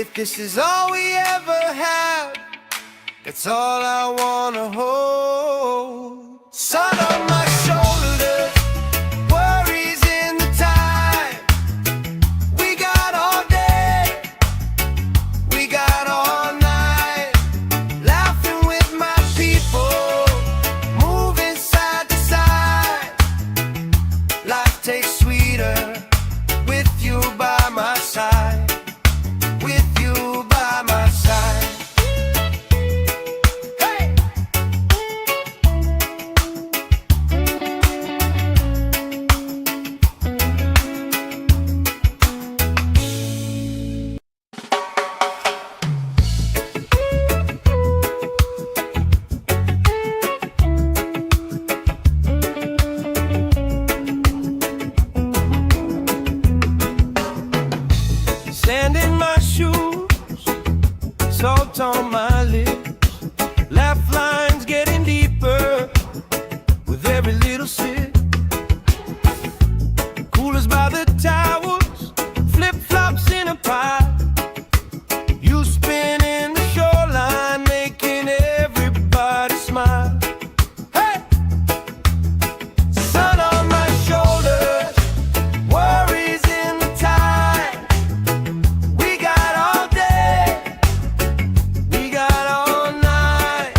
If this is all we ever have, that's all I wanna hold. Sun on my shoulders, worries in the time. We got all day, we got all night, laughing with my people, moving side to side. Life tastes sweeter with you by my side. With you by my side. Hey! Sand in my shoes, salt on my lips, laugh lines getting deeper with every little sip. Coolers by the towers, flip-flops in a pile. You spinning the shoreline, making everybody smile. Hey! Sun on my shoulders, worries in the tide. We got all day, we got all night,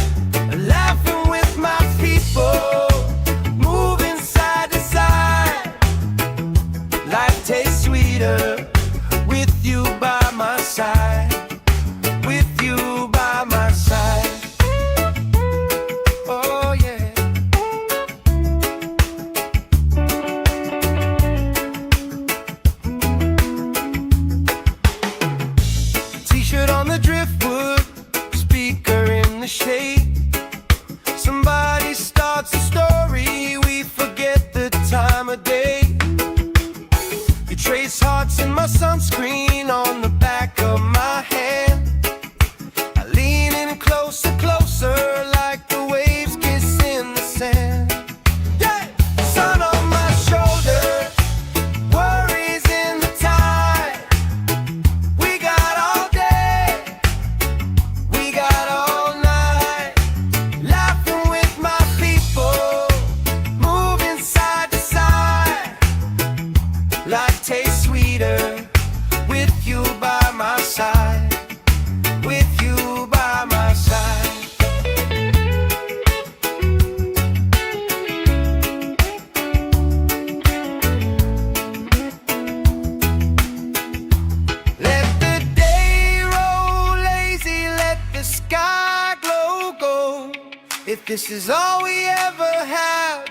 laughing with my people, moving side to side. Life tastes sweeter with you by my side. With you by my side. Oh yeah. T-shirt on the driftwood, speaker in the shade. Somebody starts a story, we forget the time of day. You trace hearts in my sunscreen on the back of my hand. I lean in closer, closer, like the waves kiss in the sand. Yeah! Sun on my shoulders, worries in the tide. We got all day, we got all night, laughing with my people, moving side to side. Life tastes sweeter with you by my side. With you by my side. Let the day roll lazy, let the sky glow gold. If this is all we ever have,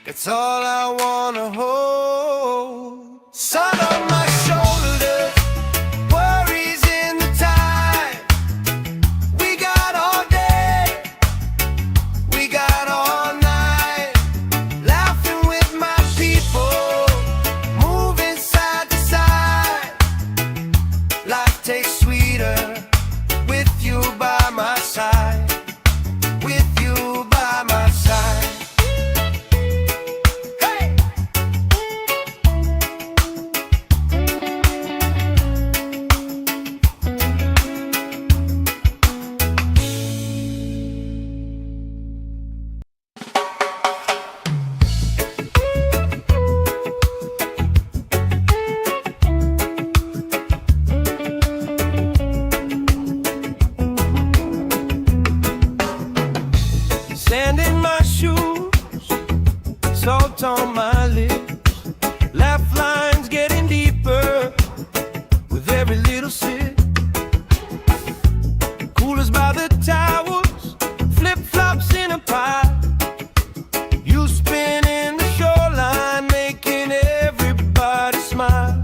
that's all I wanna hold. Sun on my shoulders, worries in the time. We got all day, we got all night, laughing with my people, moving side to side. Life tastes sweeter with you by my side. With you by my side. Hey! Sand in my shoes, salt on my lips, laugh lines getting deeper with every little sip. Coolers by the towers, flip-flops in a pile. You spinning the shoreline, making everybody smile.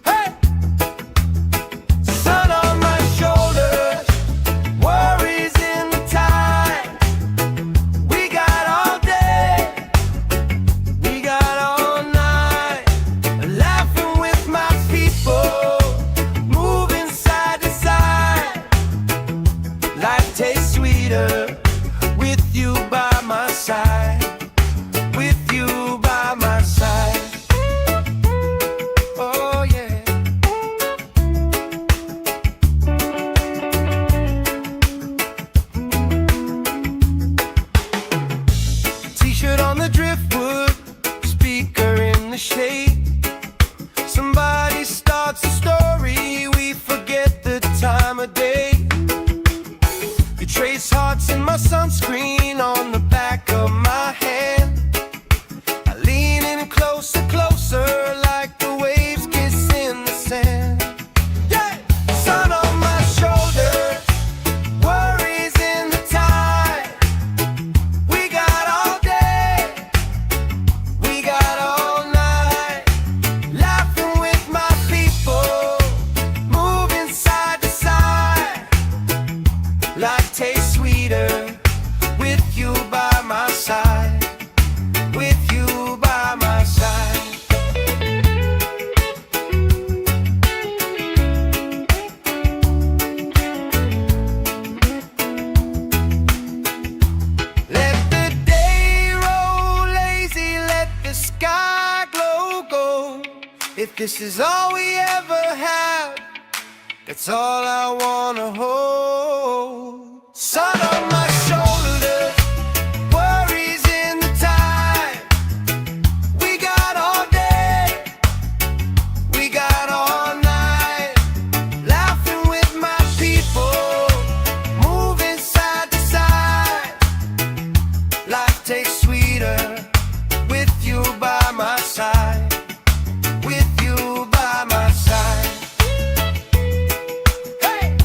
Hey! Sun on my shoulders, worries in the tide. We got all day, we got all T-shirt on the driftwood, speaker in the shade. Somebody starts a story, we forget the time of day. You trace hearts in my sunscreen on the back of my hand. I lean in closer, closer, like the waves kiss in the sand. Yeah! Sun on my shoulder, worries in the tide. We got all day, we got all night, laughing with my people, moving side to side. Life tastes sweeter with you by my side, with you by my side. Let the day roll lazy, let the sky glow gold. If this is all we ever have, that's all I wanna hold. Sun on my shoulders, worries in the tide. We got all day, we got all night, laughing with my people, moving side to side. Life tastes sweeter with you by my side, with you by my side. Hey!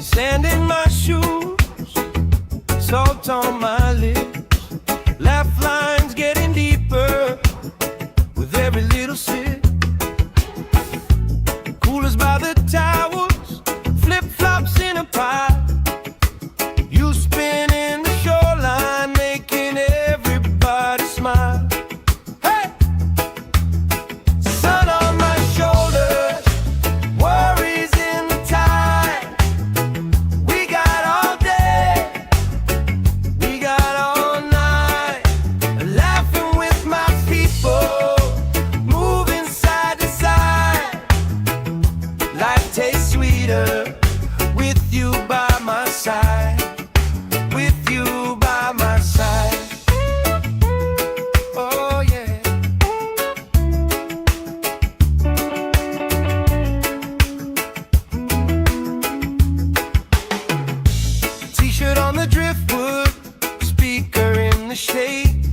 Sand in my shoes, salt on my lips, laugh lines getting deeper with every little sip. Coolers by the towels, flip-flops in a pile. You spin in the shoreline, making everybody smile. Hey! Sun on my shoulders, worries in the tide. We got all day, we got all night, laughing with my people, moving side to side. Life tastes sweeter with you by my side, with you by my side. Oh yeah. T-shirt on the driftwood, speaker in the shade.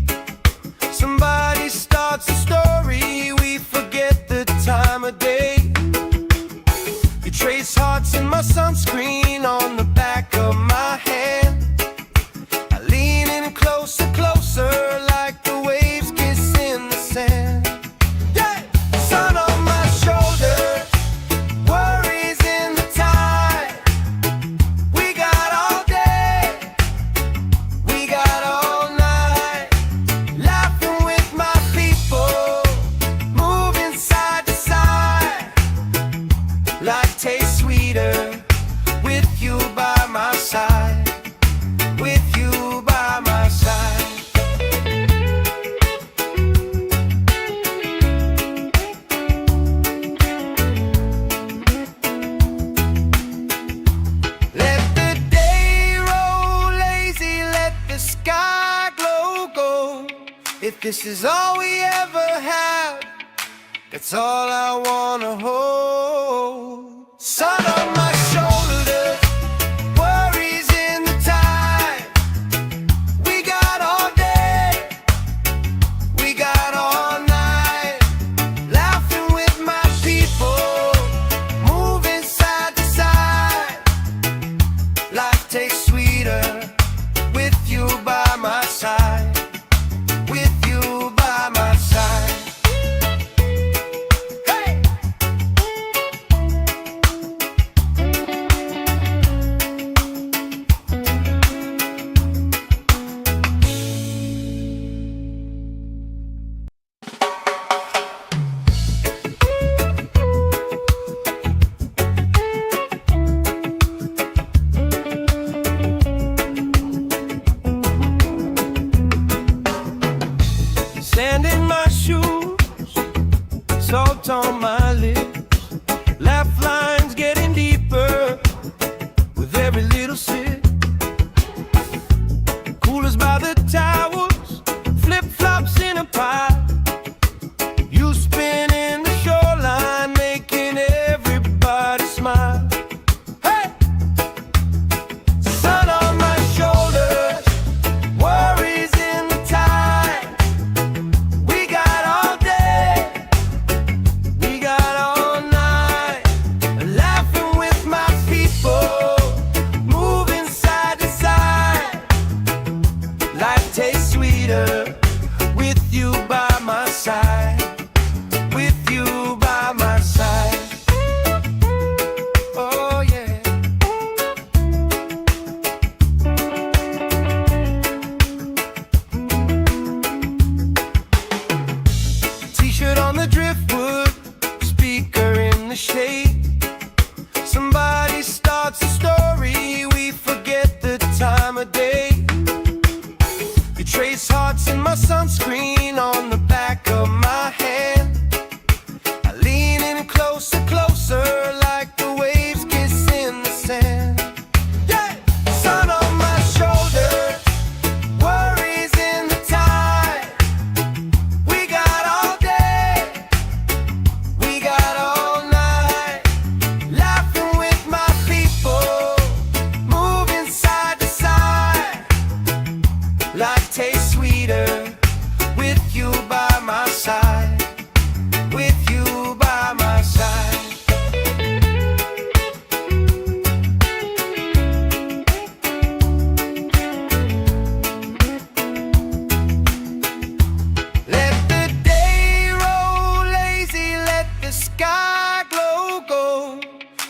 Somebody starts a story, we forget the time of day. You trace hearts in my sunscreen on the back of my hand. I lean in closer, closer, like the waves kiss in the sand. Yeah! Sun on my shoulder, worries in the tide. We got all day, we got all night, laughing with my people, moving side to side. Life tastes sweeter with you by my side, with you by my side. Let the day roll lazy, let the sky glow gold. If this is all we ever have, that's all I wanna hold. Sun on my shoulders, worries in the tide. We got all day, we got all night, laughing with my people, moving side to side. Life tastes sweeter with you by my side, with you by my side. Hey!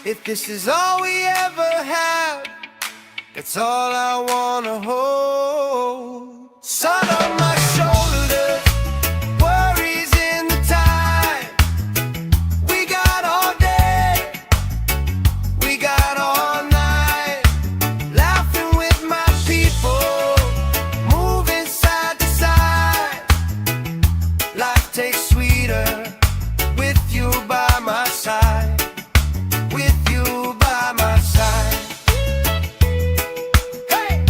If this is all we ever have, that's all I wanna hold. Sun on my shoulders, worries in the tide. We got all day, we got all night, laughing with my people, moving side to side. Life tastes sweeter with you by my side. With you by my side. Hey!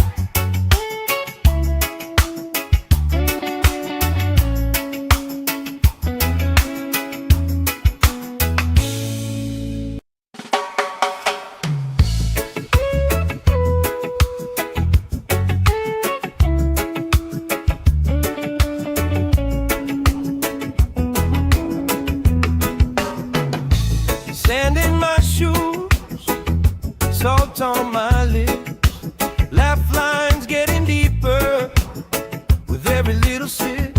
Sand in my shoes, salt on my lips, laugh lines getting deeper with every little sip.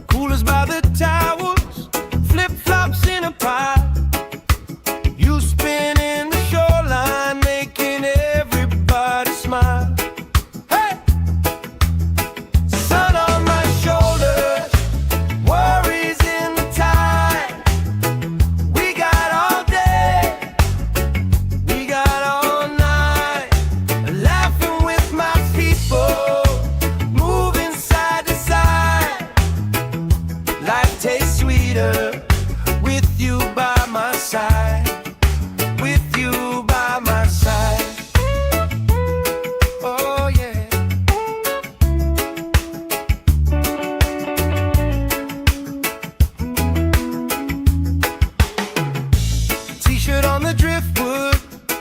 Coolers by the towers, flip-flops in a pile. You spinning the shoreline, making everybody smile. Hey! Sun on my shoulders, worries in the tide. We got all day, we got all night, laughing with my people, moving side to side. Life tastes sweeter with you by my side. With you by my side. Oh yeah. T-shirt on the driftwood,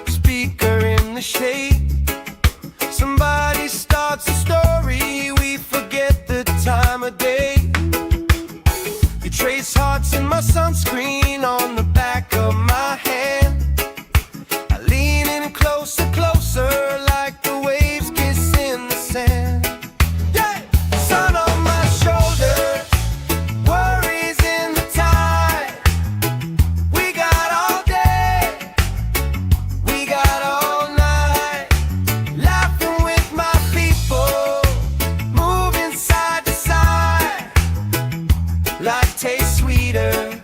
speaker in the shade. Somebody starts a story, we forget the time of day. You trace hearts in my sunscreen on the back of my hand. I lean in closer, closer, like the waves kiss in the sand. Yeah! Sun on my shoulders, worries in the tide. We got all day, we got all night, laughing with my people, moving side to side. Life tastes sweeter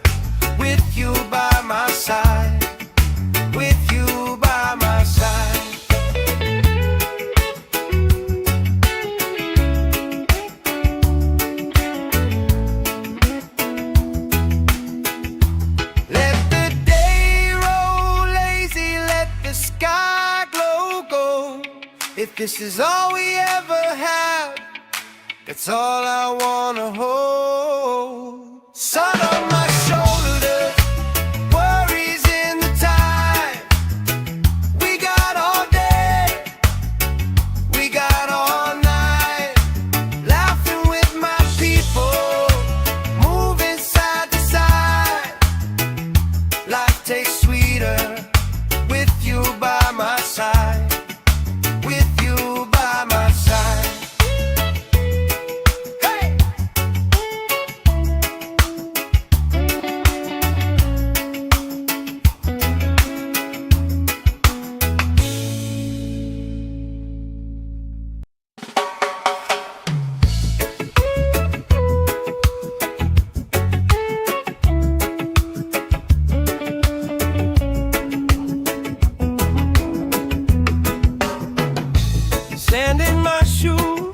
with you by my side. With you by my side. Let the day roll lazy, let the sky glow gold. If this is all we ever have, that's all I wanna hold. Sun on my shoulders, worries in the tide. We got all day, we got all night, laughing with my people, moving side to side. Life tastes sweeter with you by my side. With you by my side. Hey! Sand in my shoes,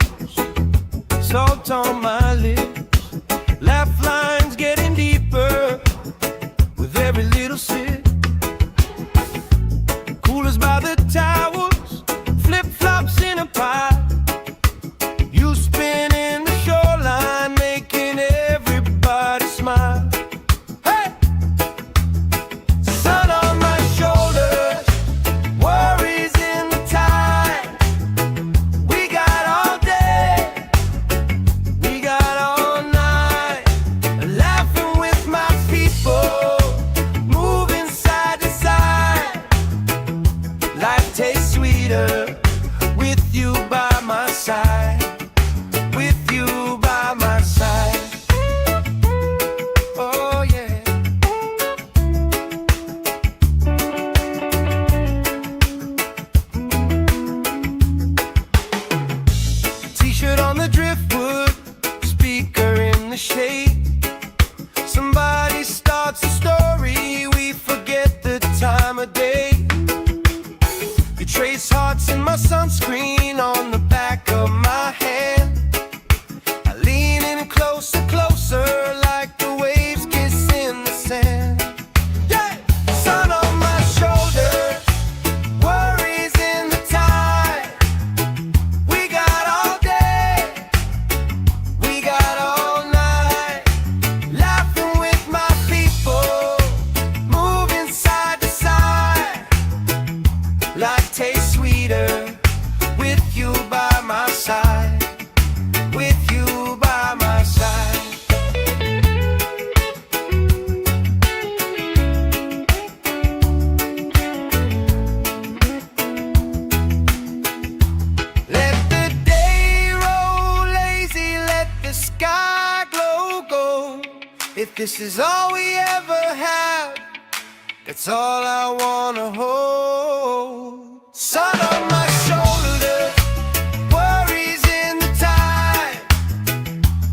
salt on my lips, laugh lines getting deeper with every little sip. Coolers by the towers, flip-flops in a pile. You spinning the shoreline, making everybody smile. Hey! Sun on my shoulders, worries in the tide. We got all day, we got all night, laughing with my people, moving If this is all we ever have, that's all I wanna hold. Sun on my shoulders, worries in the tide.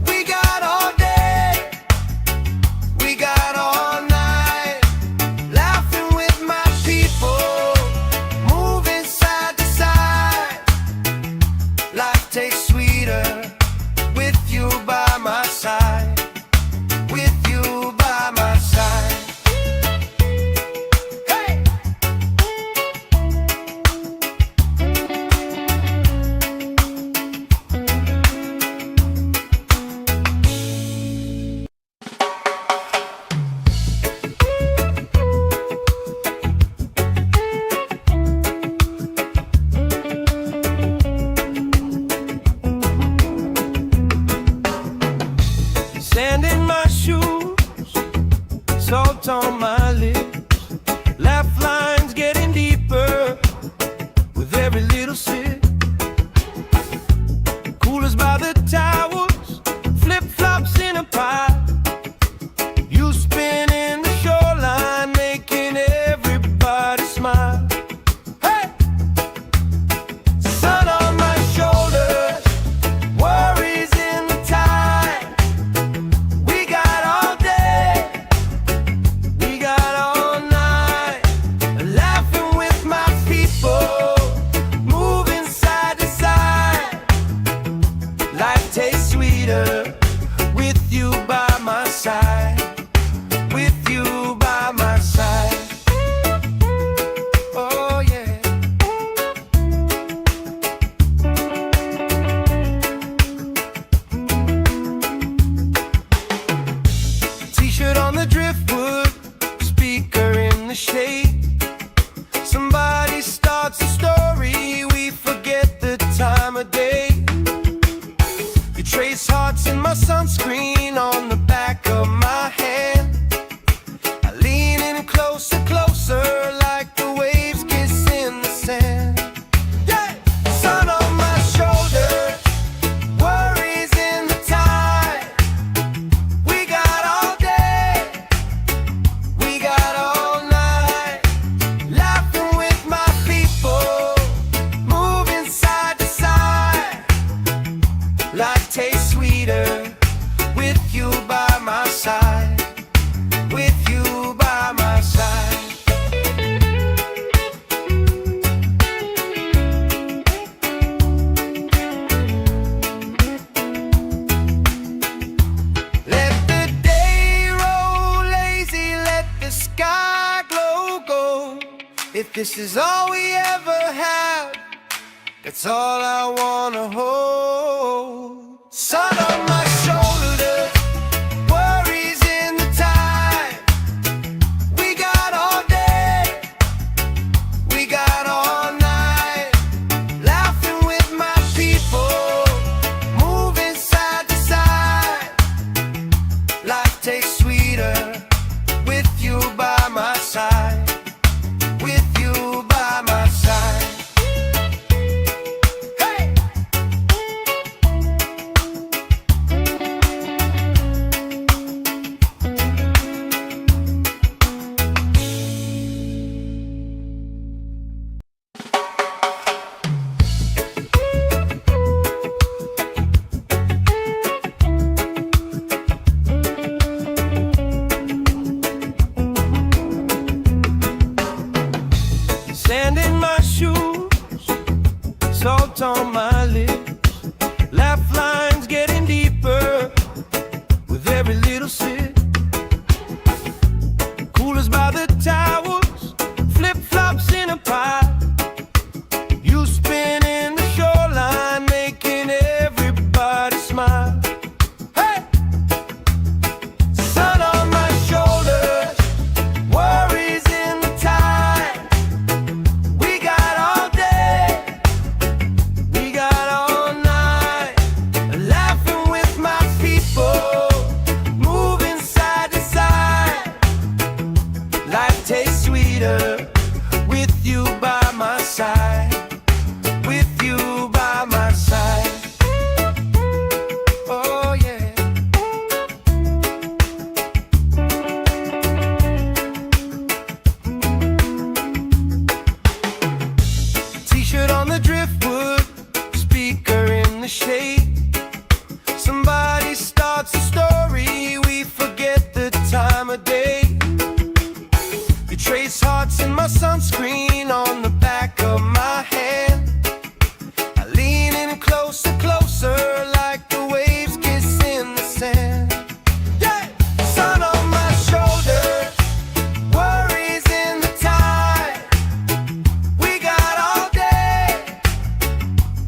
We got all day, we got all night, laughing with my people, moving side to side. Life tastes sweeter with you by my side, with you by my side. Hey! Sand in my shoes, salt on my lips, laugh lines getting deeper with every little sip. Coolers by the towers, flip-flops in a pile. You spinning the shoreline, making everybody smile. Hey! Sun on my shoulders, worries in the tide. We got all day, we got all night, laughing with my people, moving side to side. Life tastes sweeter with you by my side, with you by my side. Oh yeah. T-shirt on the driftwood, speaker in the shade. Somebody starts a story, we forget the time of day. You trace hearts in my sunscreen on the back of my hand. I lean in closer, closer, like the waves kiss in the sand. Yeah! Sun on my shoulders, worries in the tide. We got all day, we got all night, laughing with my people, moving side to side. Life tastes sweeter with you by my side, with you by my side. Let the day roll lazy, let the sky glow gold. If this is all we ever have, that's all I wanna hold. Sun on my shoulders, worries in the tide. We got all day, we got all night, laughing with my people, moving side to side. Life tastes sweeter with you by my side, with you by my side. Hey! trace hearts in my sunscreen on the back of my hand. I lean in closer, closer, like the waves kiss in the sand. Yeah! Sun on my shoulders, worries in the tide. We got all day,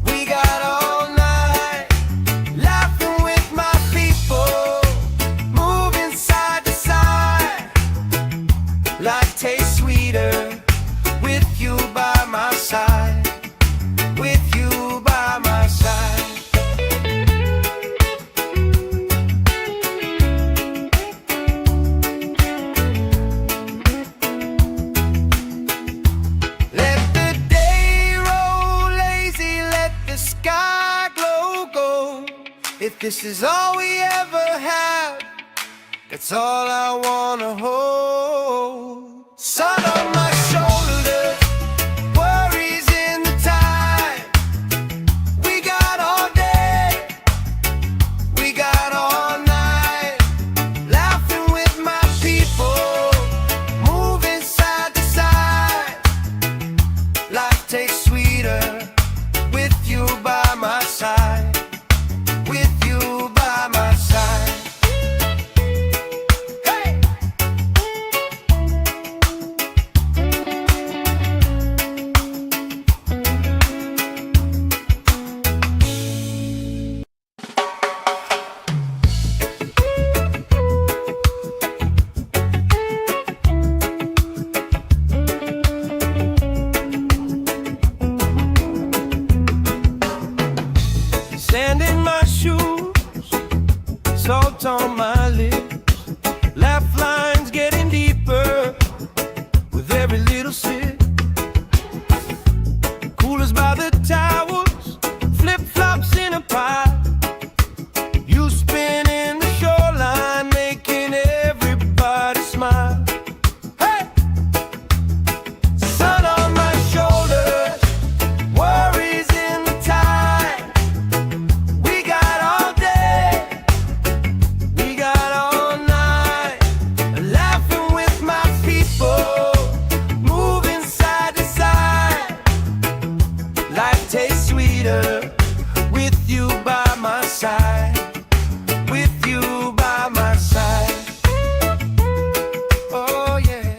we got all night, laughing with my people, moving side to side. Life tastes sweeter with you by my side, with you by my side. Let the day roll lazy, let the sky glow gold. If this is all we ever have, that's all I wanna hold. Sun on my shoulders, worries in the tide. We got all day, we got all night, laughing with my people, moving side to side. Life tastes sweeter with you by my side, with you by my side. Sand in my shoes, salt on my lips, laugh lines getting deeper with every little sip. Coolers by the towers, flip-flops in a pile. You spin in the shoreline, making everybody smile. Hey! Sun on my shoulders, worries in the tide. We got all day, we got all night, laughing with my people, moving side to side. Life tastes sweeter with you by my side, with you by my side. Oh yeah.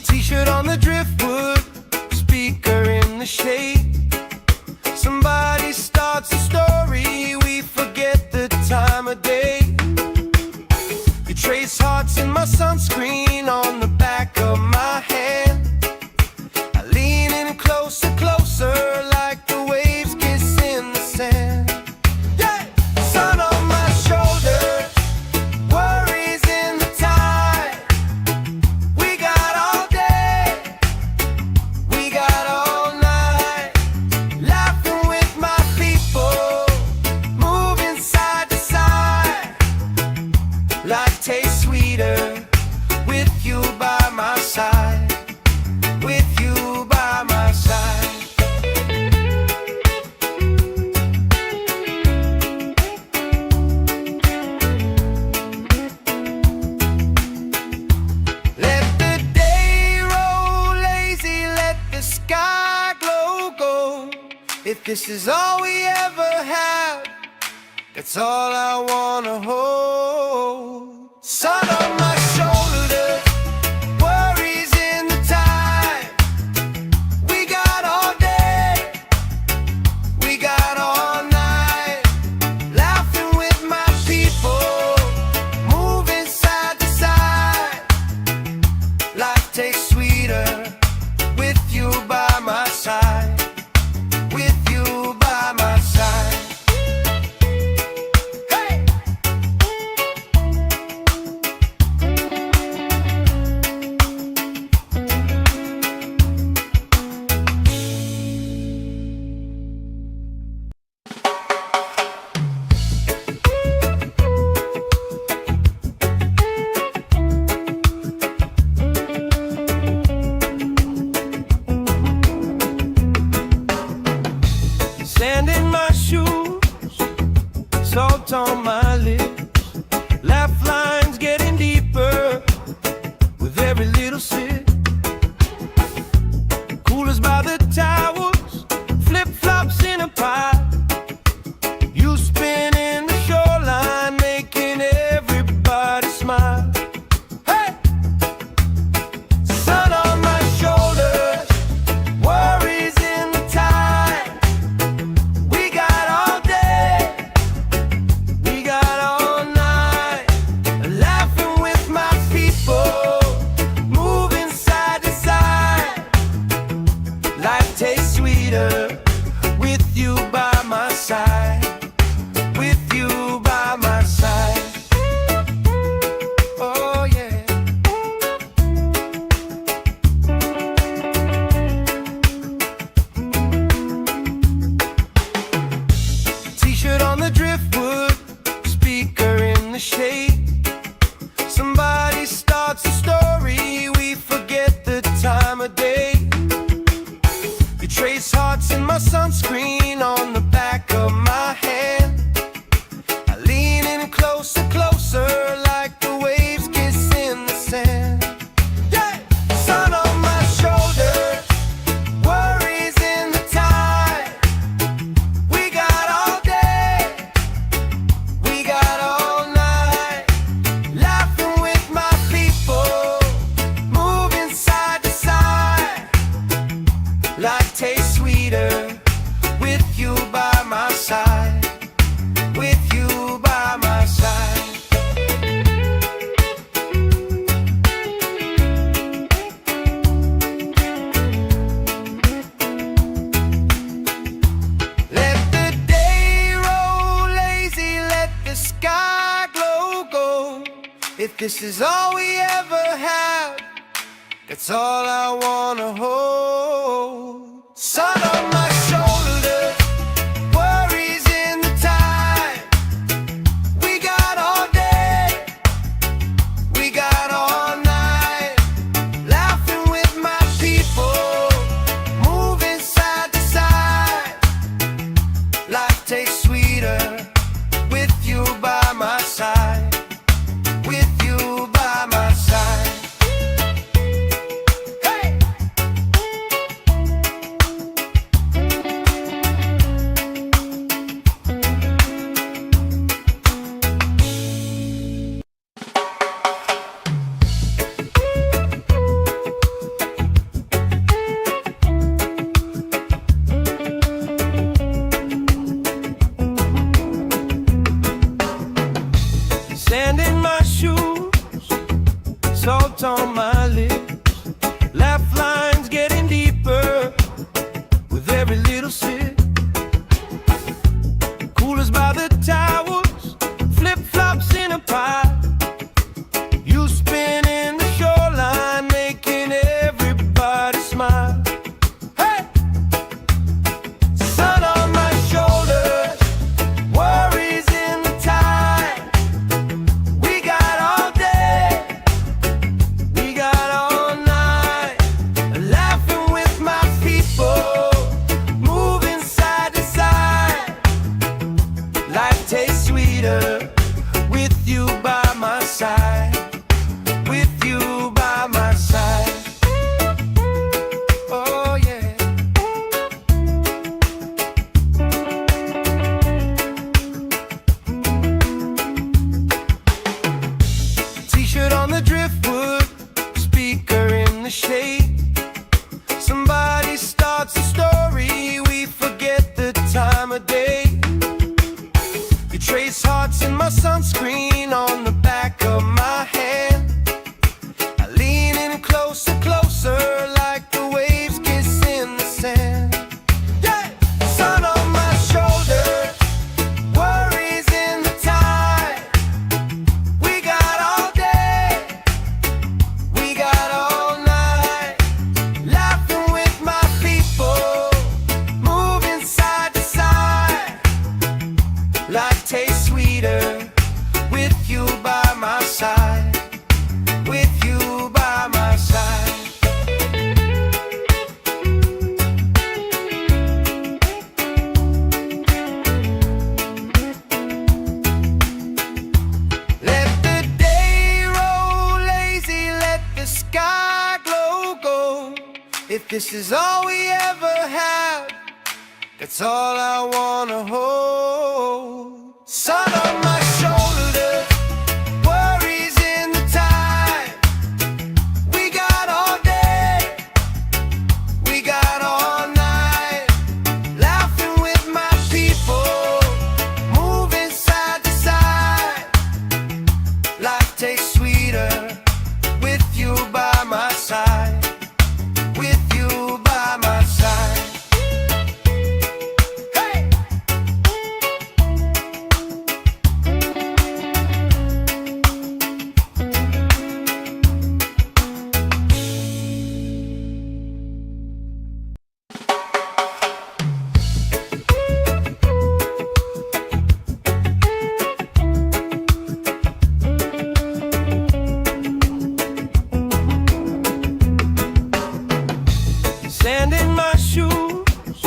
T-shirt on the driftwood, speaker in the shade. Somebody starts a story, we forget the time of day. You trace hearts in my sunscreen on the back of my hand. I lean in closer, closer, like the waves kiss in the sand. Yeah! Sun on my shoulders, worries in the tide. We got all day, we got all night, laughing with my people, moving side to side. Life tastes sweeter with you by my side, with you by my side. Let the day roll lazy, let the sky glow gold. If this is all we ever have, that's all I wanna hold. Sun on my shoulders, worries in the tide. We got all day, we got all night, laughing with my people, moving side to side. Life tastes sweeter with you by my side, with you by my side. Hey! salt on my lips, laugh lines getting deeper with every little sip. Coolers by the towers, flip-flops in a pie. You spin in the shoreline, making everybody smile. Hey! Sun on my shoulders, worries in the tide. We got all day, we got all night, laughing with my people, moving side to side. Life tastes sweeter with you by my side, with you by my side. Oh yeah. T-shirt on the driftwood, speaker in the shade. Somebody starts a story, we forget the time of day. You trace hearts in my sunscreen on the back of my hand. I lean in closer, closer, like the waves kiss in the sand. Yeah! Sun on my shoulders, worries in the tide. We got all day, we got all night, laughing with my people, moving side to side. Life tastes sweeter with you by my side, with you by my side. Let the day roll lazy, let the sky glow gold. If this is all we ever have, that's all I wanna hold. Sun on my shoulders, worries in the tide. We got all day, we got all night, laughing with my people, moving side to side. Life tastes sweeter with you by my side, with you by my side. Hey! Sand in my shoes, salt on my lips, laugh lines getting deeper with every little sip. Coolers by the towers, flip-flops in a pie. You spin in the shoreline, making everybody smile. Hey! Sun on my shoulders, worries in the tide. We got all day, we got all night, laughing with my people, moving side to side. Life tastes sweeter with you by my side, with you by my side. Oh yeah. T-shirt on the driftwood, speaker in the shade. Somebody starts a story, we forget the time of day. You trace hearts in my sunscreen on the back of my hand. I lean in closer, closer, like the waves kiss in the sand. Yeah! Sun on my shoulders, worries in the tide. We got all day, we got all night, laughing with my people, moving side to side. Life tastes sweeter with you by my side, with you by my side. If this is all we ever have, that's all I wanna hold. Sun on my shoulder, worries in the tide. We got all day, we got all night, laughing with my people, moving side to side. Life tastes sweeter with you by my side. With you by my side. Hey! Sand in my shoes,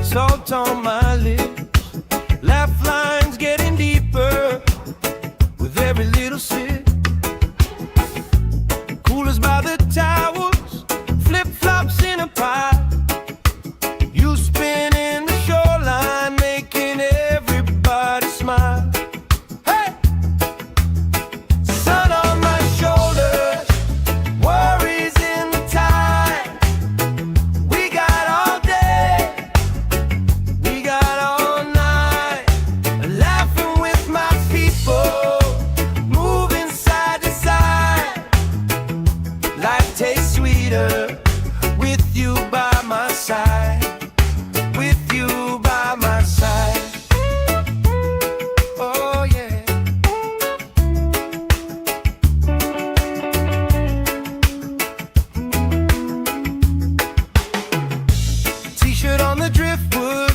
salt on my lips, laugh lines getting deeper with every little sip. Coolers by the towels, flip-flops in a pile. You spin in the shoreline, making everybody smile. Hey! Sun on my shoulders, worries in the tide. We got all day, we got all night, laughing with my people, moving side to side. Life tastes sweeter with you by my side. With you by my side. Oh yeah. T-shirt on the driftwood,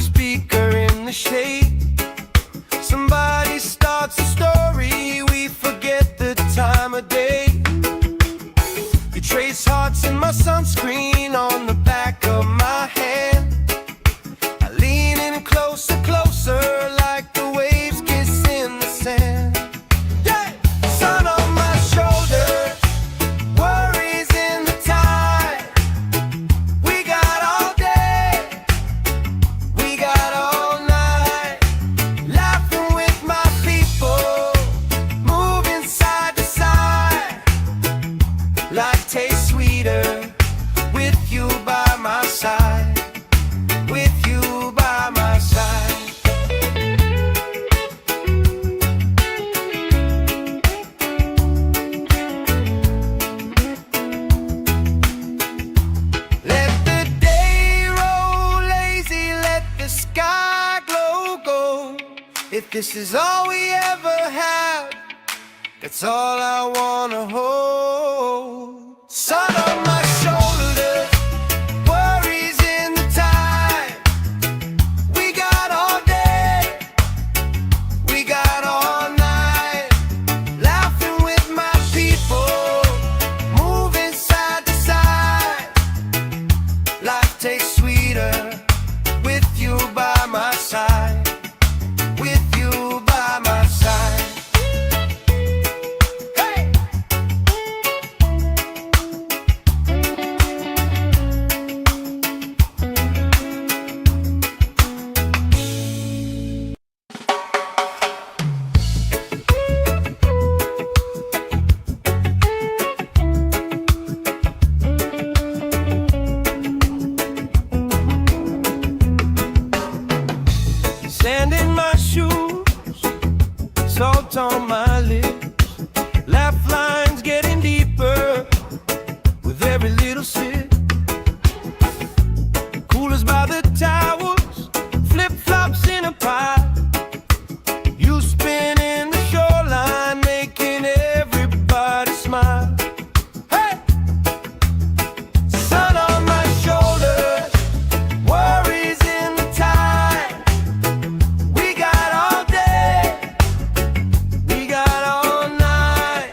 speaker in the shade. Somebody starts a story, we forget the time of day. You trace hearts in my sunscreen on the back of my hand. I lean in closer, closer, like the waves kiss in the sand. Yeah! Sun on my shoulders, worries in the tide. We got all day, we got all night, laughing with my people, moving side to side. Life tastes sweeter with you by my side. With you by my side. Let the day roll lazy, let the sky glow gold. If this is all we ever have, that's all I wanna hold. Sun on my shoulders, worries in the tide. We got all day, we got all night, laughing with my people, moving side to side. Life tastes sweeter with you by my side. With you by my side. Hey! Sand in my shoes, salt on my lips, laugh lines getting deeper with every little sip. Coolers by the towels, flip-flops in a pile. You spin in the shoreline, making everybody smile. Hey! Sun on my shoulders, worries in the tide. We got all day, we got all night,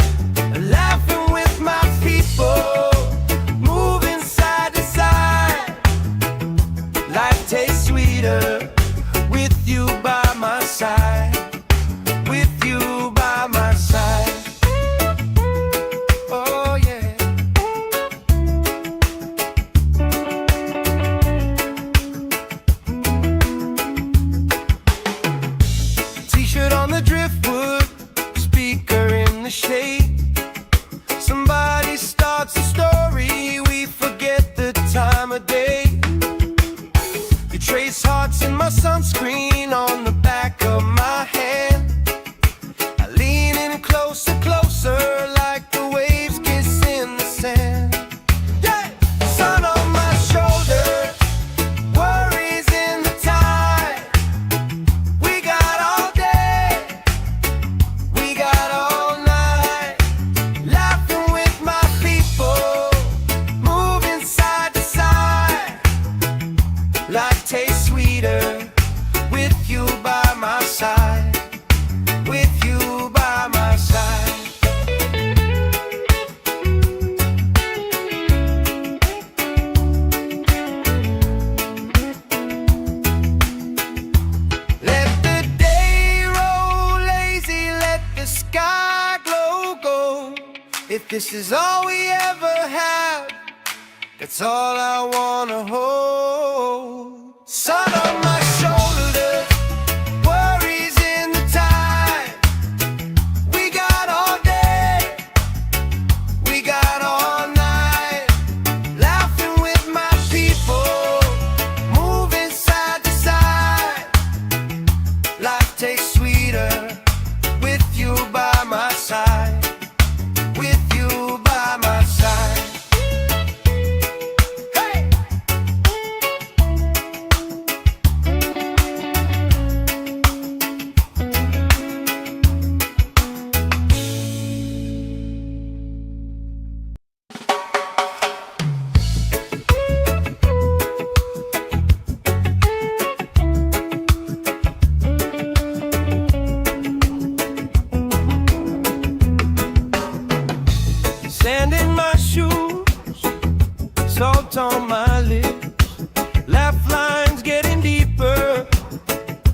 in the shade. Somebody starts a story, we forget the time of day. You trace hearts in my sunscreen on the back of my hand. I lean in closer, closer, like the waves kiss in the sand. Yeah! Sun on my shoulders, worries in the tide. We got all day, we got all night, laughing with my people, moving side to side. Life tastes sweeter with you by my side, with you by my side. Let the day roll lazy, let the sky glow gold. If this is all we ever have, that's all I wanna hold. Sun on my shoulders, worries in the tide. We got all day, we got all night, laughing with my people, moving side to side. Life tastes sweeter with you by my side, with you by my side. Hey! Sand in my shoes, salt on my lips, laugh lines getting deeper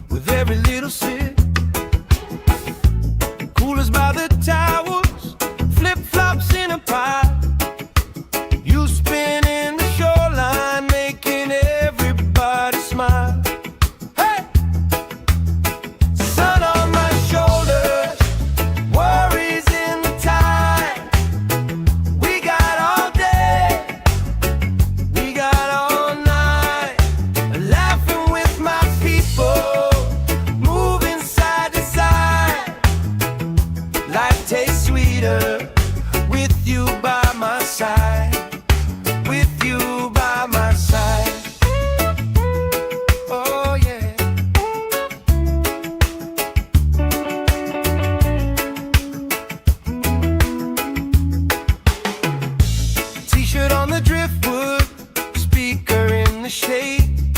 with every little sip. Coolers by the towers, flip-flops in a pile. You spin in the shoreline, making everybody smile. Hey! Sun on my shoulders, worries in the tide. We got all day, we got all night, laughing with my people, moving side to side. Life tastes sweeter with you by my side, with you by my side. Oh yeah. T-shirt on the driftwood, speaker in the shade.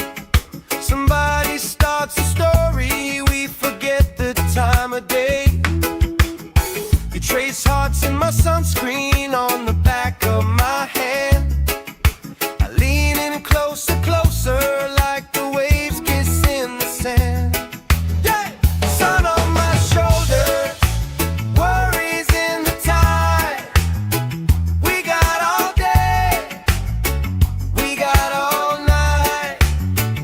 Somebody starts a story, we forget the time of day. You trace hearts in my sunscreen on the back of my hand. I lean in closer, closer, like the waves kiss in the sand. Yeah! Sun on my shoulders, worries in the tide. We got all day, we got all night,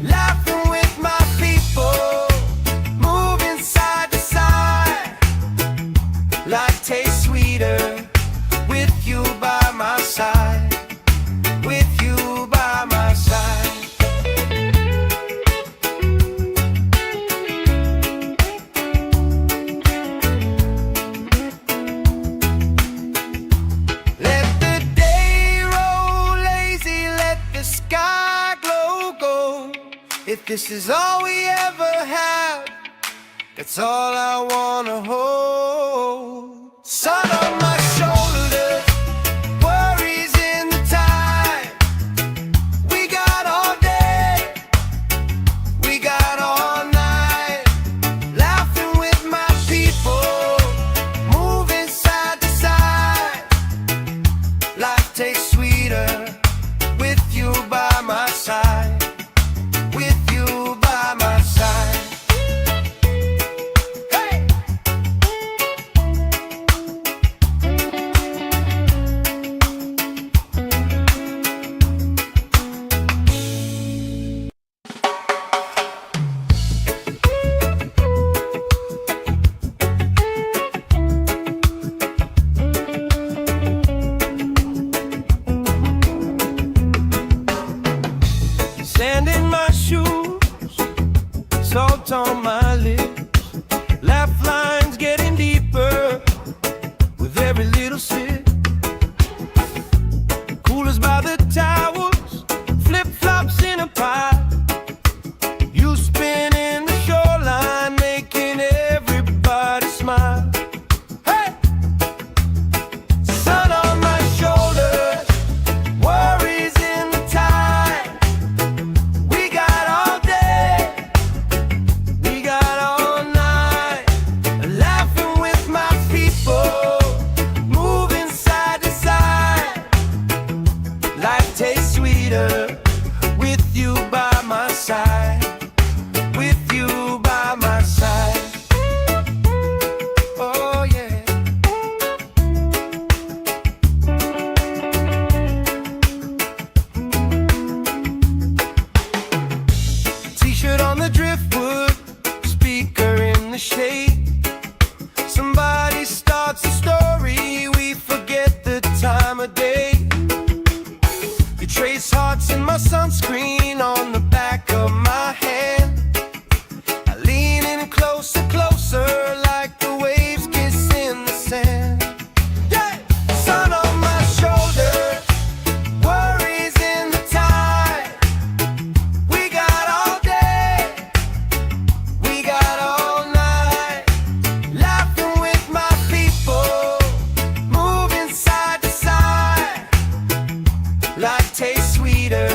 laughing with my people, moving side to side. Life tastes sweeter with you by my side, with you by my side. Let the day roll lazy, let the sky glow gold. If this is all we ever have, that's all I wanna hold. Sun on my shoulders, worries in the tide. We got all day, we got all night, laughing with my people, moving side to side. Life tastes sweeter with you by my side, with you by my side. Hey! shade. Somebody starts a story, we forget the time of day. You trace hearts in my sunscreen on the back of my hand. I lean in closer, closer, like the waves kiss in the sand. Yeah! Sun on my shoulder, worries in the tide. We got all day, we got all night, laughing with my people, moving side to side. Life tastes sweeter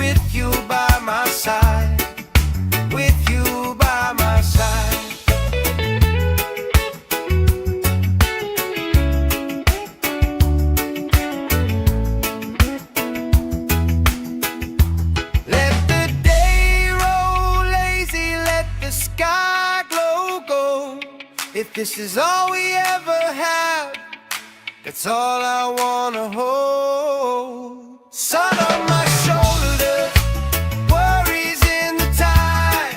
with you by my side, with you by my side. Let the day roll lazy, let the sky glow gold. If this is all we ever have, that's all I wanna hold. Sun on my shoulder, worries in the tide.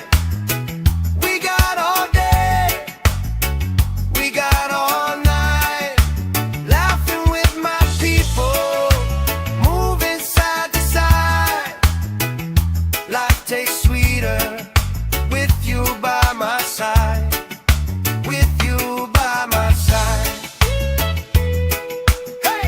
We got all day, we got all night, laughing with my people, moving side to side. Life tastes sweeter with you by my side, with you by my side. Hey!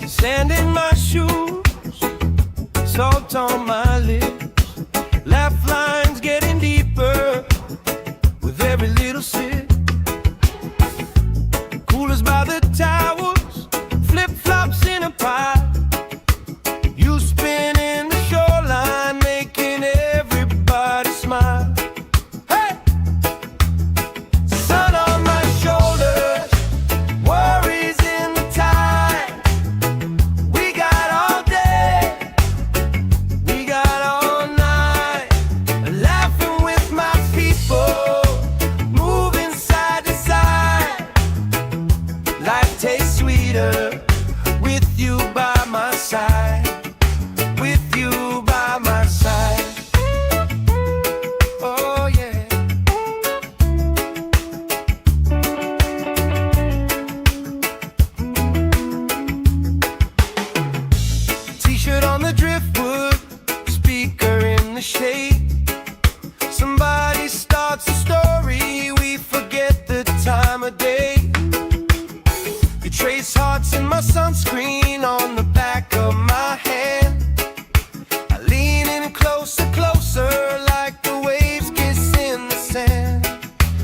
Sand in my shoes, salt on my lips, laugh lines getting deeper with every little sip. Coolers by the towers, flip-flops in a pile. You spinning the shoreline, making everybody smile. Hey! Sun on my shoulders, worries in the tide. We got all day, we got all night, laughing with my people, moving side to side. Life tastes sweeter with you by my side, with you by my side. Oh yeah. T-shirt on the driftwood, speaker in the shade. Somebody starts a story, we forget the time of day. You trace hearts in my sunscreen on the back of my hand. I lean in closer, closer, like the waves kiss in the sand.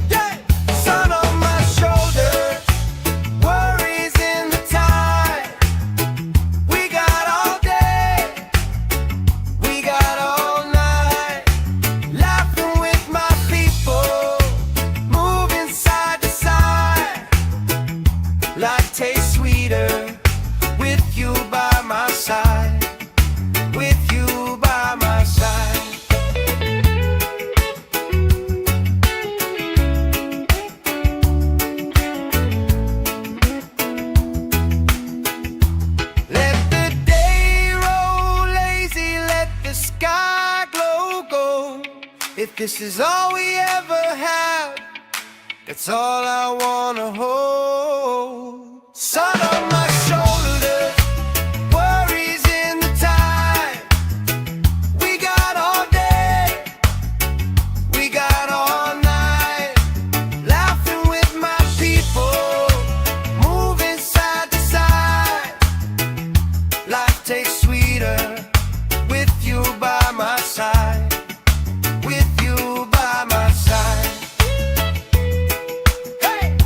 Yeah! Sun on my shoulder, worries in the tide. We got all day, we got all night, laughing with my people, moving side to side. Life tastes sweeter with you by my side, with you by my side. Let the day roll lazy, let the sky glow gold. If this is all we ever have, that's all I wanna hold. Sun on my shoulder, worries in the tide. We got all day, we got all night, laughing with my people, moving side to side. Life tastes sweeter with you by my side, with you by my side. Hey!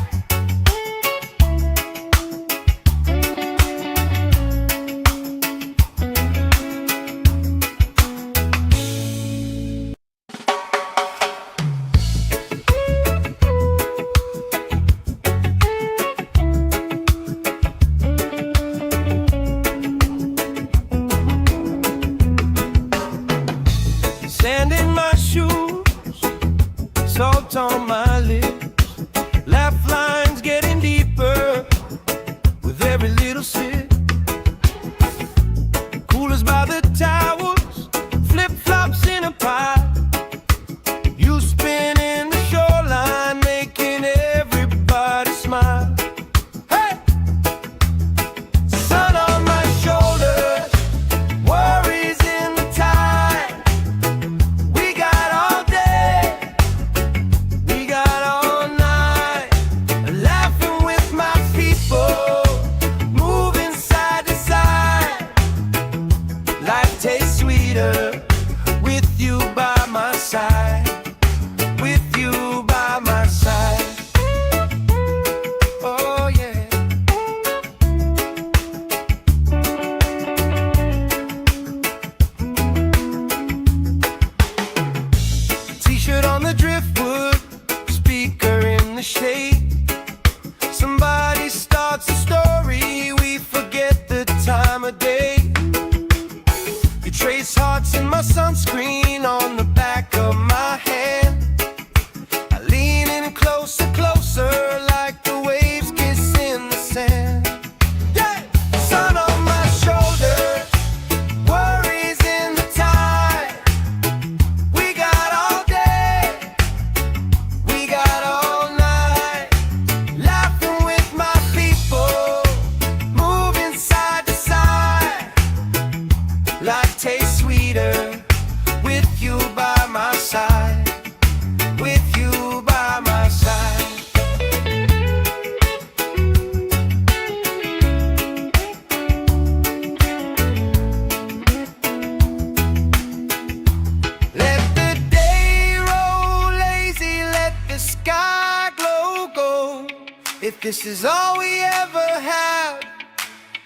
If this is all we ever have,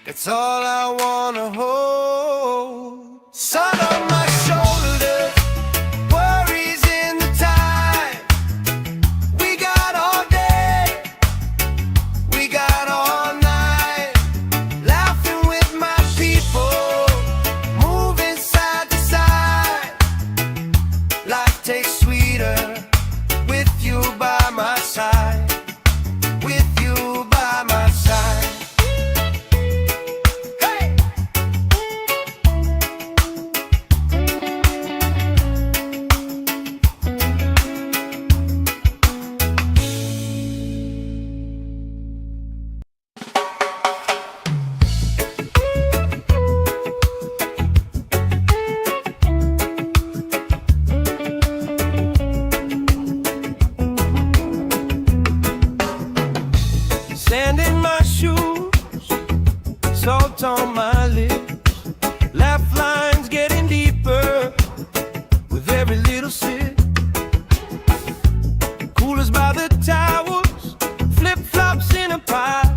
that's all I wanna hold. Sun on my shoulders, worries in the tide. We got all day, we got all night, laughing with my people, moving side to side. Life tastes sweeter with you by my side, with you by my side. Hey! Sand in my shoes, salt on my lips, laugh lines getting deeper with every little sip. Coolers by the towers, flip-flops in a pie.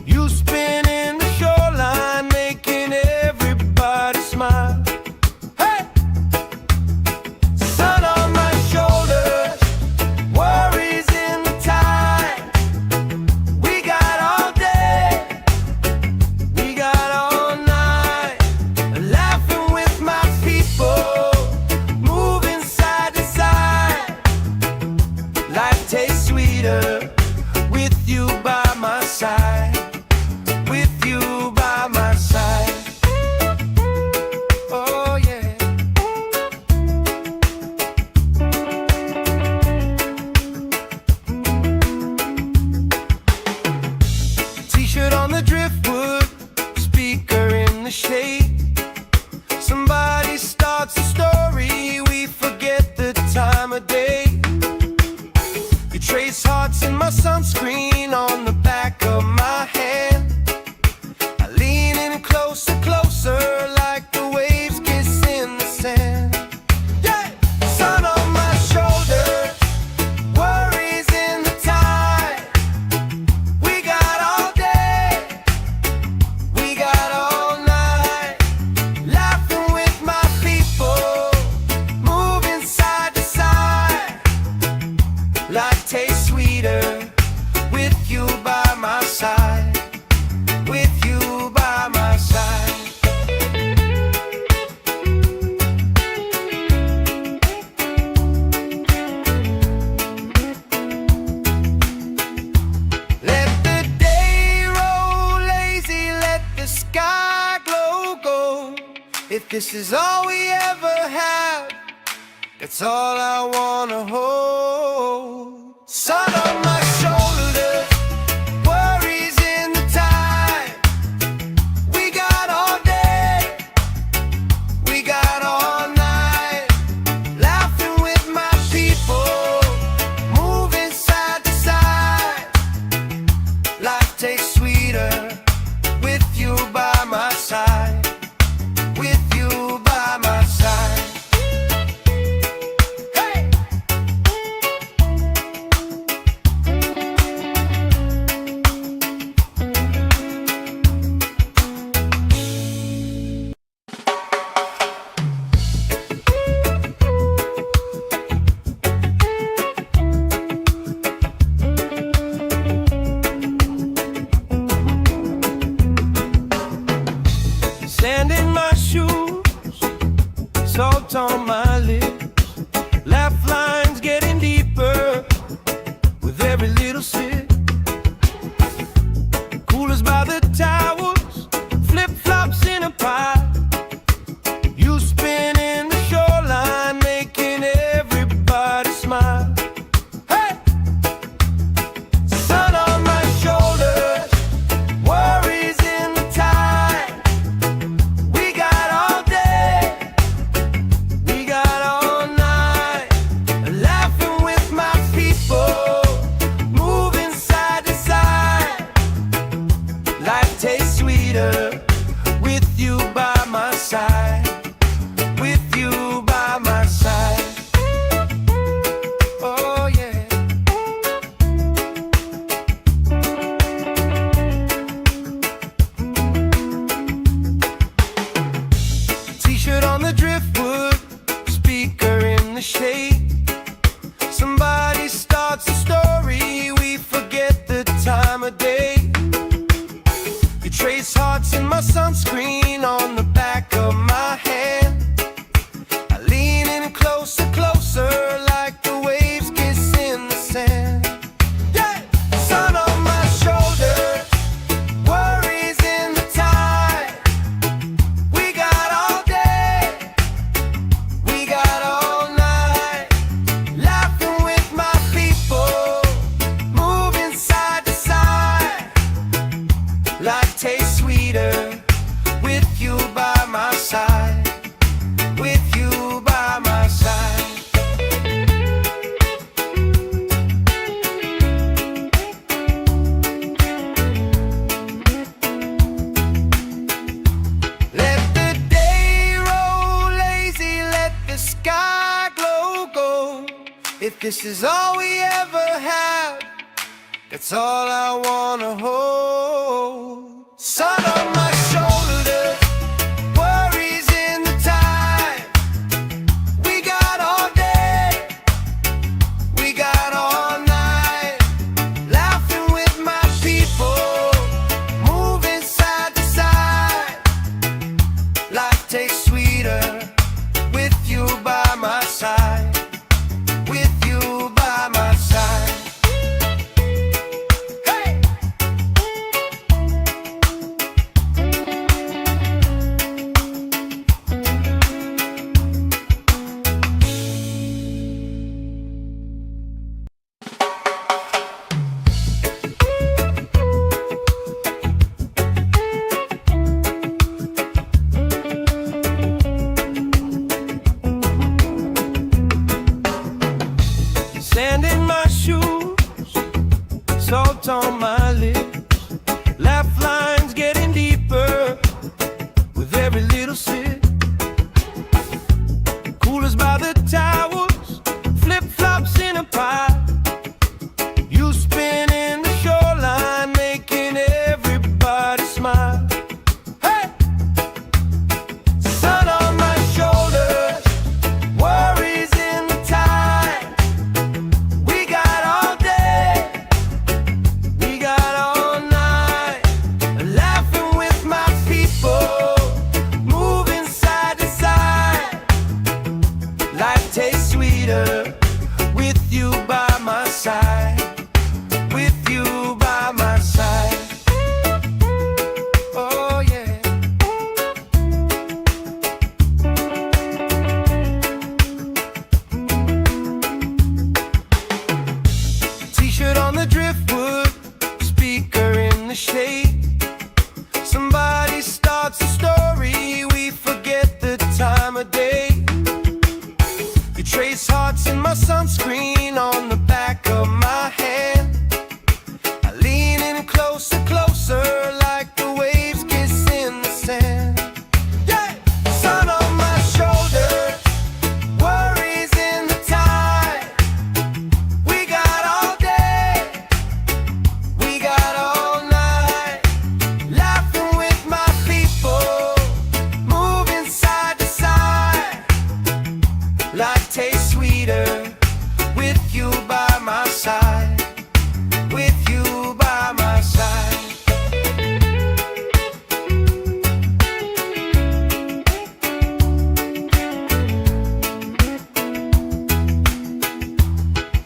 You spinning the shoreline, making everybody smile. Hey! Sun on my shoulders, worries in the tide. We got all day, we got all night, laughing with my people, moving side to side. Life tastes sweeter with you by my side, with you by my side. Oh yeah. T-shirt on the driftwood, speaker in the shade. Somebody starts a story, we forget the time of day. You trace hearts in my sunscreen on the back of my hand. I lean in closer, closer, like the waves kiss in the sand. Yeah! Sun on my shoulders, worries in the tide. We got all day, we got all night, laughing with my people, moving side to side. Life tastes sweeter with you by my side, with you by my side. Let the day roll lazy, let the sky glow gold. If this is all we ever have, that's all I wanna hold. Sun on my shoulders, worries in the tide. We got all day, we got all night, laughing with my people, moving side to side. Life tastes sweeter with you by my side, with you by my side. Hey! Sand in my shoes, salt on my lips, laugh lines getting deeper with every little sip. Coolers by the towers, flip-flops in a pie. You spinning the shoreline, making everybody smile. Hey! Sun on my shoulders, worries in the tide. We got all day, we got all night, laughing with my people, moving side to side. Life tastes sweeter with you by my side, with you by my side. Oh yeah. trace hearts in my sunscreen on the back of my hand. I lean in closer, closer, like the waves kiss in the sand. Yeah! Sun on my shoulders, worries in the tide. We got all day, we got all night, laughing with my people, moving side to side. Life tastes sweeter with you by my side, with you by my side. Let the day roll lazy, let the sky glow gold. If this is all we ever have, that's all I wanna hold. Sun on my shoulders, worries in the tide. We got all day, we got all night, laughing with my people, moving side to side. Life tastes sweeter with you by my side, with you by my side. Sand in my shoes, salt on my lips, laugh lines getting deeper with every little sip. Coolers by the towers, flip-flops in a pile. You spinning the shoreline, making everybody smile. Hey! Sun on my shoulders, worries in the tide. We got all day, we got all night, laughing with my people, moving side to side. Life tastes sweeter with you by my side, with you by my side. Oh yeah. T-shirt on the driftwood, speaker in the shade. Somebody starts a story, we forget the time of day. You trace hearts in my sunscreen on the back of my hand. I lean in closer, closer, like the waves kiss in the sand. Yeah! Sun on my shoulders, worries in the tide. We got all day, we got all night, laughing with my people, moving side to side. Life tastes sweeter with you by my side, with you by my side.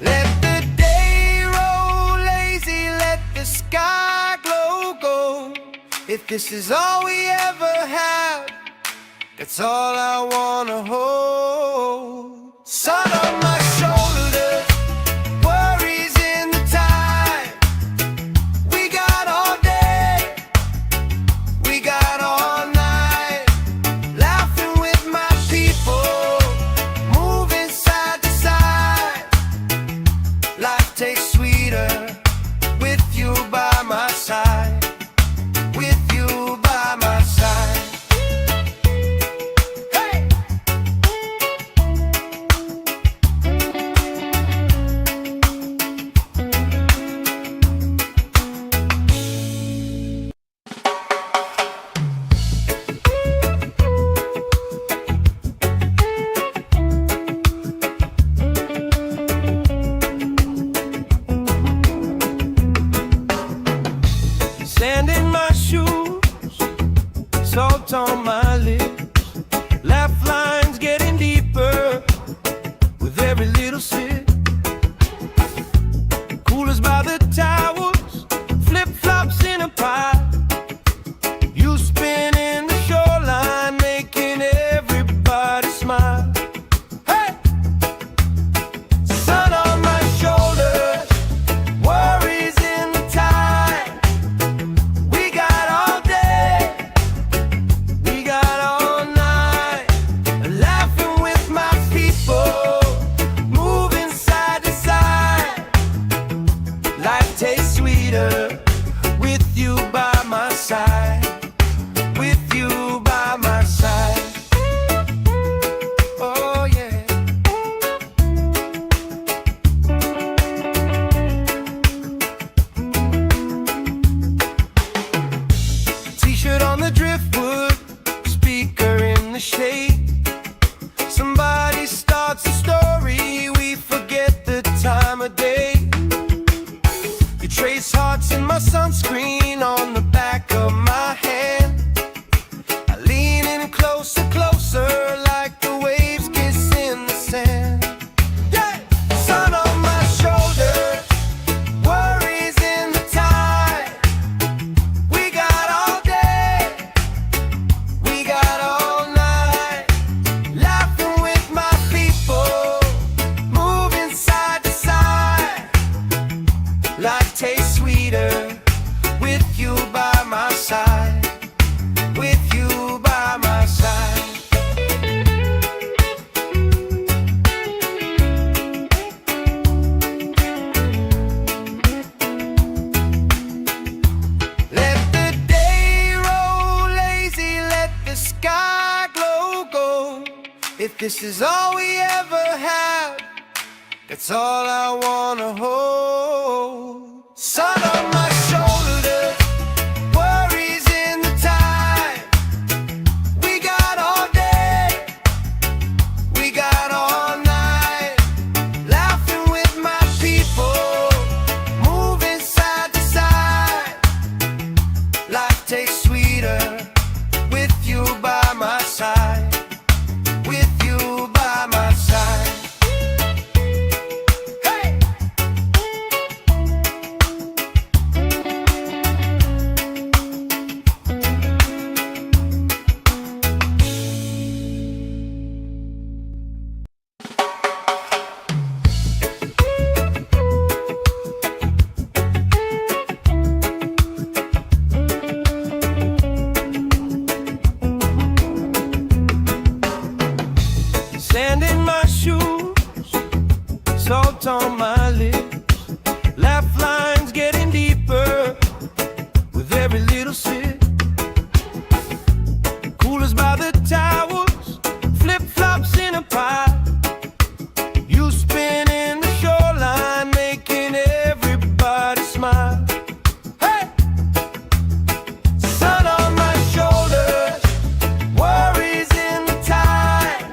Let the day roll lazy, let the sky glow gold. If this is all we ever have, that's all I wanna hold. Sun on my shoulders, worries in the tide. We got all day, we got all night, laughing with my people, moving side to side. Life tastes sweeter with you by my side, with you by my side. Hey! salt on my lips, laugh lines getting deeper with every little sip. Coolers by the towels, flip-flops in a pie. You spin in the shoreline, making everybody smile. Hey! Sun on my shoulders, worries in the tide. We got all day, we got all night, laughing with my people, moving side to side. Life tastes sweeter with you by my side, with you by my side. Oh yeah. T-shirt on the driftwood, speaker in the shade. Somebody starts a story, we forget the time of day. You trace hearts in my sunscreen on the back of my hand. I lean in closer, closer, like the waves kiss in the sand. Yeah! Sun on my shoulders, worries in the tide. We got all day, we got all night, laughing with my people, moving side to side. Life tastes sweeter with you by my side, with you by my side. Let the day roll lazy, let the sky glow gold. If this is all we ever have, that's all I wanna hold. Sun on my shoulders, worries in the tide. We got all day, we got all night, laughing with my people, moving side to side. Life tastes sweeter with you by my side, with you by my side. Hey! Sand in my shoes, salt on my lips, laugh lines getting deeper with every little sip. Coolers by the towels, flip-flops in a pie. You spin in the shoreline, making everybody smile. Hey! Sun on my shoulders, worries in the tide.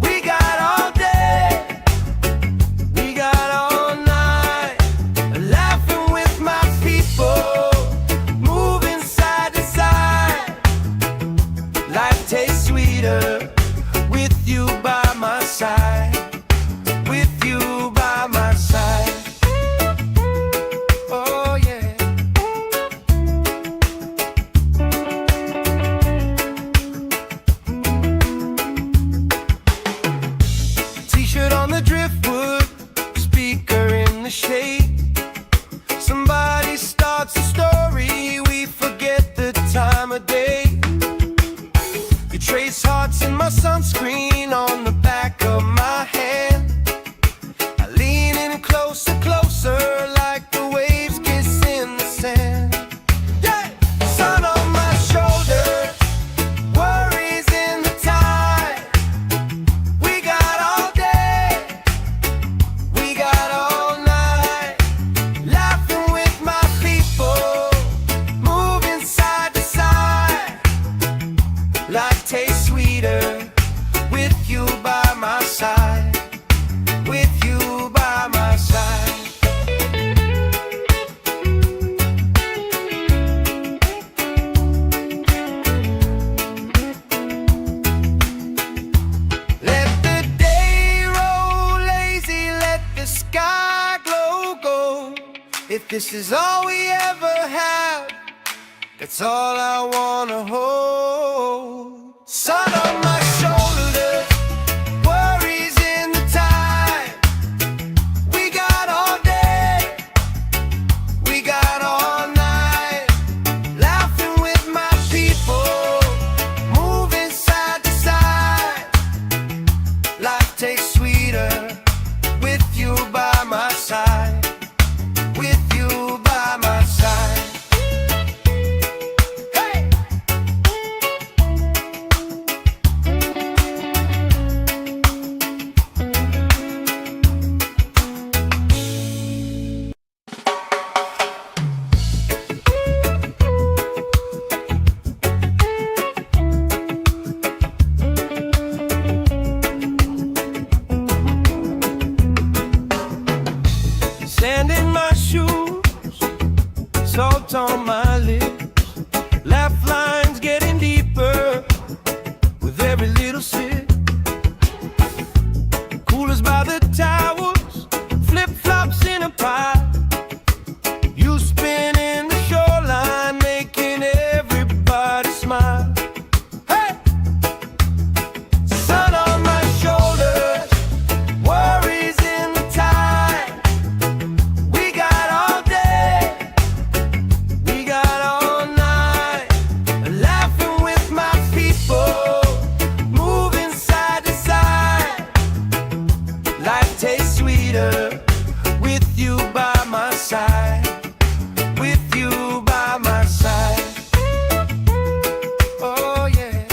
We got all day, we got all night, laughing with my people, moving side to side. Life tastes sweeter with you by my side, with you by my side. Oh yeah. T-shirt on the driftwood, speaker in the shade. Somebody starts a story, we forget the time of day. You trace hearts in my sunscreen on the back of my hand. I lean in closer, closer, like the waves kiss in the sand. Yeah! Sun on my shoulders, worries in the tide. We got all day, we got all night, laughing with my people, moving side to side. this is all we ever had, that's all I wanna hold. Sun on my shoulders, worries in the tide. We got all day, we got all night, laughing with my people, moving side to side. Life tastes sweeter with you by my side, with you by my side. Hey! Sand in my shoes, salt on my lips, laugh lines getting deeper with every little sip. Coolers by the towers, flip-flops in a pie. You spin in the shoreline, making everybody smile. Hey! Sun on my shoulders, worries in the tide. We got all day, we got all night, laughing with my people, moving side to side. Life tastes sweeter with you by my side, with you by my side. Oh yeah.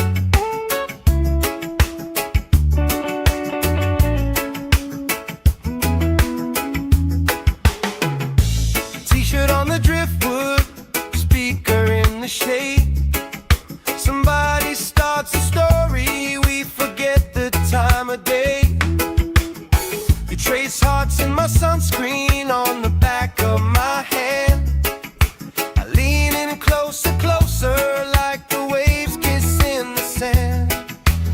T-shirt on the driftwood, speaker in the shade. Somebody starts a story, we forget the time of day. You trace hearts in my sunscreen on the back of my hand. I lean in closer, closer, like the waves kiss in the sand.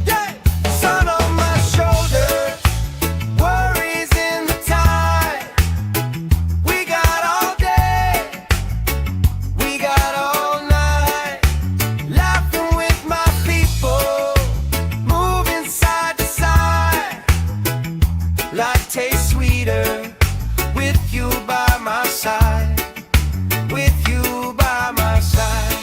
Yeah! Sun on my shoulders, worries in the tide. We got all day, we got all night, laughing with my people, moving side to side. Life tastes sweeter with you by my side, with you by my side.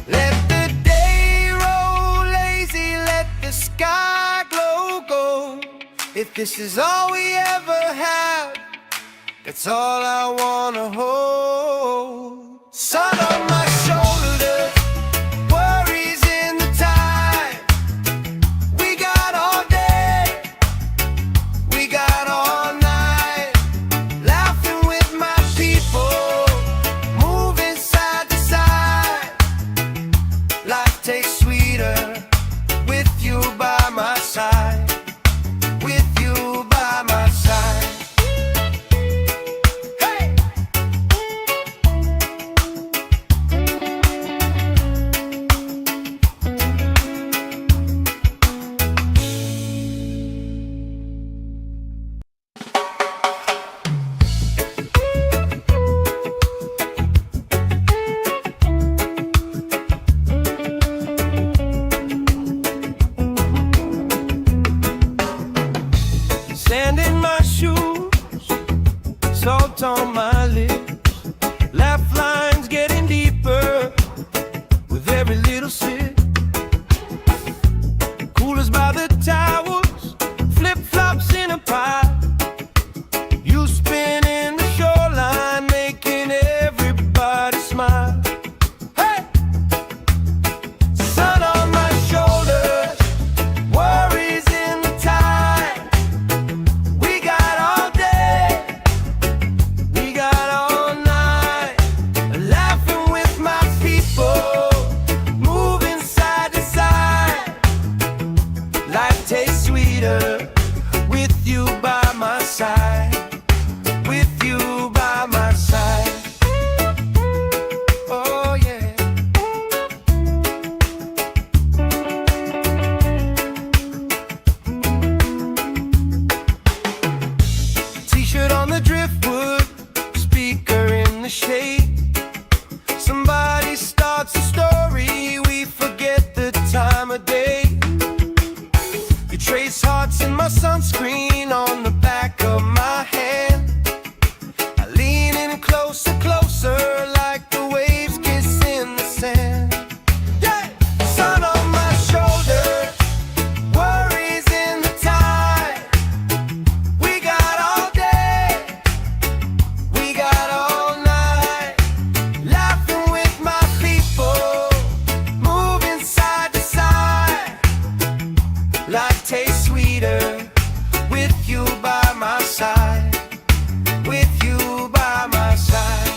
Let the day roll lazy, let the sky glow gold. If this is all we ever had, that's all I wanna hold. Sun on my shoulders, worries in the tide. We got all day, we got all night, laughing with my people, moving side to side. Life tastes sweeter with you by my side, with you by my side. Hey! Sand in my shoes, salt on my lips, laugh lines getting deeper with every little sip. Coolers by the towers, flip-flops in a pie. You spin in the shoreline, making everybody smile. Hey! Sun on my shoulders, worries in the tide. We got all day, we got all night, laughing with my people, moving side to side. Life tastes sweeter with you by my side, with you by my side. Oh yeah. hearts in my sunscreen on the back of my hand. I lean in closer, closer, like the waves kiss in the sand. Yeah! Sun on my shoulder, worries in the tide. We got all day, we got all night, laughing with my people, moving side to side. Life tastes sweeter with you by my side, with you by my side.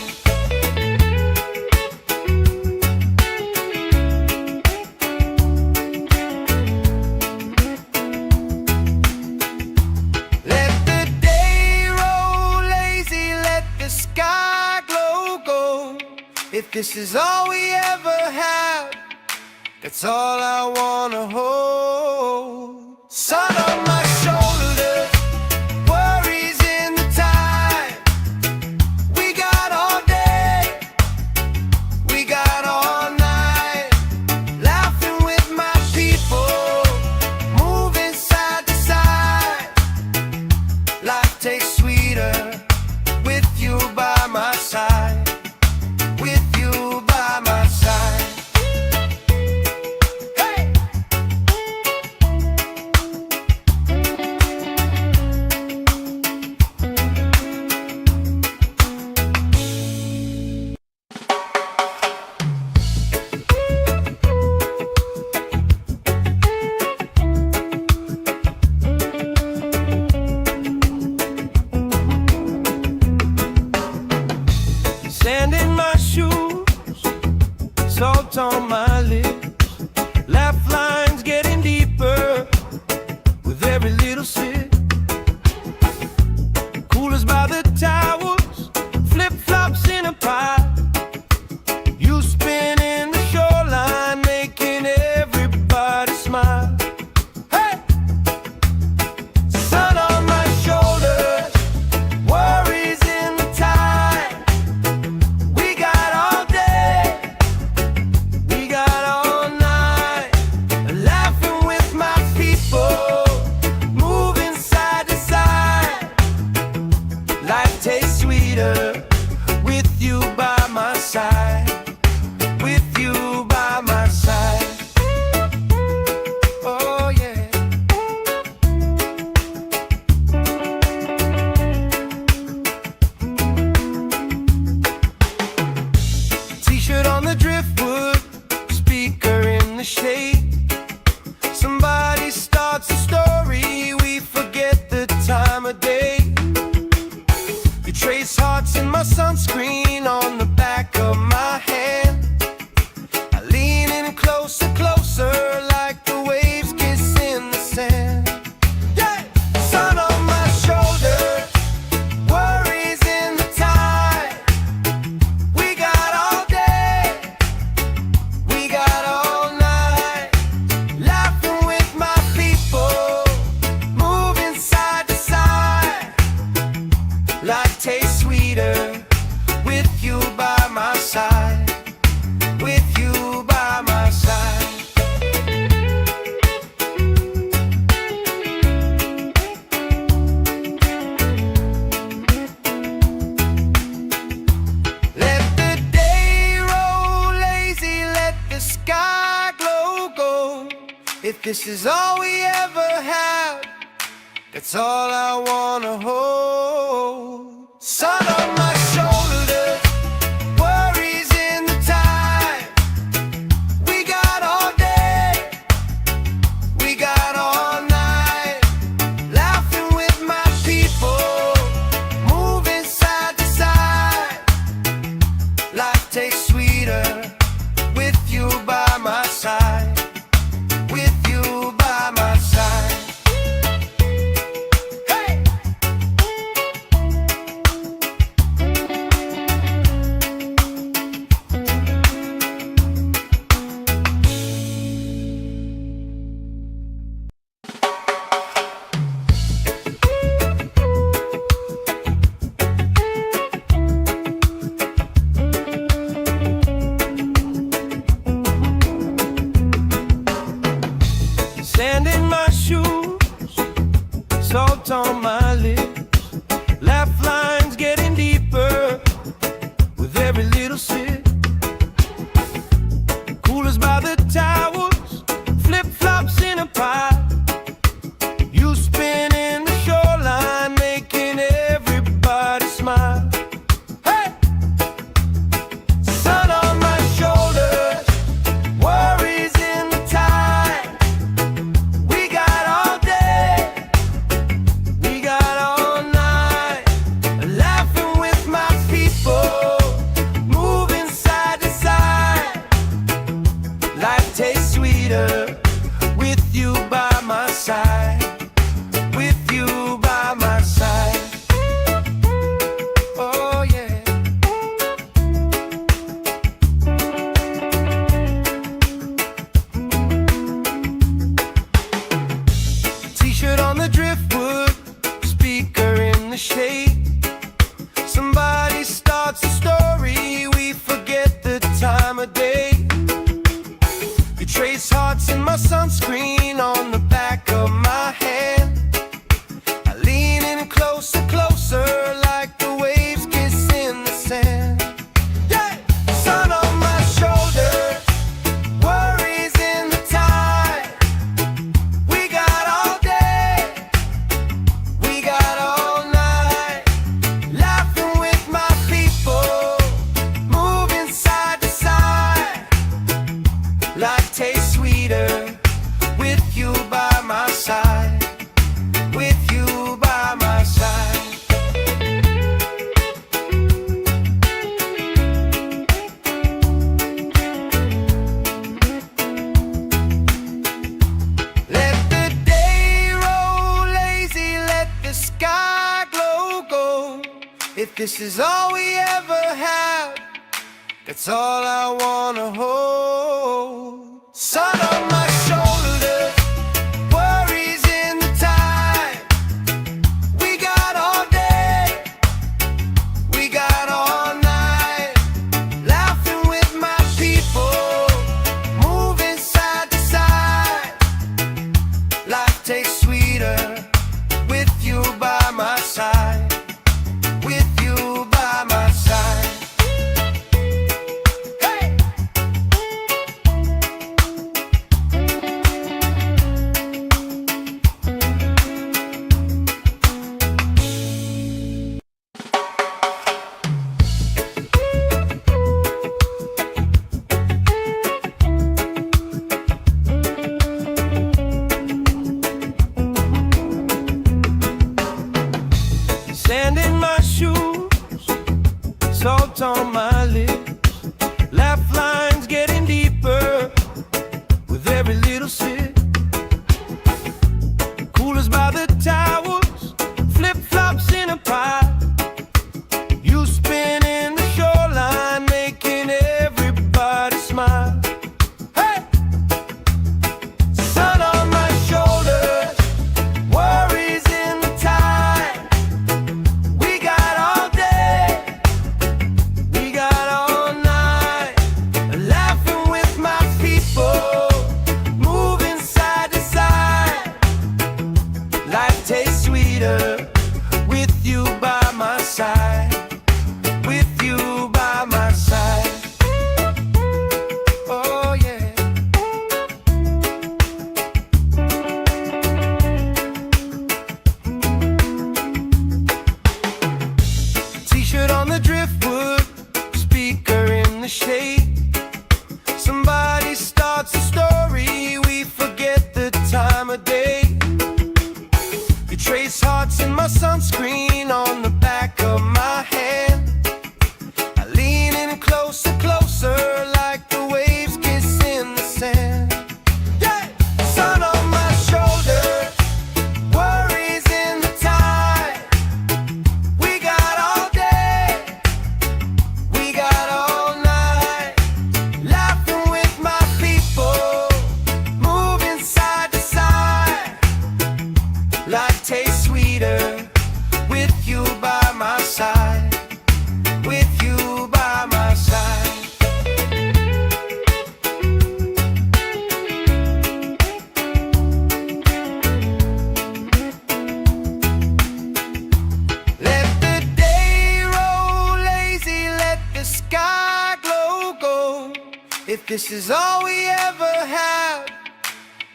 Let the day roll lazy, let the sky glow gold. If this is all we ever have, that's all I wanna hold. Sun on my shoulder, worries in the tide. We got all day, we got all night, laughing with my people, moving side to side. Life tastes sweeter with you by my side, with you by my side. Sand in my shoes, salt on my lips, laugh lines getting deeper with every little sip. Coolers by the towers, flip-flops in a pile. You spinning the shoreline, making everybody smile. Hey! Sun on my shoulders, worries in the tide. We got all day, we got all night, laughing with my people, moving side to side. Life tastes sweeter with you by my side, with you by my side. Oh yeah. T-shirt on the driftwood, speaker in the shade. Somebody starts a story, we forget the time of day. You trace hearts in my sunscreen on the back of my hand. I lean in closer, closer, like the waves kiss in the sand. Yeah! Sun on my shoulder, worries in the tide. We got all day, we got all night, laughing with my people, moving side to side. Life tastes sweeter with you by my side, with you by my side. Let the day roll lazy, let the sky glow gold. If this is all we ever have, that's all I wanna hold. Sun on my shoulder, worries in the tide. We got all day, we got all night, laughing with my people, moving side to side. Life tastes sweeter with you by my side, with you by my side. Hey! salt on my lips, laugh lines getting deeper with every little sip. Coolers by the towers, flip-flops in a pie. You spin in the shoreline, making everybody smile. Hey! Sun on my shoulders, worries in the tide. We got all day, we got all night, laughing with my people, moving side to side. Life tastes sweeter with you by my side. With you by my side. Oh yeah. T-shirt on the driftwood, speaker in the shade. Somebody starts a story, we forget the time of day. You trace hearts in my sunscreen on the back of my hand. Closer, closer, like the waves kissing the sand. Yeah! Sun on my shoulders, worries in the tide. We got all day, we got all night, laughing with my people, moving side to side. Life tastes sweeter with you by my side. With you by my side. Let the day roll lazy, let the sky glow gold. If this is all we ever have, that's all I wanna hold. Sun on my shoulders, worries in the tide. We got all day, we got all night, laughing with my people, moving side to side. Life tastes sweeter with you by my side. With you by my side. Hey! Sand in my shoes, salt on my lips, laugh lines getting deeper with every little sip. Coolers by the towers, flip-flops in a pie. You spin in the shoreline, making everybody smile. Hey! Sun on my shoulders, worries in the tide. We got all day, we got all night, laughing with my people, moving side to side. Life tastes sweeter with you by my side. With you by my side. Oh yeah. T-shirt on the driftwood, speaker in the shade. Somebody starts a story, we forget the time of day. You trace hearts in my sunscreen on the back of my hand. I lean in closer, closer, like the waves kissing the sand. Yeah! Sun on my shoulders, worries in the tide. We got all day, we got all night, laughing with my people, moving side to side. Life tastes sweeter with you by my side. If this is all we ever have,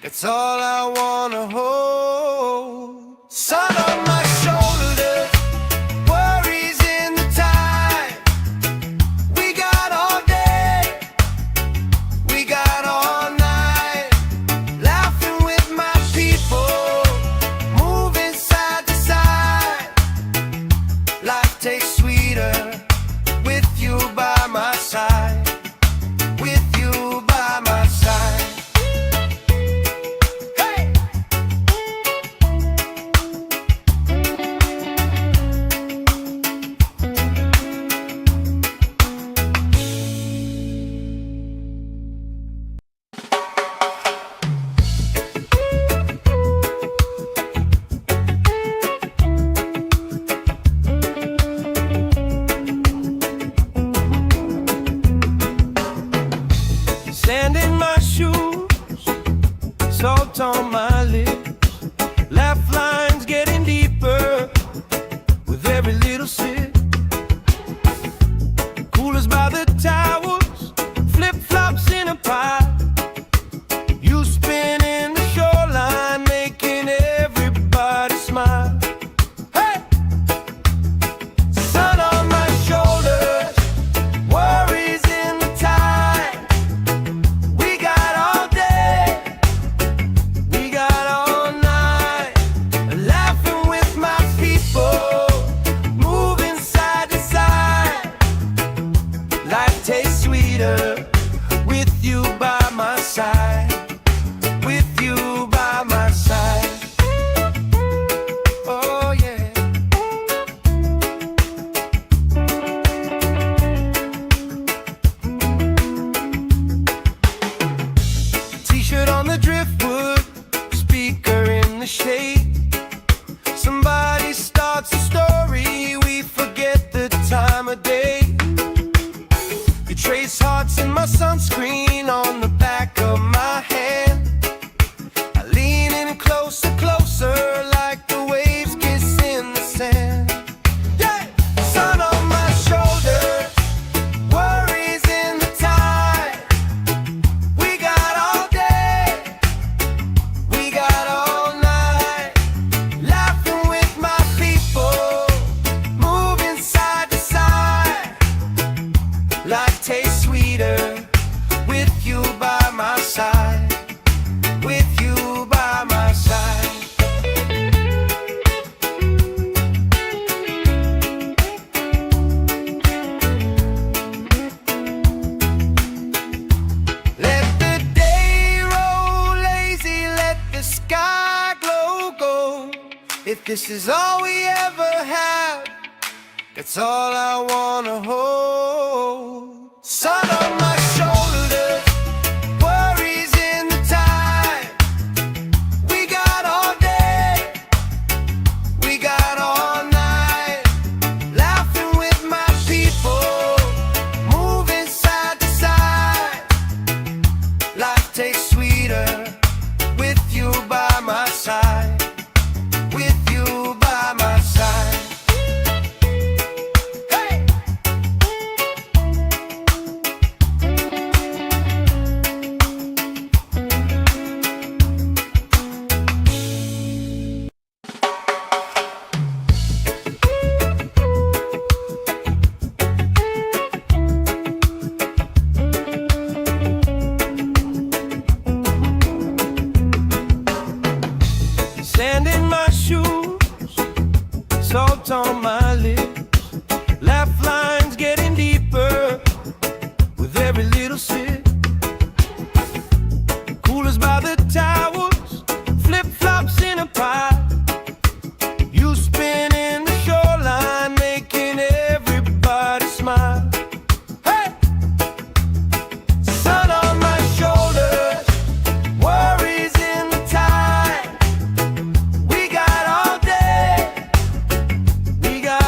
that's all I wanna hold. Sun on my shoulders, worries in the tide. We got all day, we got all night, laughing with my people, moving side to side. Life tastes sweeter with you by my side. With you by my side. Hey! Sand in my shoes, salt on my lips, laugh lines getting deeper with every little sip. Coolers by the towers, flip-flops in a pie. You spin in the shoreline, making everybody smile. Hey! Sun on my shoulders, worries in the tide. We got all day, we got all night, laughing with my people, moving side to side. Life tastes sweeter with you by my side. With you by my side. Oh yeah. T-shirt on the driftwood, speaker in the shade. Somebody starts a story, we forget the time of day. You trace hearts in my sunscreen on the back of my hand. I lean in closer, closer, like the waves kiss in the sand. Yeah! Sun on my shoulders, worries in the tide. We got all day, we got all night, laughing with my people, moving side to side. Life tastes sweeter with you by my side. With you by my side. Let the day roll lazy, let the sky glow gold. If this is all we ever have, that's all I wanna hold. Sun on my shoulders, worries in the tide. We got all day, we got all night, laughing with my people, moving side to side. Life tastes sweeter with you by my side. With you by my side. Hey! Sand in my shoes, salt on my lips, laugh lines getting deeper with every little sip. Coolers by the towers, flip-flops in a pie. You spin in the shoreline, making everybody smile. Hey! Sun on my shoulders, worries in the tide. We got all day, we got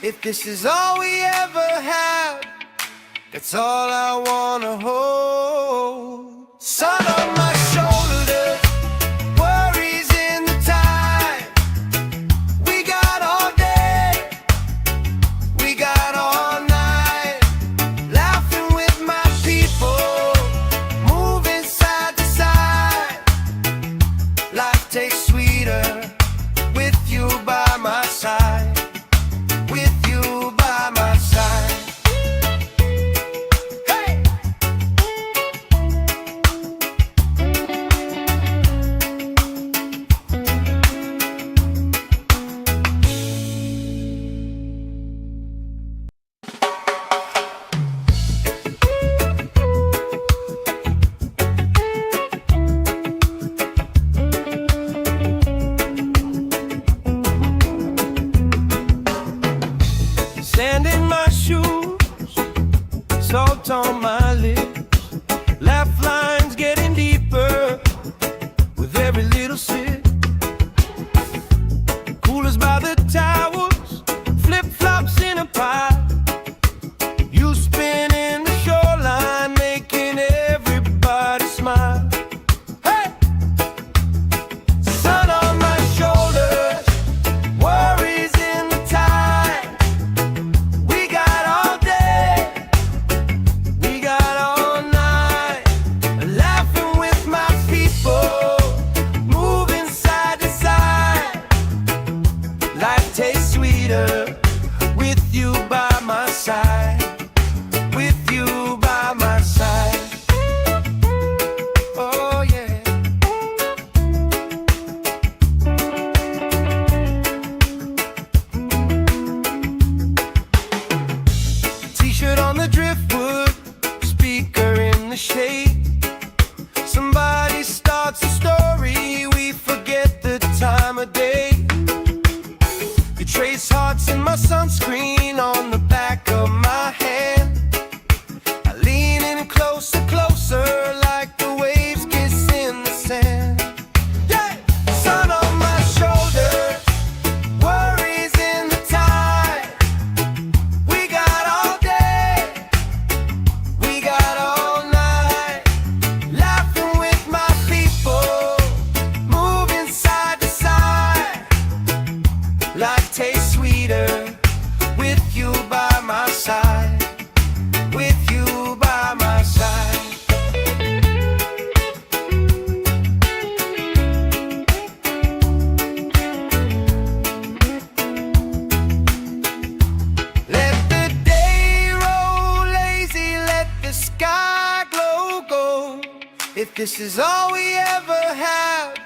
If this is all we ever have, that's all I wanna hold. Sun on my shoulders, worries in the tide. We got all day, we got all night, laughing with my people, moving side to side. Life tastes sweeter with you by my side. With you by my side. Hey! Sand in my shoes, salt on my lips, laugh lines getting deeper with every little sip. Coolers by the towers, flip-flops in a pile. You spinning the shoreline, making everybody smile. Hey! Sun on my shoulders, worries in the tide. We got all day, we got all night, laughing with my people, moving side to side. Life tastes sweeter with you by my side. With you by my side. Oh yeah. T-shirt on the driftwood, speaker in the shade. Somebody starts a story, we forget the time of day. You trace hearts in my sunscreen on the back of my hand. I lean in closer, closer, like the waves kiss in the sand. Yeah! Sun on my shoulders, worries in the tide. We got all day, we got all night, laughing with my people, moving side to side. Life tastes sweeter with you by my side. With you by my side. Let the day roll lazy, let the sky glow gold. If this is all we ever have,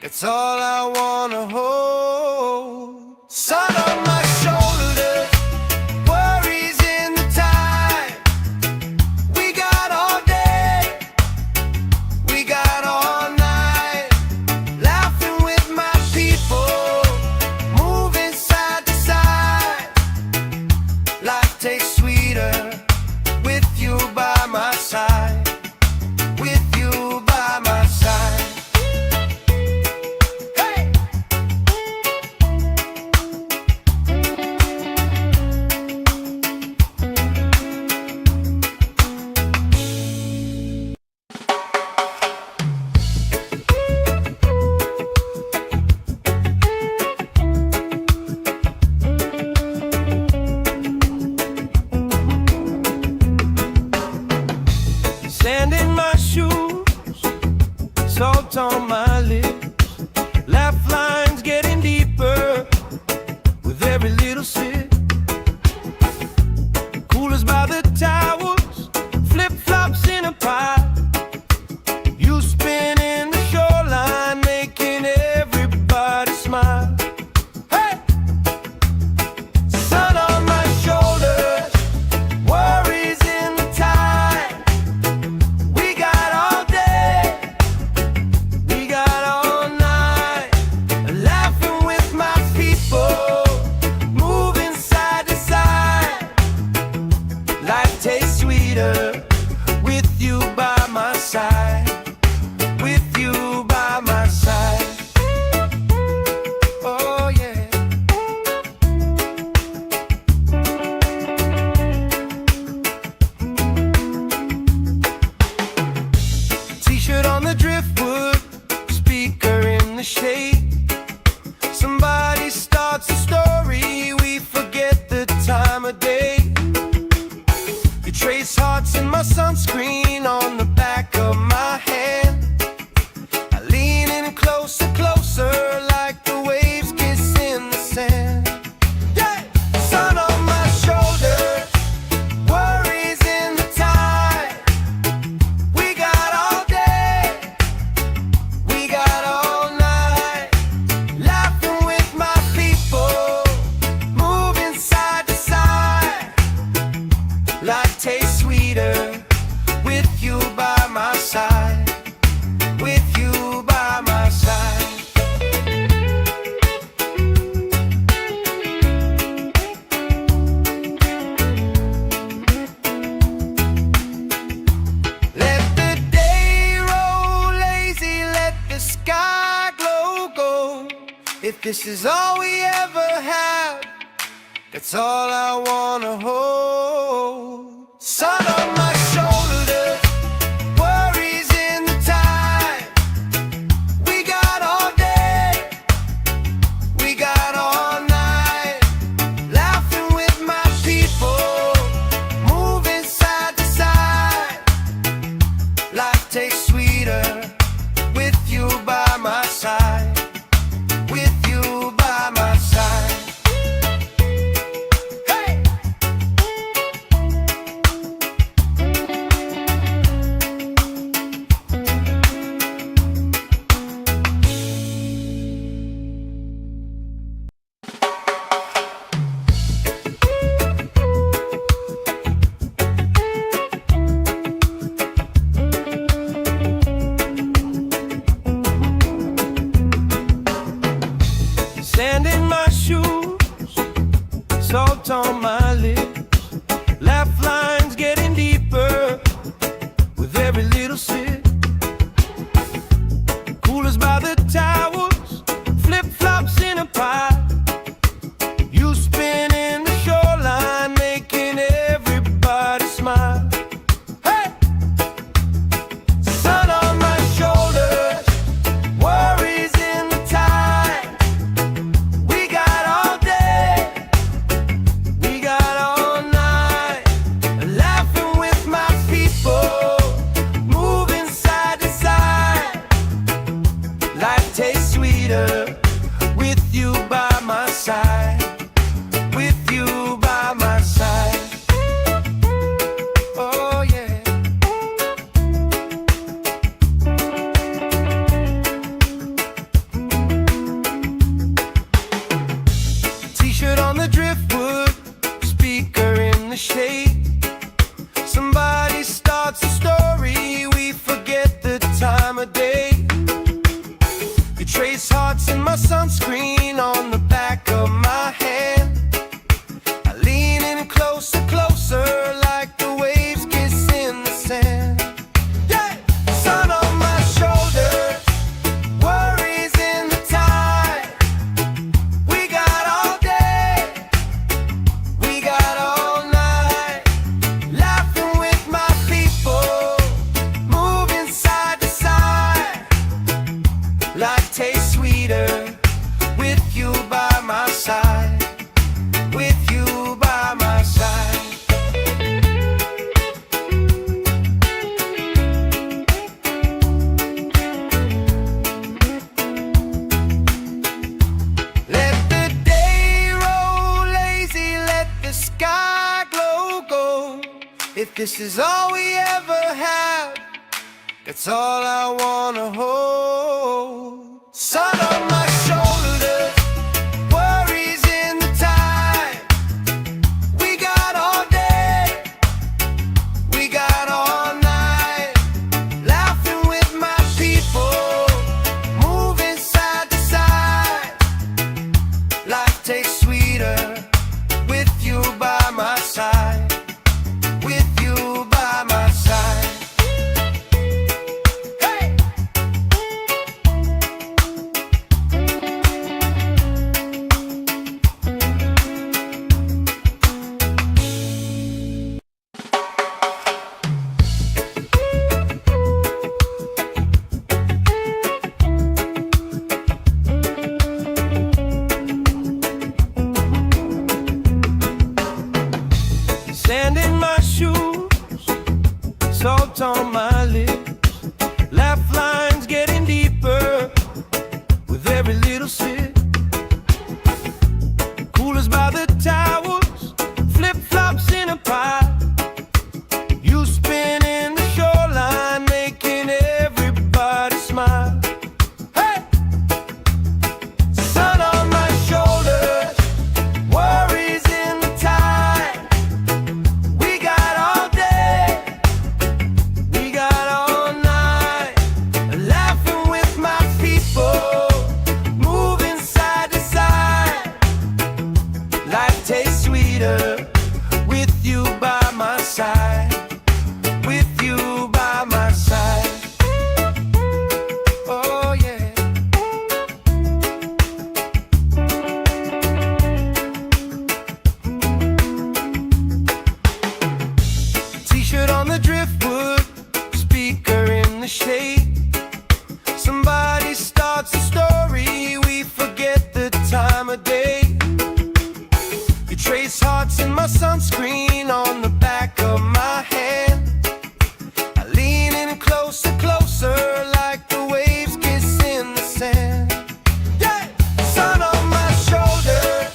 that's all I wanna hold. Sun on my shoulders, worries in the tide. We got all day, we got all night, laughing with my people, moving side to side. Life tastes sweeter with you by my side. With you by my side. Hey! the shade. Somebody starts a story, we forget the time of day. You trace hearts in my sunscreen on the back of my hand. I lean in closer, closer, like the waves kiss in the sand. Yeah! Sun on my shoulder, worries in the tide. We got all day, we got all night, laughing with my people, moving side to side. Life tastes sweeter with you by my side, with you by my side. Let the day roll lazy, let the sky glow gold. If this is all we ever have, that's all I wanna hold. Sun on my shoulders, worries in the tide. We got all day, we got all night, laughing with my people, moving side to side. Life tastes sweeter with you by my side, with you by my side. Hey! Sand in my shoes, salt on my lips, laugh lines getting deeper with every little sip. Coolers by the towers, flip-flops in a pile. You spin in the shoreline, making everybody smile. Hey! Sun on my shoulders, worries in the tide. We got all day, we got all night, laughing with my people, moving side to side. Life tastes sweeter with you by my side, with you by my side. Oh yeah. T-shirt on the driftwood, speaker in the shade. Somebody starts a story, we forget the time of day. You trace hearts in my sunscreen on the back of my hand. I lean in closer, closer, like the waves kiss in the sand. Yeah! Sun on my shoulders, worries in the tide. We got all day, we got all night, laughing with my people, moving side to side. Life tastes sweeter with you by my side, with you by my side. Let the day roll lazy, let the sky glow gold. If this is all we ever have, that's all I wanna hold. Sun on my shoulders, worries in the tide. We got all day, we got all night, laughing with my people, moving side to side. Life tastes sweeter with you by my side, with you by my side. Hey! every little sip. Coolers by the towers, flip-flops in a pie. You spin in the shoreline, making everybody smile. Hey! Sun on my shoulders, worries in the tide. We got all day, we got all night, laughing with my people, moving side to side. Life tastes sweeter with you by my side, with you by my side. Oh yeah. T-shirt on the driftwood, speaker in the shade. Somebody starts a story, we forget the time of day. You trace hearts in my sunscreen on the back of my hand. I lean in closer, closer, like the waves kiss in the sand. Yeah! Sun on my shoulders,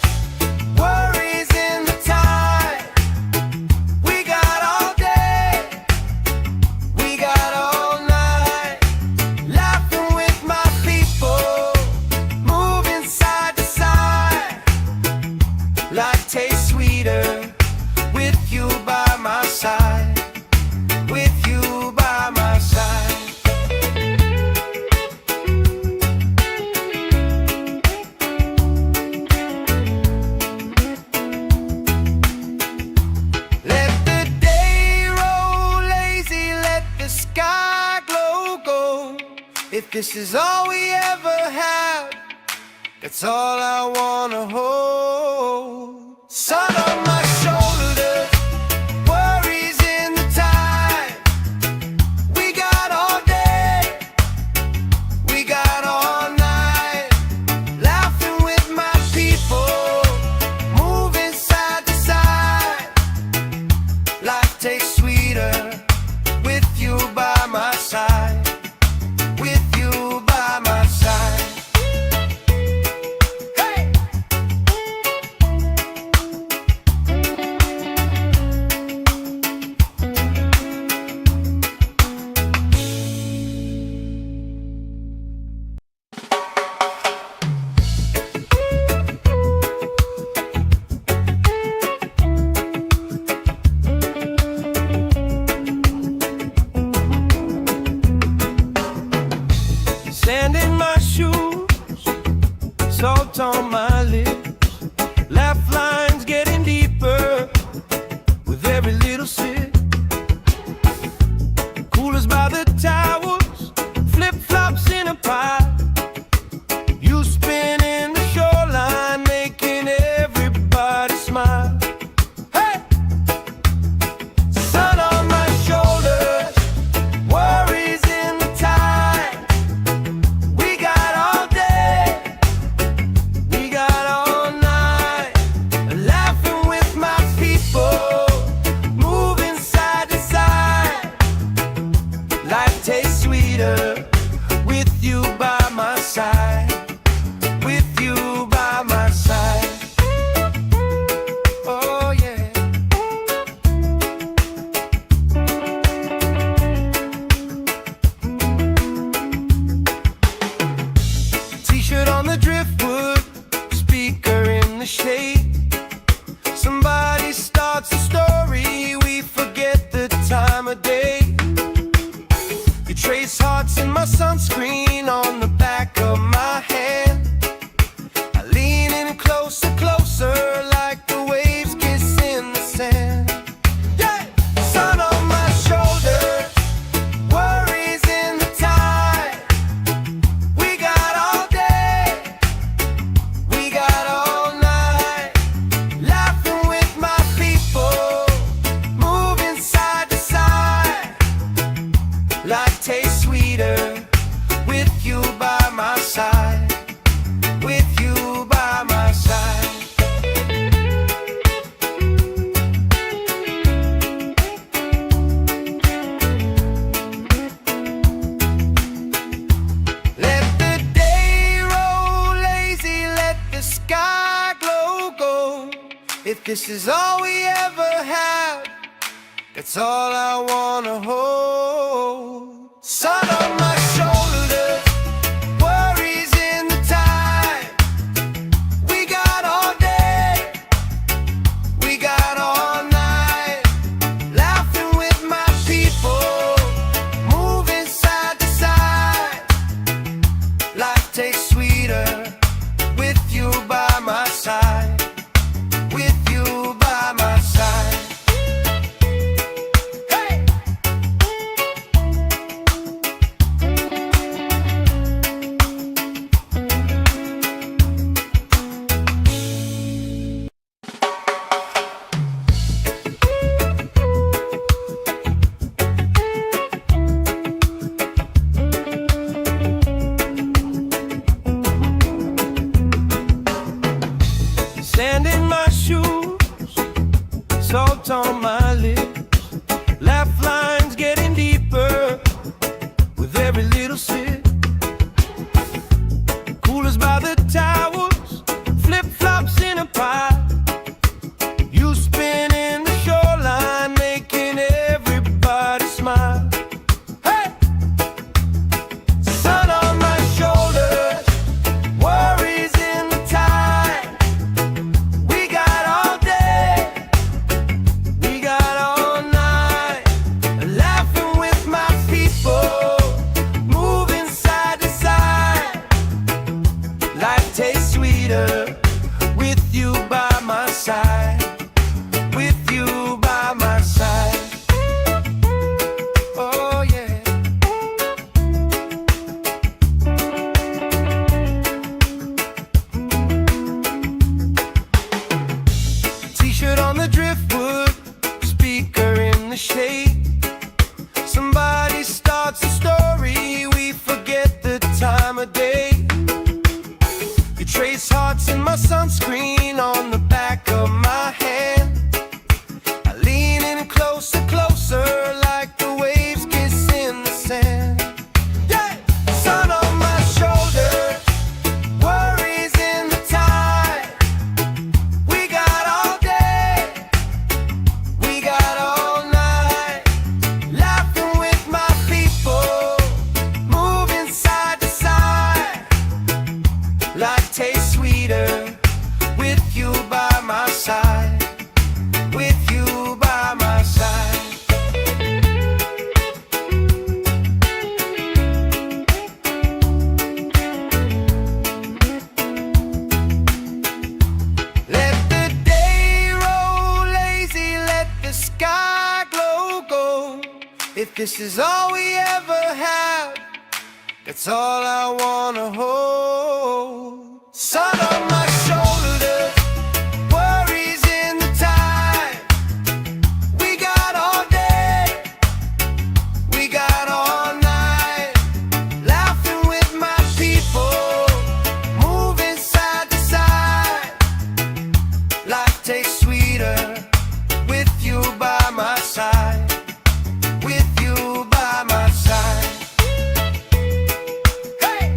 worries in the tide. We got all day, we got all night, laughing with my people, moving side to side. Life tastes sweeter with you by my side, with you by my side. Let the day roll lazy, let the sky glow gold. If this is all we ever have, that's all I wanna hold. Sun on my shoulders, worries in the tide. We got all day, we got all night, laughing with my people, moving side to side. Life tastes sweeter with you by my side, with you by my side. Hey! Sand in my shoes, salt on my lips, laugh lines getting deeper with every little sip. Coolers by the towers, flip-flops in a pie. You spin in the shoreline, making everybody smile. Hey! Sun on my shoulders, worries in the tide. We got all day, we got all night, laughing with my people, moving side to side. Life tastes sweeter with you by my side, with you by my side. Oh yeah. T-shirt on the driftwood, speaker in the shade. Somebody starts a story, we forget the time of day. You trace hearts in my sunscreen on the back of my hand. I lean in closer, closer, like the waves kiss in the sand. Yeah! Sun on my shoulders, worries in the tide. We got all day, we got all night, If this is all we ever have, that's all I wanna hold. Sun on my shoulders, worries in the tide. We got all day, we got all night, laughing with my people, moving side to side. Life tastes sweeter with you by my side. With you by my side. Hey! Sand in my shoes, salt on my lips, laugh lines getting deeper with every little sip. Coolers by the towers, flip-flops in a pile. You spinning the shoreline, making everybody smile. Hey! Sun on my shoulders, worries in the tide. We got all day, we got all night, laughing with my people, moving side to side. Life tastes sweeter with you by my side. With you by my side. Oh yeah. T-shirt on the driftwood, speaker in the shade. Somebody starts a story, we forget the time of day. You trace hearts in my sunscreen on the back of my hand. I lean in closer, closer, like the waves kiss in the sand. Yeah! Sun on my shoulders, worries in the tide. We got all day, we got all night, laughing with my people, moving side to side. Life tastes sweeter with you by my side. With you by my side. Let the day roll lazy, let the sky glow gold. If this is all we ever have, that's all I wanna hold. Sun on my shoulders, worries in the tide. We got all day, we got all night, laughing with my people, moving side to side. Life tastes sweeter with you by my side. With you by my side. Hey!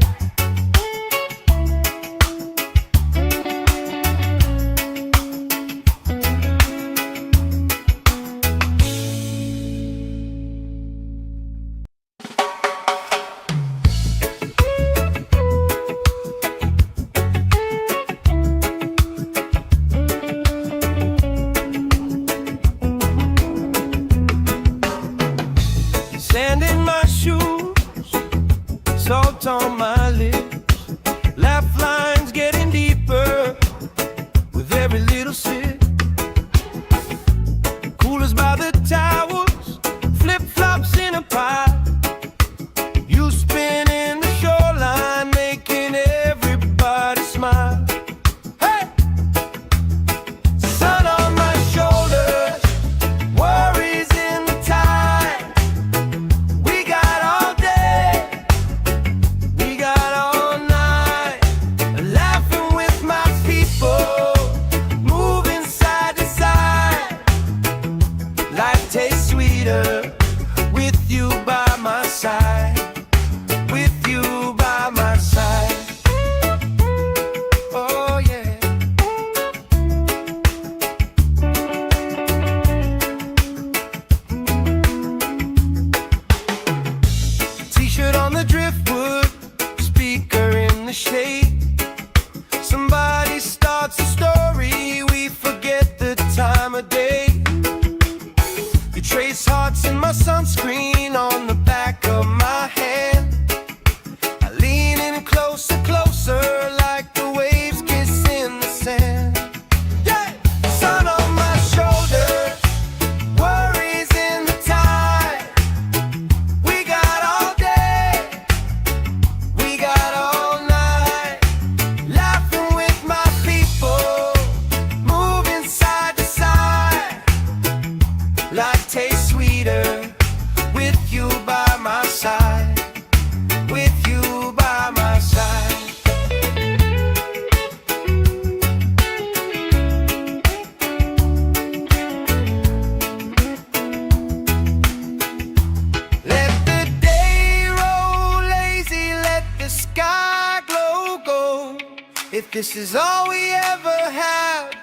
If this is all we ever have,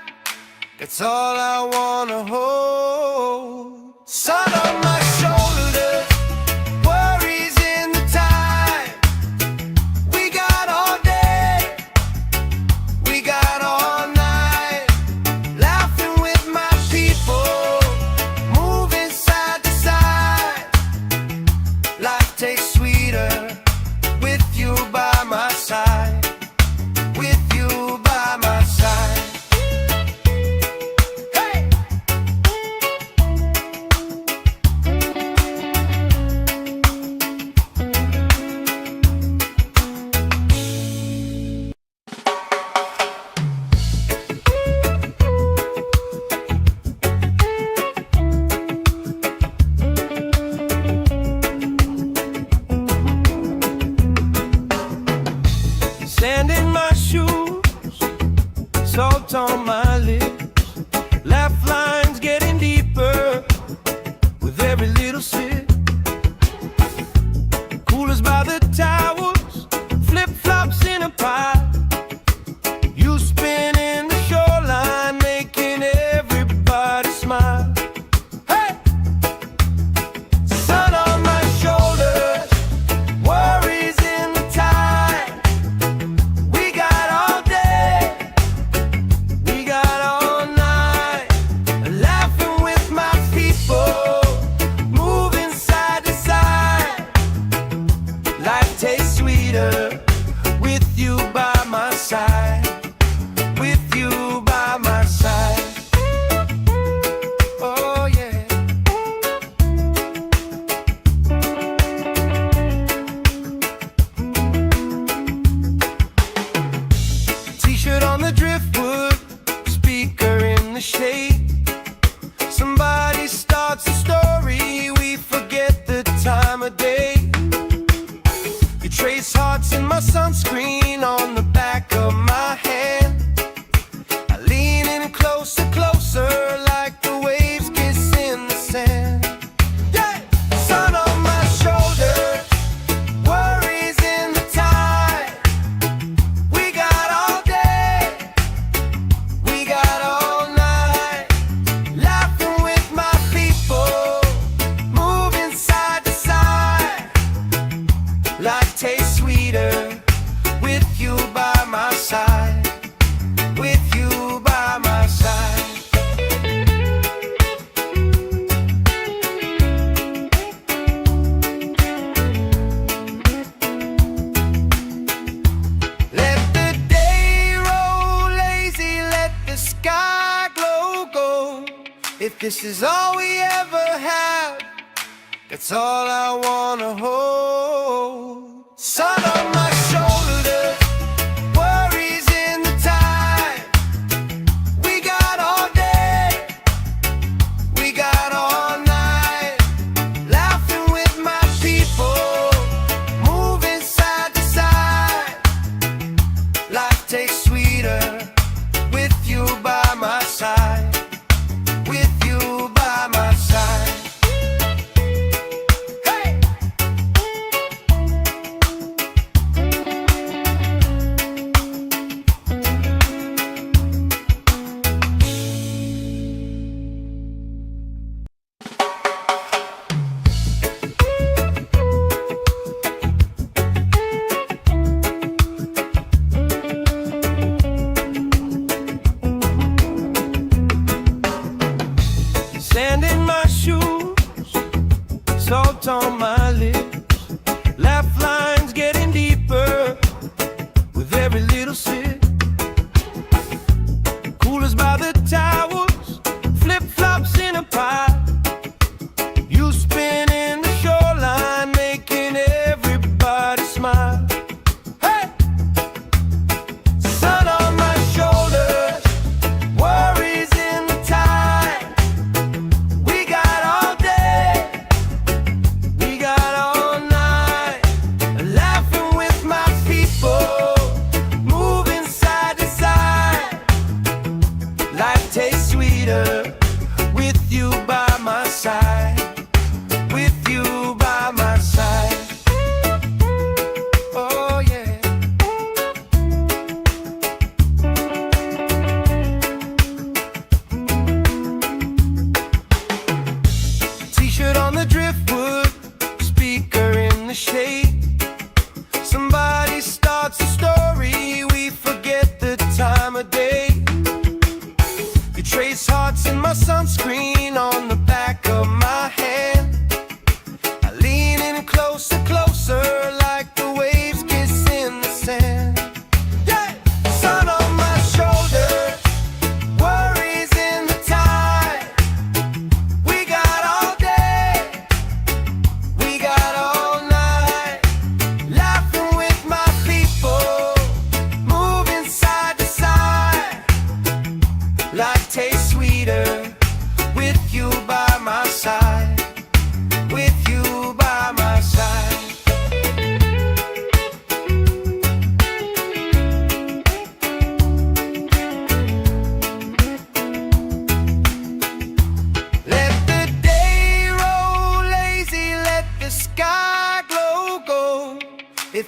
that's all I wanna hold. Sun on my shoulders, worries in the tide. We got all day, we got all night, laughing with my people, moving side to side. Life tastes sweeter with you by my side. With you by my side. Hey! Sand in my shoes, salt on my lips, laugh lines getting deeper with every little sip. Coolers by the towels, flip-flops in a pile. You spin in the shoreline, making everybody smile. Hey! Sun on my shoulders, worries in the tide. We got all day, we got all night, laughing with my people, moving side to side. Life tastes sweeter with you by my side. With you by my side. Oh yeah. T-shirt on the driftwood, speaker in the shade. Somebody starts a story, we forget the time of day. You trace hearts in my sunscreen on the back of my hand. I lean in closer, closer, like the waves kiss in the sand. Yeah! Sun on my shoulders, worries in the tide. We got all day, we got all night, laughing with my people, moving side to side. Life tastes sweeter with you by my side. With you by my side. Let the day roll lazy, let the sky glow gold. If this is all we ever have, that's all I wanna hold. Sun on my shoulders, worries in the tide. We got all day, we got all night, laughing with my people, moving side to side. Life tastes sweeter with you by my side. With you by my side. Hey! Sand in my shoes, salt on my lips, laugh lines getting deeper with every little sip. Coolers by the towels, flip-flops in a pile. You spin in the shoreline, making everybody smile. Hey! Sun on my shoulders, worries in the tide. We got all day, we got all night, laughing with my people, moving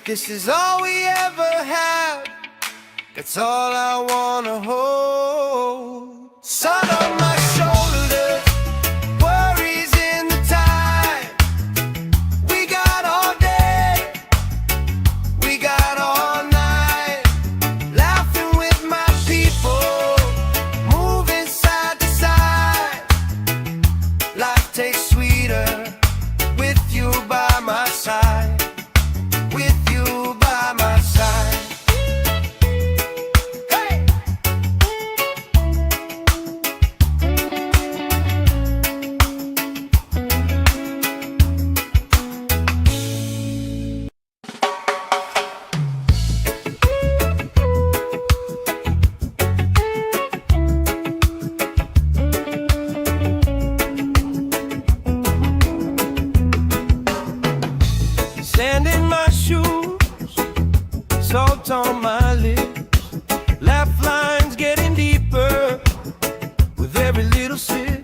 this is all we ever had, that's all I wanna hold. Sun on my shoulders, worries in the tide. We got all day, we got all night, laughing with my people, moving side to side. Life tastes sweeter with you by my side. With you by my side. Hey! Sand in my shoes, salt on my lips, laugh lines getting deeper with every little sip.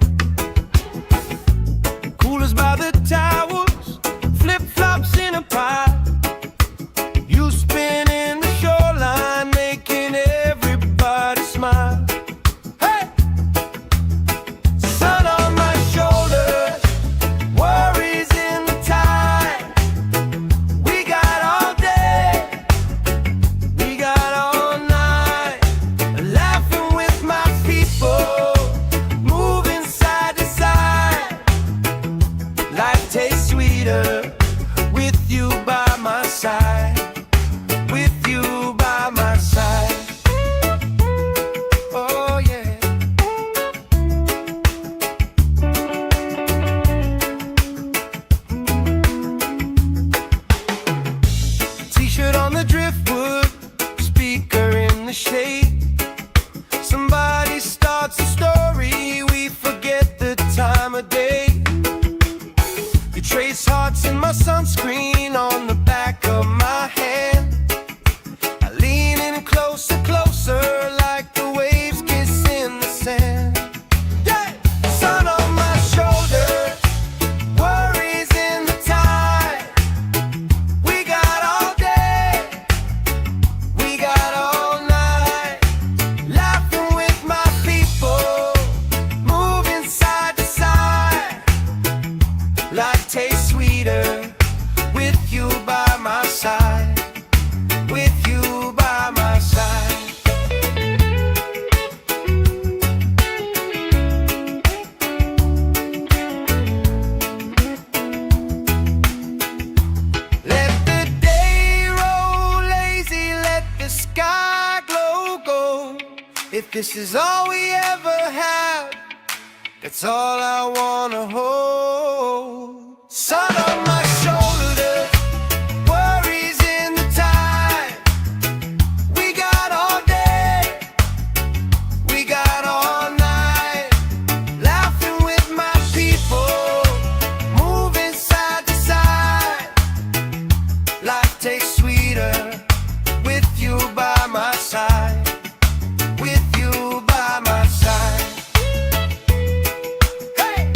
Coolers by the towers, flip-flops in a pie. You spinning the shoreline, making everybody smile. Hey! Sun on my shoulders, worries in the tide. We got all day, we got all night, laughing with my people, moving side to side. Life tastes sweeter with you by my side. With you by my side. Oh yeah. T-shirt on the driftwood, speaker in the shade. Somebody starts a story, we forget the time of day. You trace hearts in my sunscreen on the back of my hand. I lean in closer, closer, like the waves kiss in the sand. Yeah! Sun on my shoulders, worries in the tide. We got all day, we got all night, laughing with my people, moving side to side. Life tastes sweeter with you by my side. With you by my side. Let the day roll lazy, let the sky glow gold. If this is all we ever had, that's all I wanna hold. Sun on my shoulders, worries in the tide. We got all day, we got all night, laughing with my people, moving side to side. Life tastes sweeter with you by my side. With you by my side. Hey!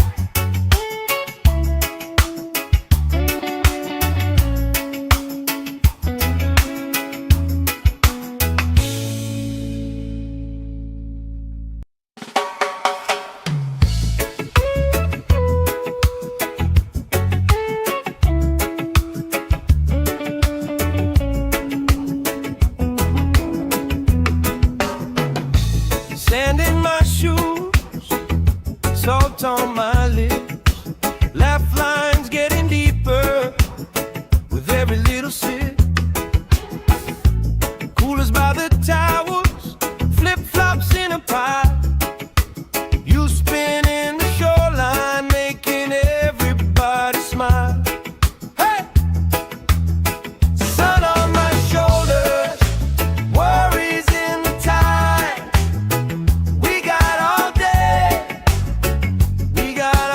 Sand in my shoes, salt on my lips, laugh lines getting deeper with every little sip. Coolers by the towers, flip-flops in a pie. You spinning the shoreline, making everybody smile. Hey! Sun on my shoulders, worries in the tide. We got all day, we got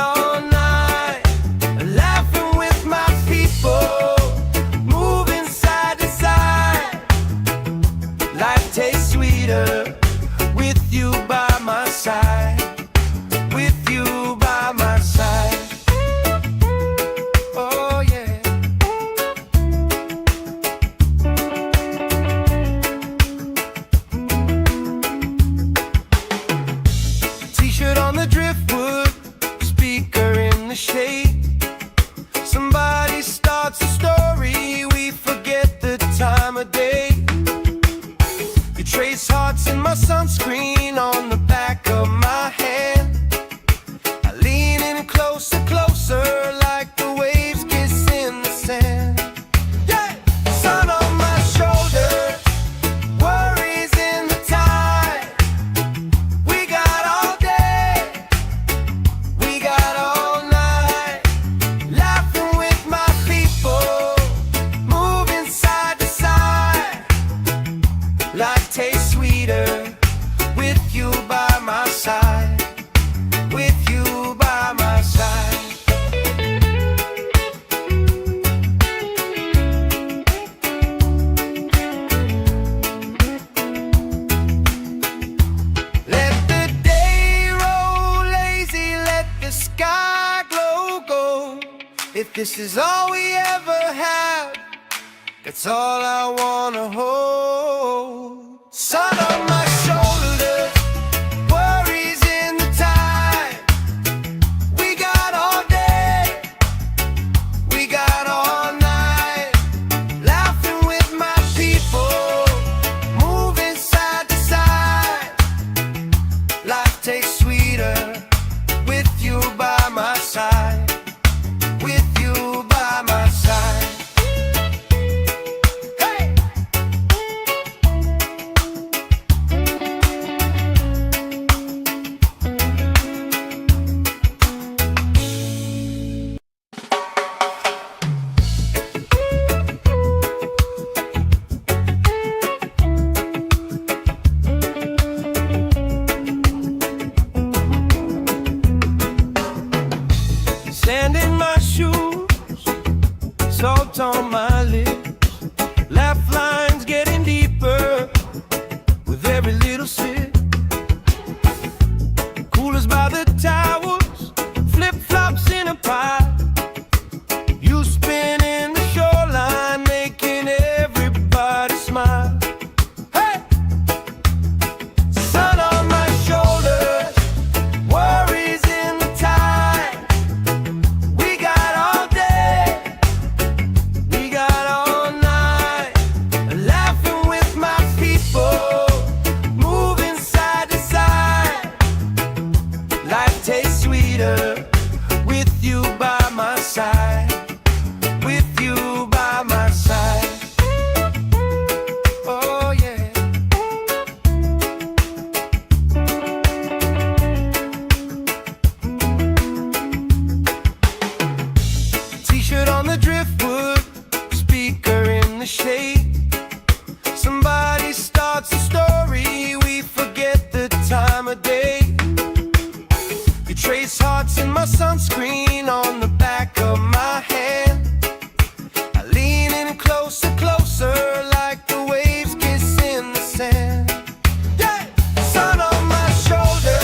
trace hearts in my sunscreen on the back of my hand. I lean in closer, closer, like the waves kiss in the sand. Yeah! Sun on my shoulder, worries in the tide. We got all day, we got all night, laughing with my people, moving side to side. Life tastes sweeter with you by my side, with you by my side. Let the day roll lazy, let the sky glow gold. If this is all we ever have, that's all I wanna hold. Sun on my shoulders, worries in the tide. We got all day, we got all night, laughing with my people, moving side to side. Life tastes sweeter with you by my side, with you by my side. Sand in my shoes, salt on my lips, laugh lines getting deeper with every little sip. Coolers by the towers, flip-flops in a pile. You spinning the shoreline, making everybody smile. Hey! Sun on my shoulders, worries in the tide. We got all day, we got all night, laughing with my people, moving side to side. Life tastes sweeter with you by my side, with you by my side. Oh yeah. T-shirt on the driftwood, speaker in the shade. Somebody starts a story, we forget the time of day. You trace hearts in my sunscreen on the back of my hand. I lean in closer, closer, like the waves kiss in the sand. Yeah! Sun on my shoulder,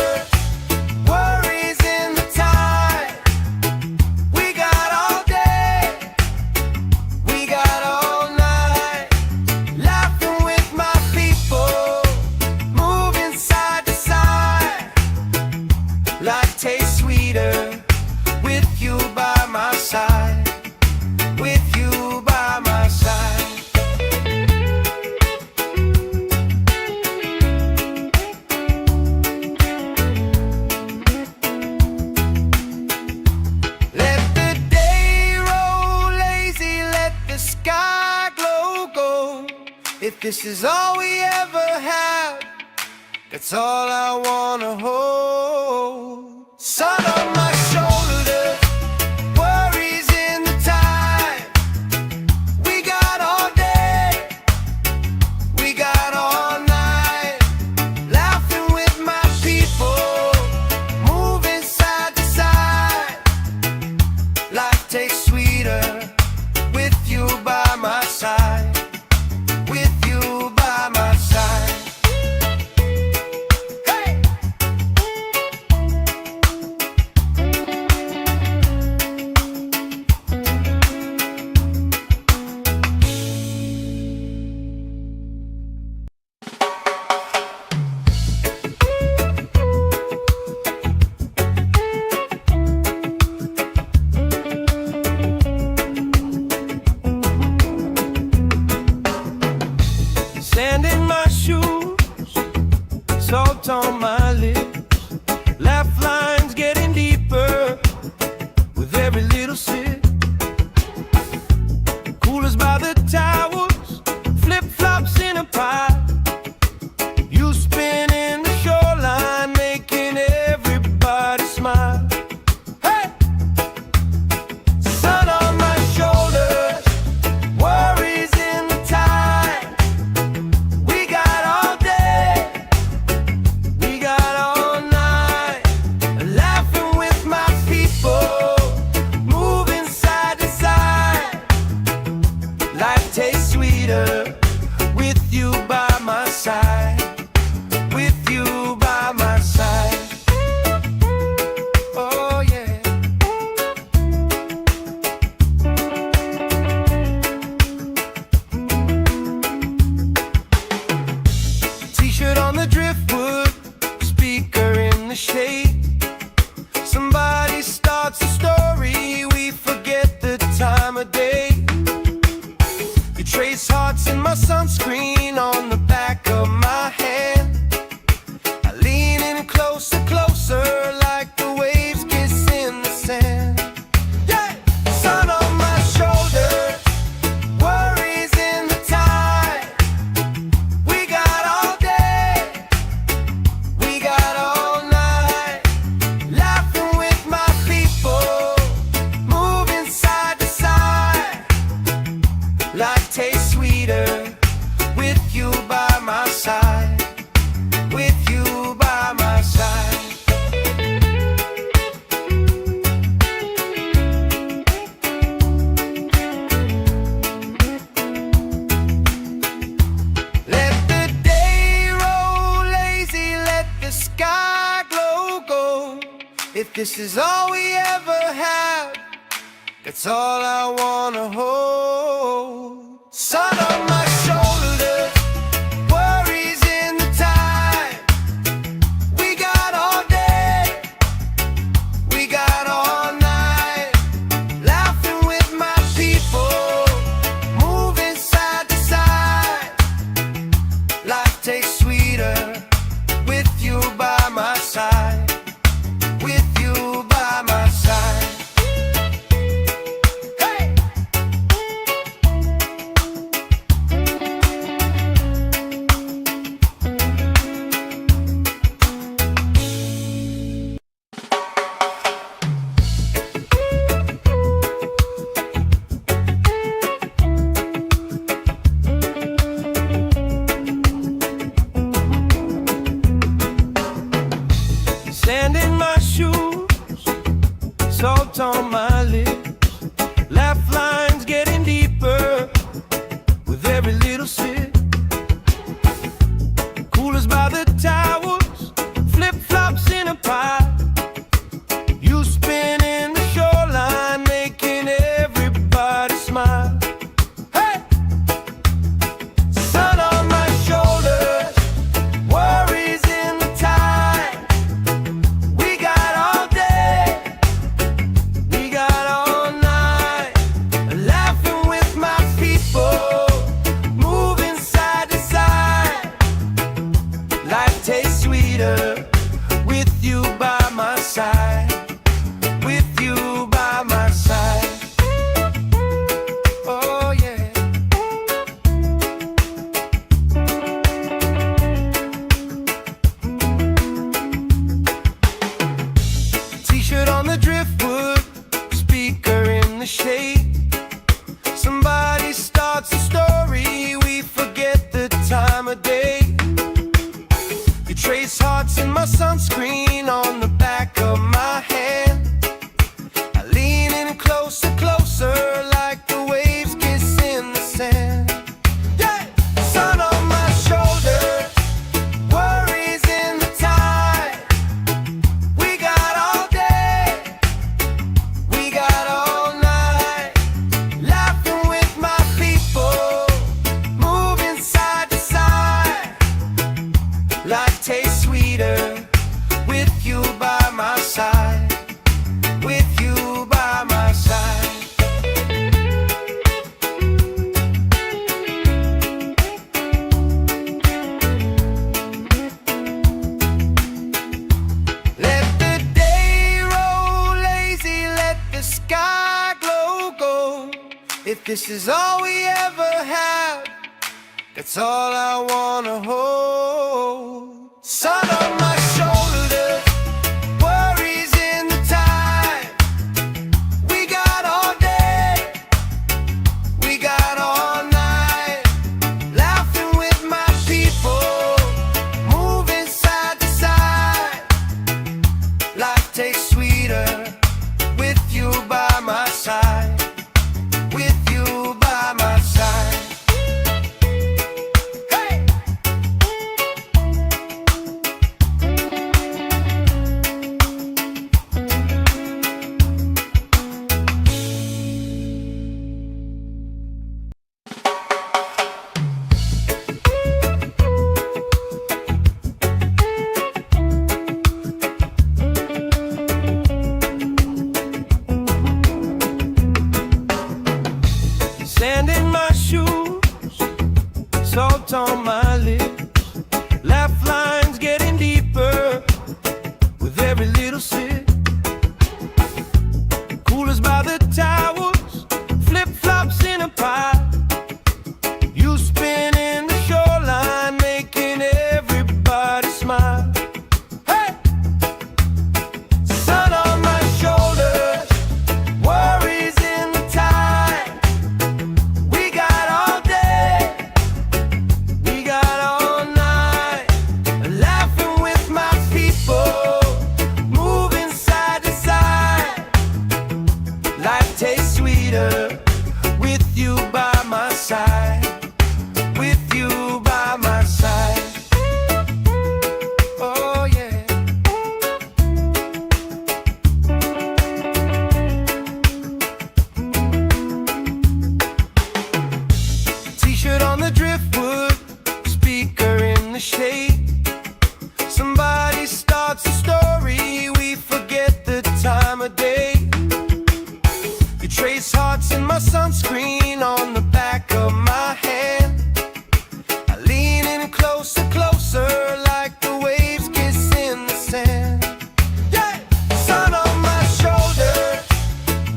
worries in the tide. We got all day, we got all night, laughing with my people, moving side to side. Life tastes sweeter with you by my side, with you by my side. Let the day roll lazy, let the sky glow gold. If this is all we ever have, that's all I wanna hold. Sun on my shoulders, worries in the tide. We got all day, we got all night, laughing with my people, moving side to side. Life tastes sweeter with you by my side, with you by my side. Hey! salt on my lips, laugh lines getting deeper with every little sip. Coolers by the towers, flip-flops in a pie. You spin in the shoreline, making everybody smile. Hey! Sun on my shoulders, worries in the tide. We got all day, we got all night, laughing with my people, moving side to side. Life tastes sweeter with you by my side, with you by my side. Oh yeah. T-shirt on the driftwood, speaker in the shade. Somebody starts a story, we forget the time of day. You trace hearts in my sunscreen on the back of my hand. I lean in closer, closer, like the waves kiss in the sand. Yeah! Sun on my shoulders, worries in the tide. We got all day, we got all night, laughing with my people, moving side to side. Life tastes sweeter with you by my side, with you by my side. Let the day roll lazy, let the sky glow gold. If this is all we ever have, that's all I wanna hold. Sun on my shoulders, worries in the tide. We got all day, we got all night, laughing with my people, moving side to side. Life tastes sweeter with you by my side, with you by my side. Hey! Sand in my shoes, salt on my lips, laugh lines getting deeper with every little sip. Coolers by the towers, flip-flops in a pie. You spin in the shoreline, making everybody smile. Hey! Sun on my shoulders, worries in the tide. We got all day, we got all night, laughing with my people, moving side to side. Life tastes sweeter with you by my side, with you by my side. Oh yeah. T-shirt on the driftwood, speaker in the shade. Somebody starts a story, we forget the time of day. You trace hearts in my sunscreen on the back of my hand. I lean in closer, closer, like the waves kiss in the sand. Yeah! Sun on my shoulders, worries in the tide. We got all day, we got all night, laughing with my people, moving side to side. Life tastes sweeter with you by my side, with you by my side. If this is all we ever have, that's all I wanna hold. Sun on my shoulders, worries in the tide. We got all day, we got all night, laughing with my people, moving side to side. Life tastes sweeter with you by my side. With you by my side. Hey! Sand in my shoes, salt on my lips, laugh lines getting deeper with every little sip. Coolers by the towers, flip-flops in a pile. You spinning the shoreline, making everybody smile. Hey! Sun on my shoulders, worries in the tide. We got all day, we got all night, laughing with my people, moving side to side. Life tastes sweeter with you by my side. With you by my side. Oh yeah. T-shirt on the driftwood, speaker in the shade. Somebody starts a story, we forget the time of day. You trace hearts in my sunscreen on the back of my hand. I lean in closer, closer, like the waves kiss in the sand. Yeah! Sun on my shoulders,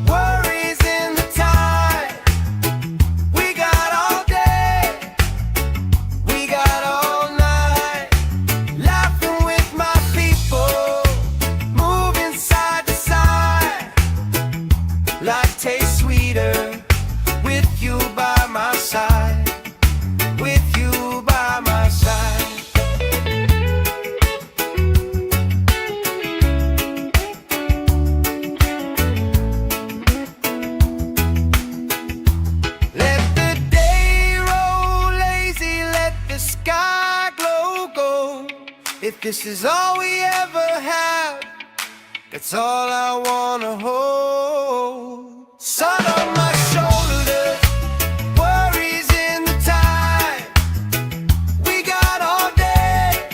worries in the tide. We got all day, we got all night, laughing with my people, moving side to side. Life tastes sweeter with you by my side. With you by my side. Let the day roll lazy, let the sky glow gold. If this is all we ever have, that's all I wanna hold. Sun on my shoulders, worries in the tide. We got all day,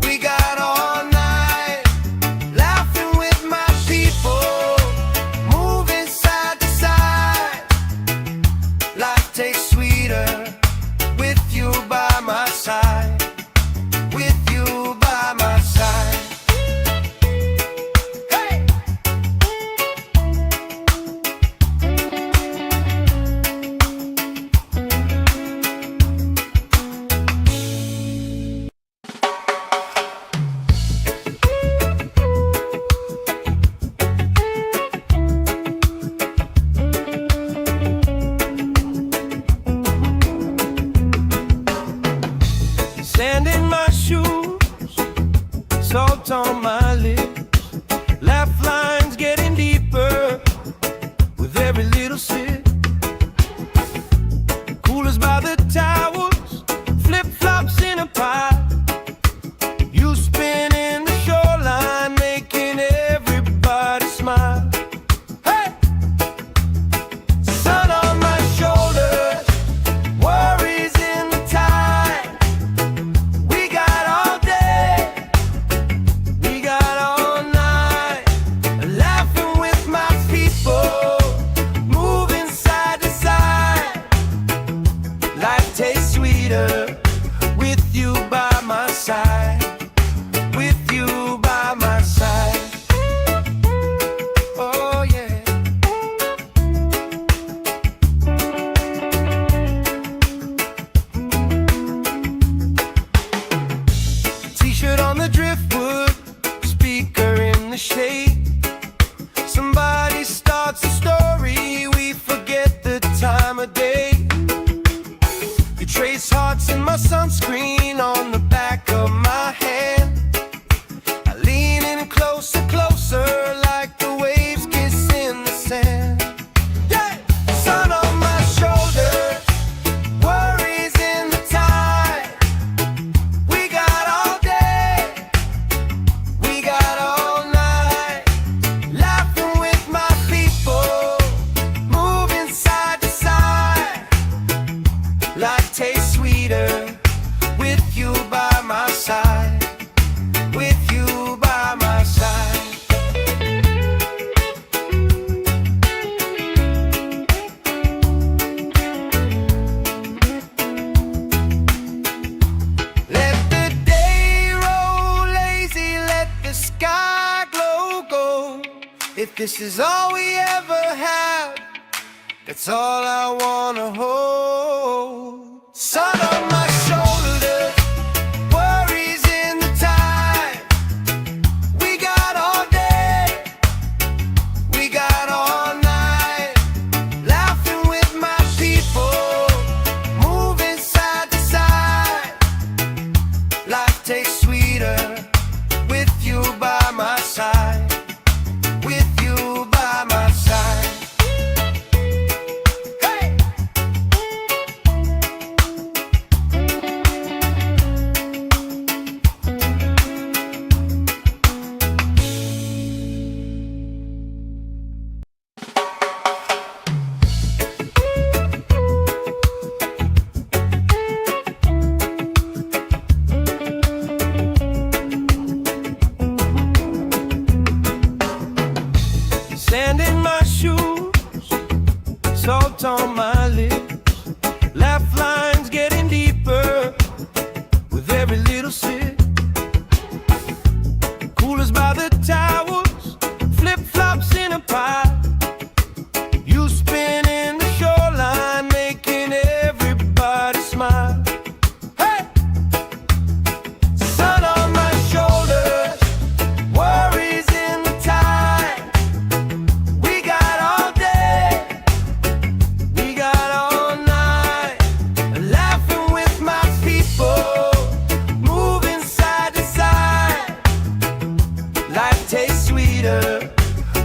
we got all night, laughing with my people, moving side to side. Life tastes sweeter with you by my side. With you by my side. Hey! Sand in my shoes, salt on my lips, laugh lines getting deeper with every little sip. Coolers by the towers, flip-flops in a pile. You spinning the shoreline, making everybody smile. Hey! Sun on my shoulders, worries in the tide. We got all day, we got If this is all we ever have, that's all I wanna hold. Sun on my shoulders, worries in the tide. We got all day, we got all night, laughing with my people, moving side to side. Life tastes sweeter with you by my side. With you by my side. Hey! Sand in my shoes, salt on my lips, laugh lines getting deeper with every little sip. Coolers by the towels, flip-flops in a pile. You spin in the shoreline, making everybody smile. Hey! Sun on my shoulders, worries in the tide. We got all day, we got all night, laughing with my people, moving side to side. Life tastes sweeter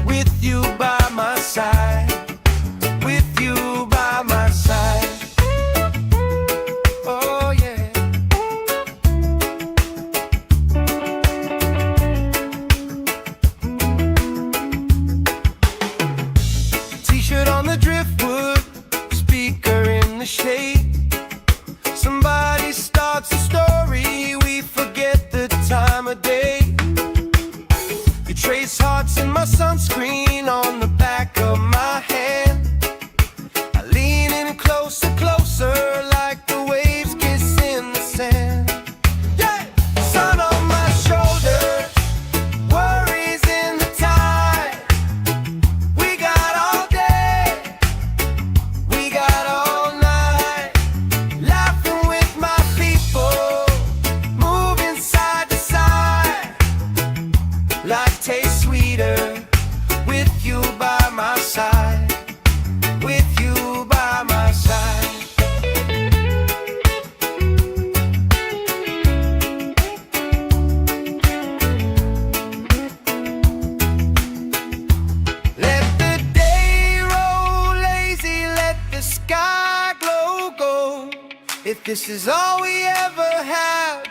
with you by my side. With you by my side. Oh yeah. T-shirt on the driftwood, speaker in the shade. Somebody starts a story, we forget the time of day. You trace hearts in my sunscreen on the back of my hand. I lean in closer, closer, like the waves kiss in the sand. Yeah! Sun on my shoulders, worries in the tide. We got all day, we got all night, laughing with my people, moving side to side. Life tastes sweeter with you by my side. With you by my side. Let the day roll lazy, let the sky glow gold. If this is all we ever have,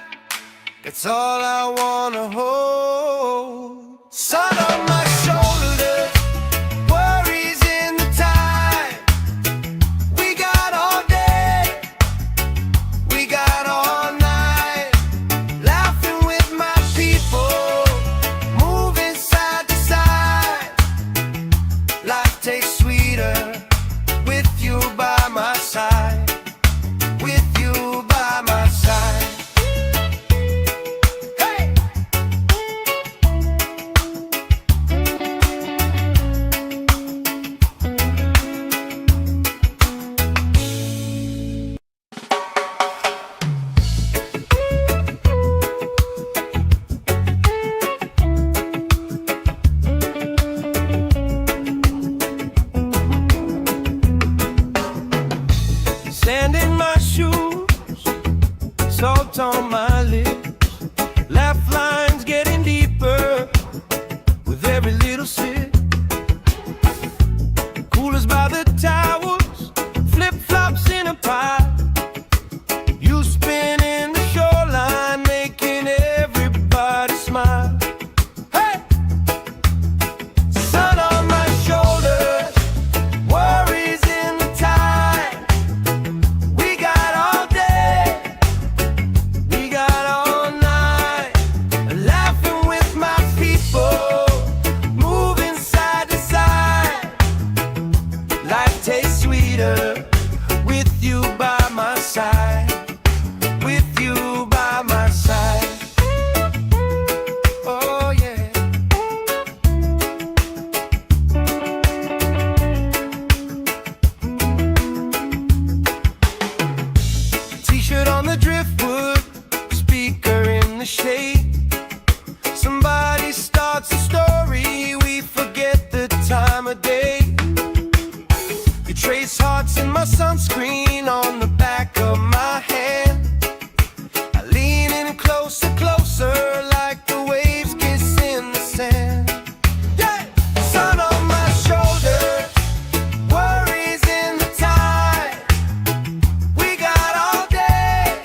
that's all I wanna hold. Sun on my shoulders, worries in the tide. We got all day, we got all night, laughing with my people, moving side to side. Life tastes sweeter with you by my side. With you by my side. Hey! shade. Somebody starts a story, we forget the time of day. You trace hearts in my sunscreen on the back of my hand. I lean in closer, closer, like the waves kiss in the sand. Yeah! Sun on my shoulders, worries in the tide. We got all day,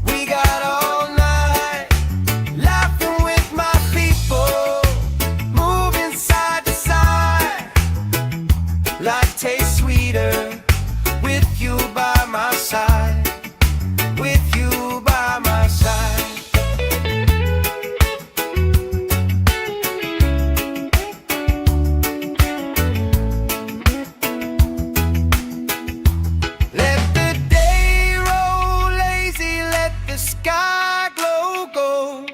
we got all night, laughing with my people, moving side to side. Life tastes sweeter with you by my side, with you by my side. Let the day roll lazy, let the sky glow gold.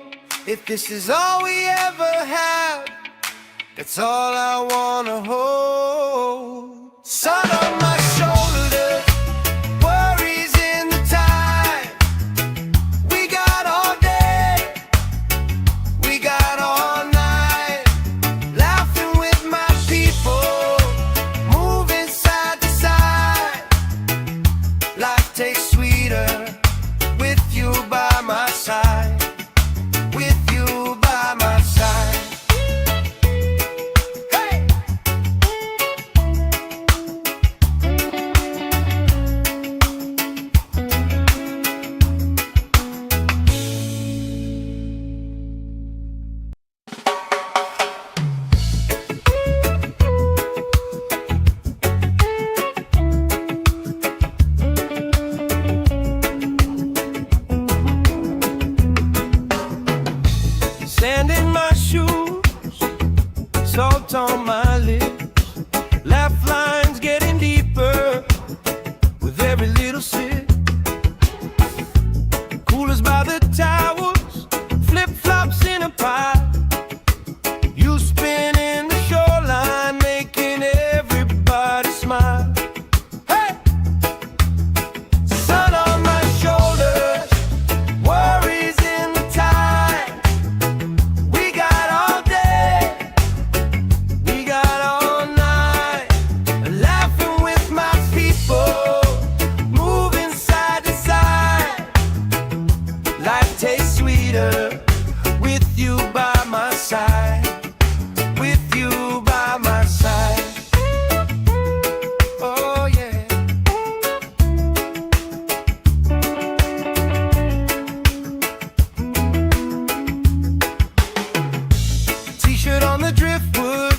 If this is all we ever have, that's all I wanna hold. Sun on my shoulders, worries in the tide. We got all day, we got all night, laughing with my people, moving side to side. Life tastes sweeter with you by my side, with you by my side. Hey! Sand in my shoes, salt on my lips, laugh lines getting deeper with every little sip. Coolers by the towers, flip-flops in a pile. You spin in the shoreline, making everybody smile. Hey! Sun on my shoulders, worries in the tide. We got all day, we got all night, laughing with my people, moving side to side. Life tastes sweeter with you by my side, with you by my side. Oh yeah. T-shirt on the driftwood,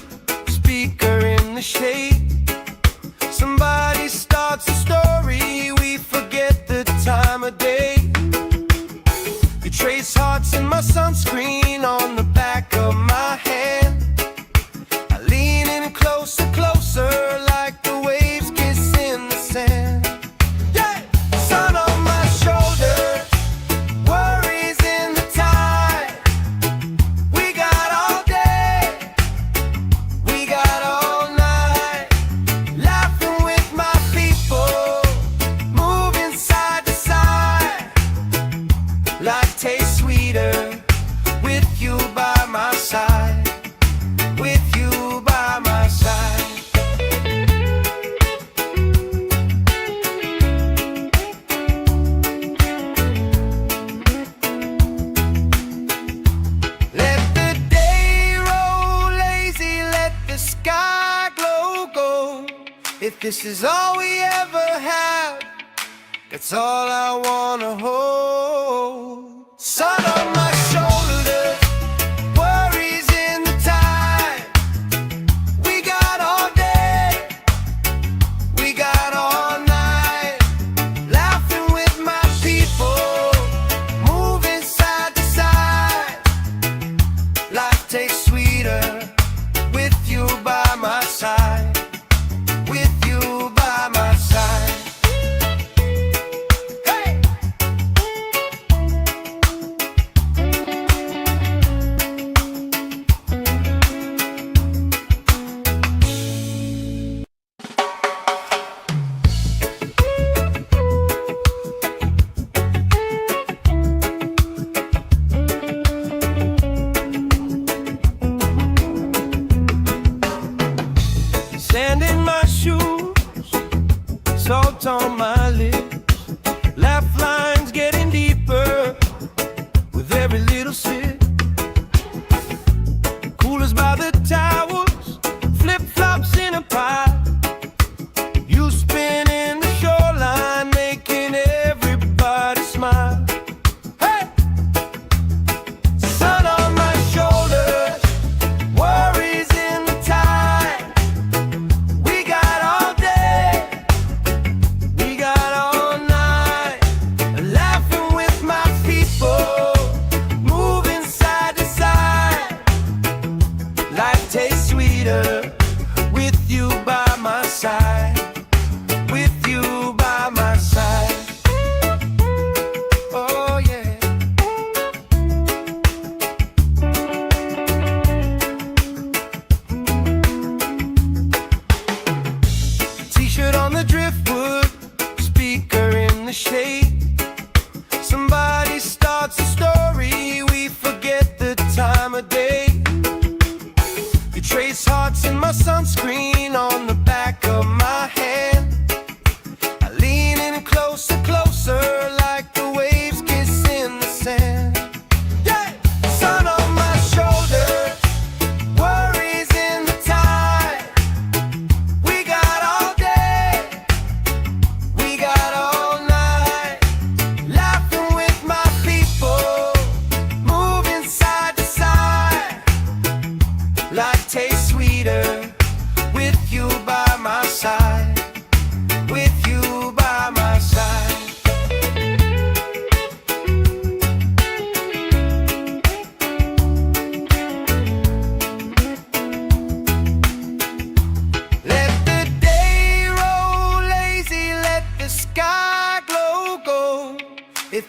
speaker in the shade. Somebody starts a story, we forget the time of day. You trace hearts in my sunscreen on the back of my hand. I lean in closer, closer, like the waves kiss in the sand. Yeah! Sun on my shoulders, worries in the tide. We got all day, we got all night, laughing with my people, moving side to side. Life tastes sweeter with you by my side, with you by my side. Let the day roll lazy, let the sky glow gold. If this is all we ever have, that's all I wanna hold. Sun on my shoulders, worries in the tide. We got all day, we got all night, laughing with my people, moving side to side. Life tastes sweeter with you by my side, with you by my side. Hey!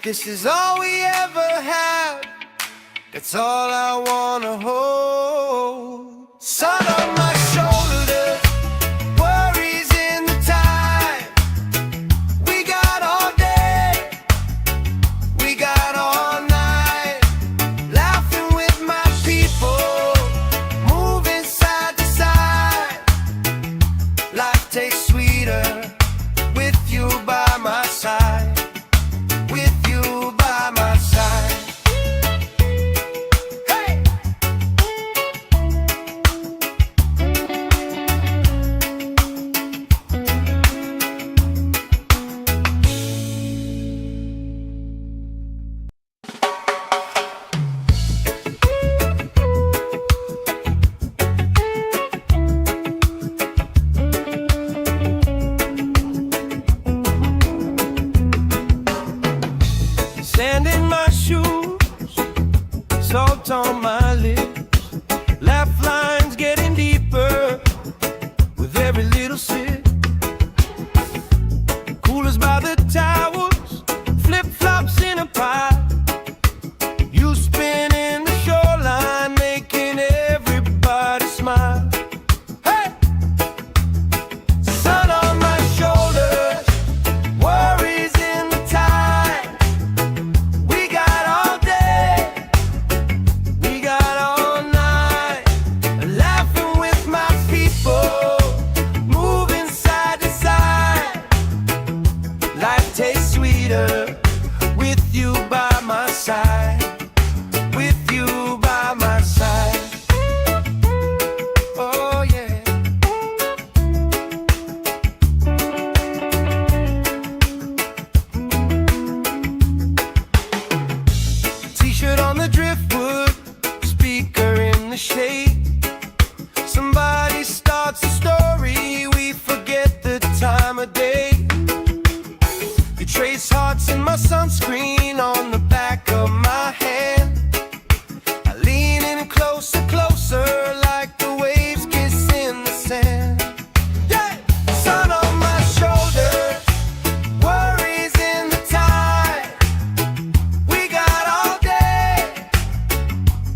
this is all we ever have, that's all I wanna hold. Sun on my shoulder, worries in the time. We got all day, we got all night, laughing with my people, moving side to side. Life tastes sweeter with you by my side. With you by my side. Hey! Sand in my shoes, salt on my lips, laugh lines getting deeper with every little sip. Coolers by the towers, flip-flops in a pie. You spinning the shoreline, making everybody smile. Hey! Sun on my shoulders, worries in the tide. We got all day, we got all night, laughing with my people, moving side to side. Life tastes sweeter with you by my side. With you by my side. Oh yeah. T-shirt on the driftwood, speaker in the shade. Somebody starts a story, we forget the time of day. You trace hearts in my sunscreen on the back of my hand. I lean in closer, closer, like the waves kiss in the sand. Yeah! Sun on my shoulders, worries in the tide. We got all day,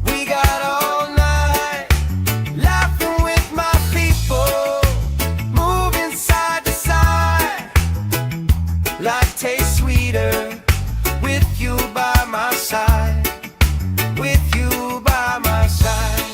we got all night, laughing with my people, moving side to side. Life tastes sweeter with you by my side. With you by my side.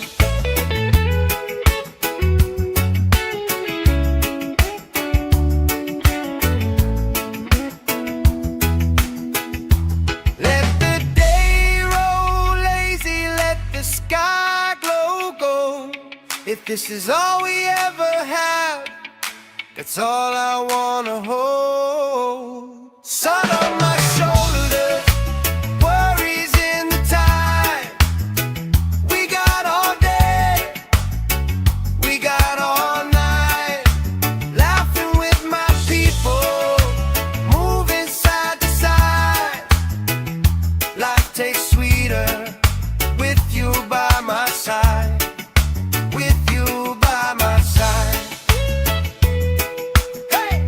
Let the day roll lazy, let the sky glow gold. If this is all we ever have, that's all I wanna hold. Sun on my shoulders, worries in the time. We got all day, we got all night, laughing with my people, moving side to side. Life tastes sweeter with you by my side. With you by my side. Hey!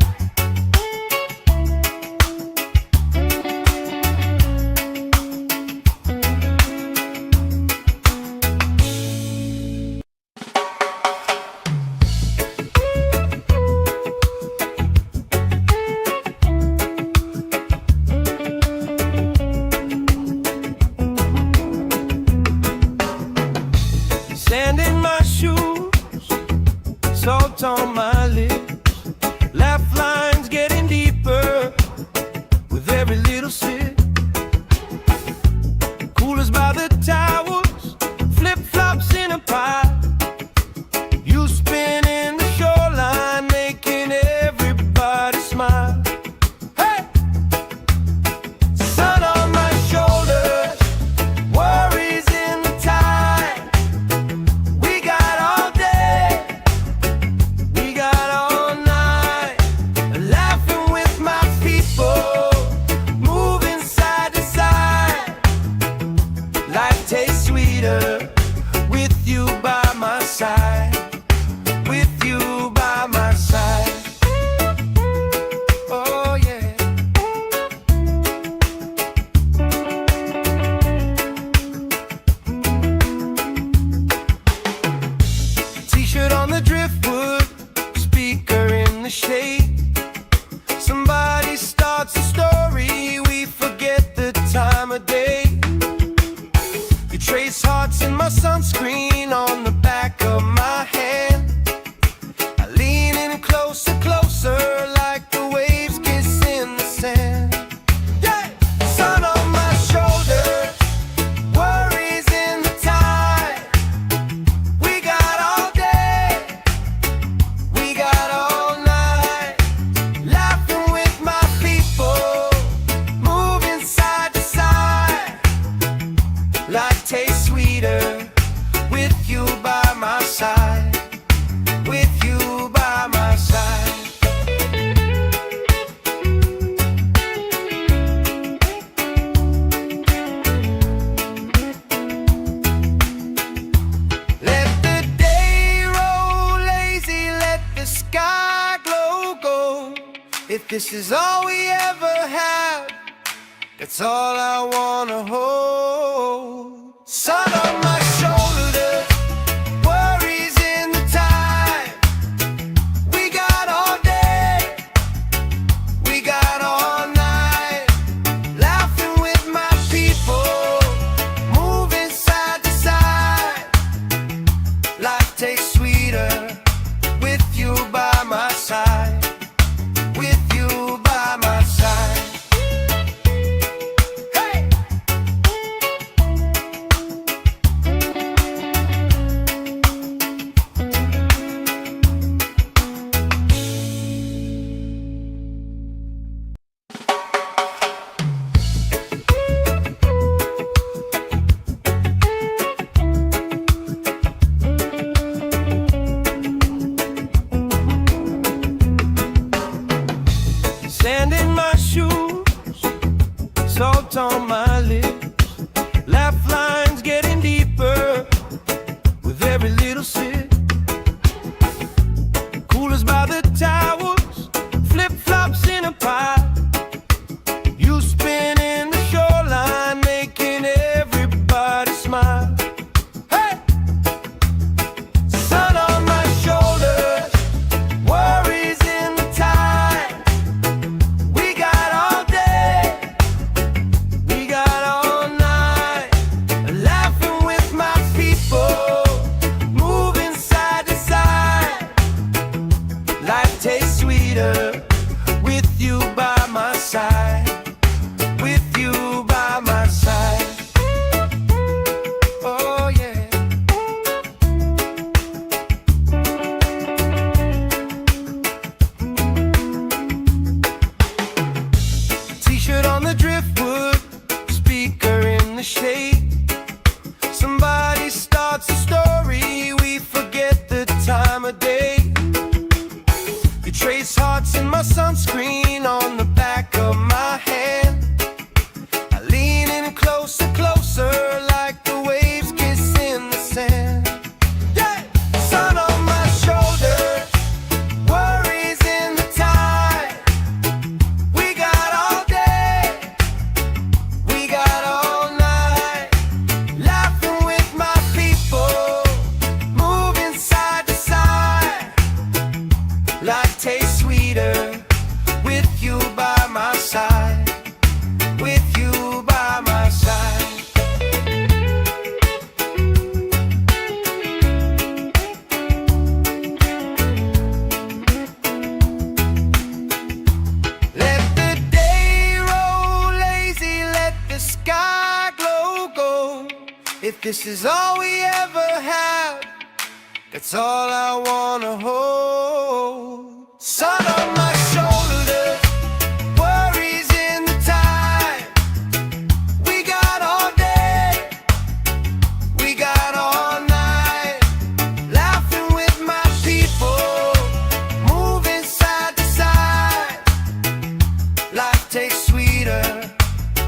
Sand in my shoes, salt on my lips, laugh lines getting deeper with every little sip. Coolers by the towers, flip-flops in a pie. You spinning the shoreline, making everybody smile. Hey! Sun on my shoulders, worries in the tide. We got all day, we got all night, laughing with my people, moving side to side. Life tastes sweeter with you by my side. With you by my side. Oh yeah. Life tastes sweeter with you by my side. With you by my side. Let the day roll lazy, let the sky glow gold. If this is all we ever have, that's all I wanna hold. Sun on my shoulders, worries in the time. We got all day, we got all night. Laughing with my people, moving side to side. Life tastes sweeter with you by my side. With you by my side. Sand in my shoes, salt on my lips. Laugh lines getting deeper with every little sip. Coolers by the towers, flip-flops in a pie. You spin in the shoreline, making everybody smile. Hey! Sun on my shoulders, worries in the tide. We got all day, we got all night. Laughing with my people, moving side to side. Life tastes sweeter with you by my side. With you by my side. Oh yeah. T-shirt on the driftwood, speaker in the shade. Somebody starts a story, we forget the time of day. You trace hearts in my sunscreen on the back of my hand. I lean in closer, closer, like the waves kiss in the sand. Yeah! Sun on my shoulders, worries in the tide. We got all day, we got all night. Laughing with my people, moving side to side. Life tastes sweeter with you by my side. With you by my side. Let the day roll lazy, let the sky glow gold. If this is all we ever have, that's all I wanna hold. Sun on my shoulders, worries in the time. We got all day, we got all night. Laughing with my people, moving side to side. Life tastes sweeter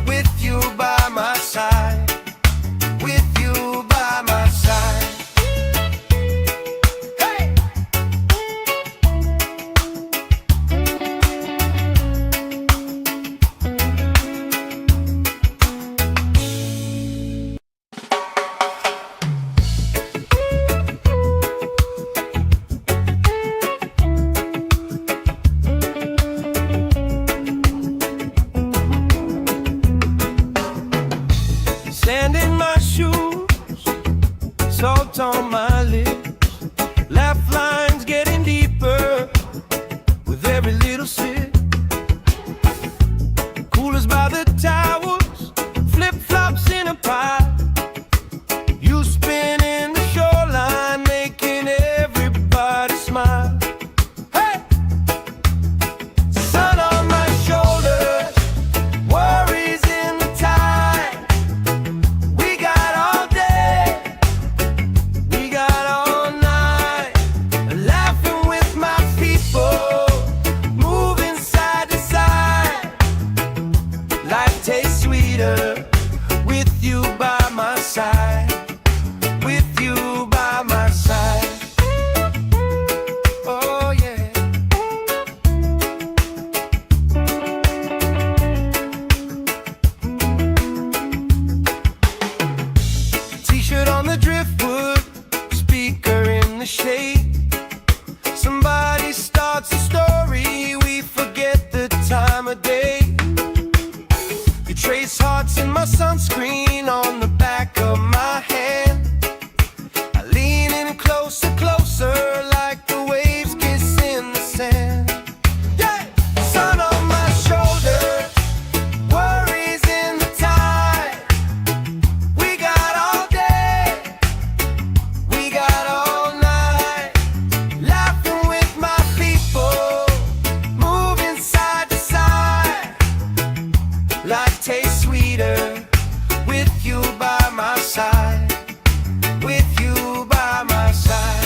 with you by my side. With you by my side. Hey! Sand in my shoes, salt on my lips. Laugh lines getting deeper with every little sip. Coolers by the towers, flip-flops in a pie. You spin in the shoreline, making everybody smile. Hey! Sun on my shoulders, worries in the tide. We got all the shade. Somebody starts a story, we forget the time of day. You trace hearts in my sunscreen on the back of my hand. I lean in closer, closer, like the waves kiss in the sand. Yeah! Sun on my shoulder, worries in the tide. We got all day, we got all night, laughing with my people, moving side to side. Life tastes sweeter with you by my side, with you by my side.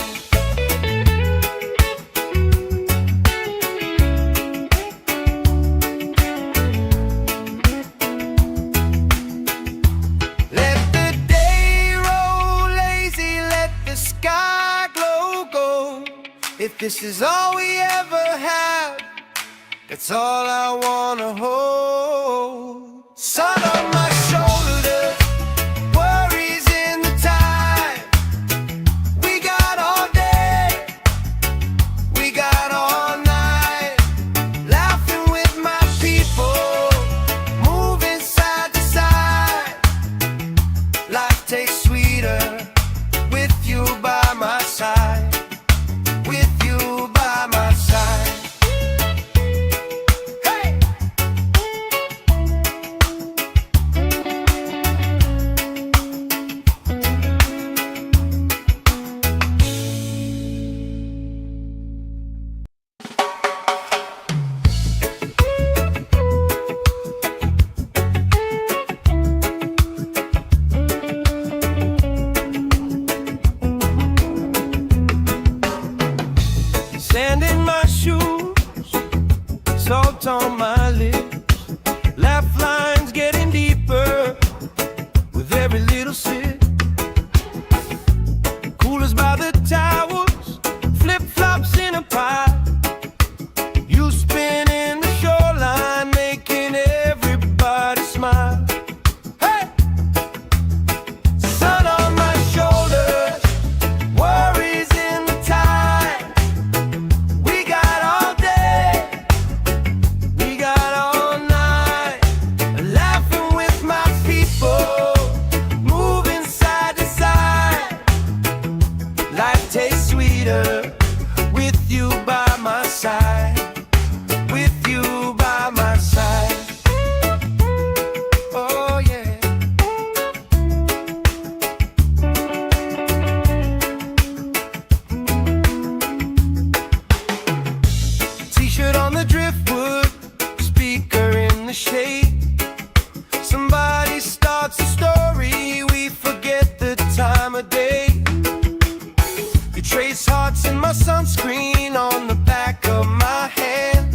Let the day roll lazy, let the sky glow gold. If this is all we ever have, that's all I wanna hold. Sun on my shoulder, worries in the tide. We got all day, we got all night, laughing with my people, moving side to side. Life tastes sweeter with you by my side, with you by my side. Hey! Sand in my shoes, salt on my lips, laugh lines getting deeper with every little sip. Coolers by the towers, flip-flops in a pile. You spinning the shoreline, making everybody smile. Hey! Sun on my shoulders, worries in the tide. We got all day, we got all night, laughing with my people, moving side to side. Life tastes sweeter with you by my side, with you by my side. Oh yeah. T-shirt on the driftwood, speaker in the shade. Somebody starts a story, we forget the time of day. You trace hearts in my sunscreen on the back of my hand.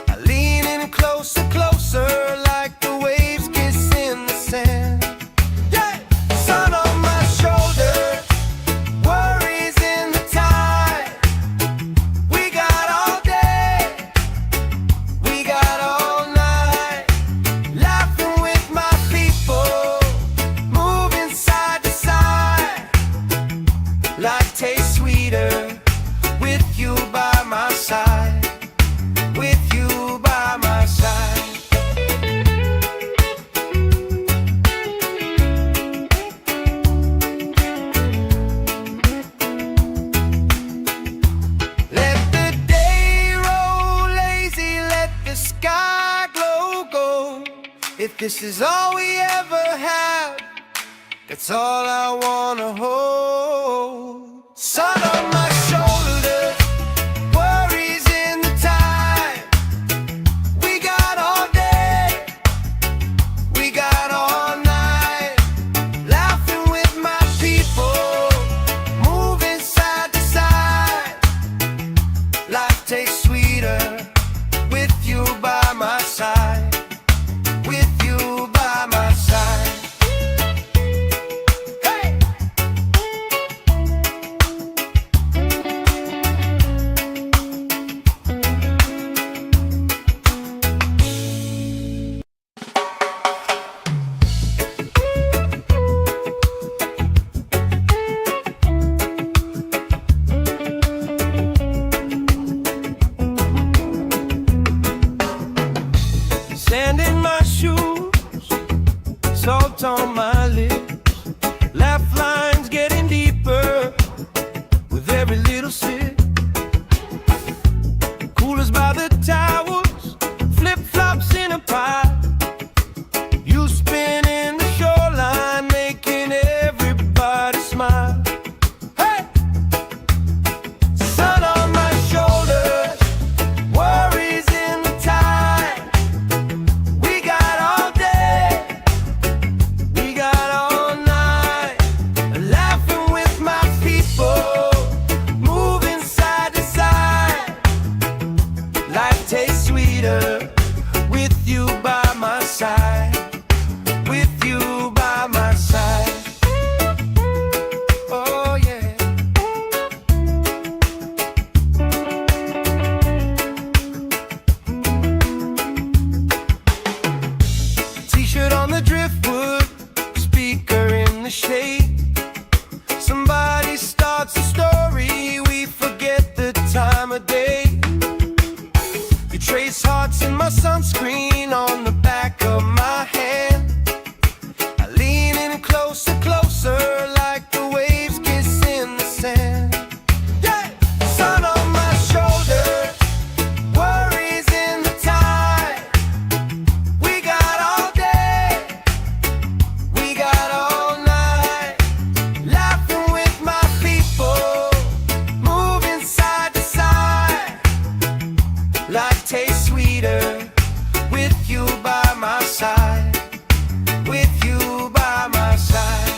I lean in closer, closer, like the waves kiss in the sand. Yeah! Sun on my shoulder, worries in the tide. We got all day, we got all night, laughing with my people, moving side to side. Life tastes sweeter with you by my side, with you by my side. Let the day roll lazy, let the sky glow gold. If this is all we ever have, that's all I wanna hold. Sun on my shoulder, worries in the tide. We got all day, we got all night, laughing with my people, moving side to side. Life tastes sweeter with you by my side, with you by my side. Hey! shade. Somebody starts a story, we forget the time of day. You trace hearts in my sunscreen on the back of my hand. I lean in closer, closer, like the waves kiss in the sand. Yeah! Sun on my shoulder, worries in the tide. We got all day, we got all night, laughing with my people, moving side to side. Life tastes sweeter with you by my side, with you by my side.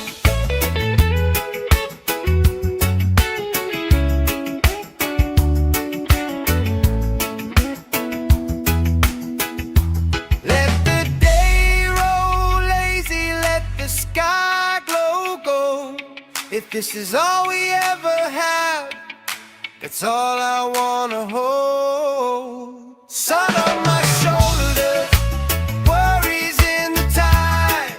Let the day roll lazy, let the sky glow gold. If this is all we ever have, that's all I wanna hold. Sun on my shoulders, worries in the tide.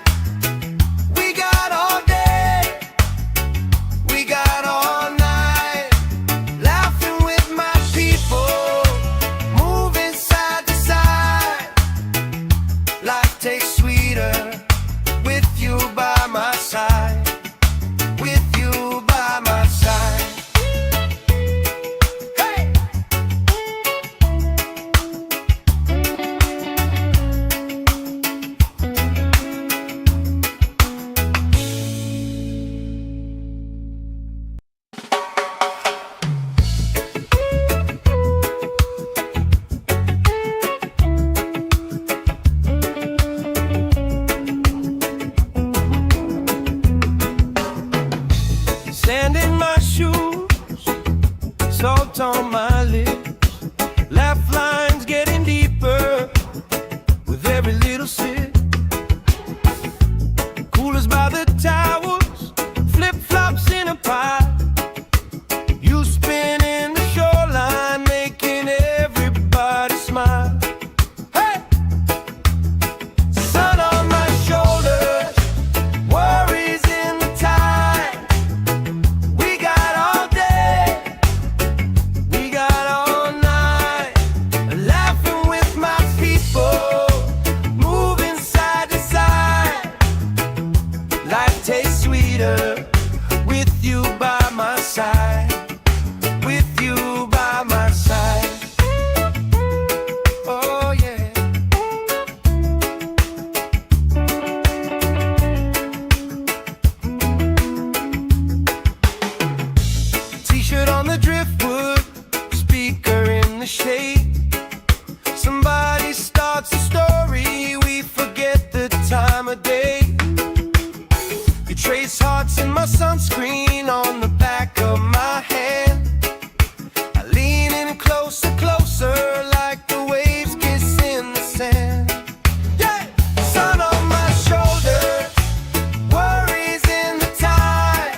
We got all day, we got all night, laughing with my people, moving side to side. Life tastes sweeter with you by my side, with you by my side. Hey! Sand in my shoes, salt on my lips, laugh lines getting deeper with every little sip. Coolers by the towers, flip-flops in a pile. You spin in the shoreline, making everybody smile. Hey! Sun on my shoulders, worries in the tide. We got all day, we got all night, laughing with my people, moving side to side. Life tastes sweeter with you by my side, with you by my side. Oh yeah. T-shirt on the driftwood, speaker in the shade. Somebody starts a story, we forget the time of day. You trace hearts in my sunscreen on the back of my hand. I lean in closer, closer, like the waves kiss in the sand. Yeah! Sun on my shoulder, worries in the tide.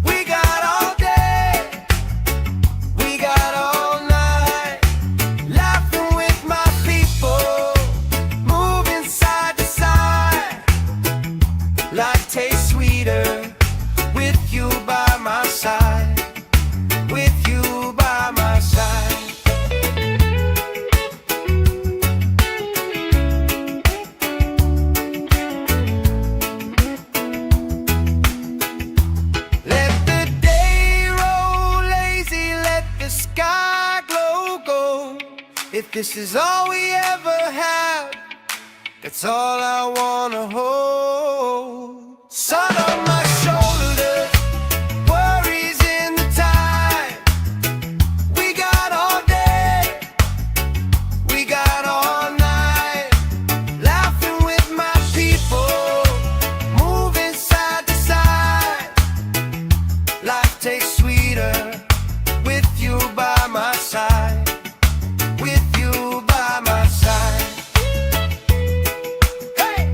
We got all day, we got all night, laughing with my people, moving side to side. Life tastes sweeter with you by my side, with you by my side. Let the day roll lazy, let the sky glow gold. If this is all we ever have, that's all I wanna hold. Sun on my shoulders, worries in the tide. We got all day, we got all night, laughing with my people, moving side to side. Life tastes sweeter with you by my side, with you by my side. Hey!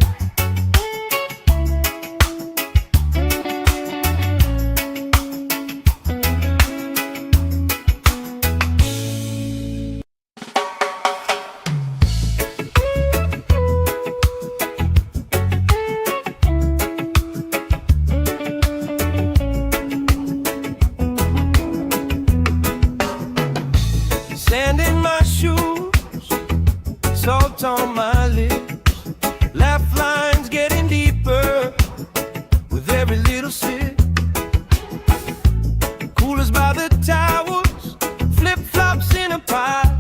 little sip. Coolers by the towers, flip-flops in a pie.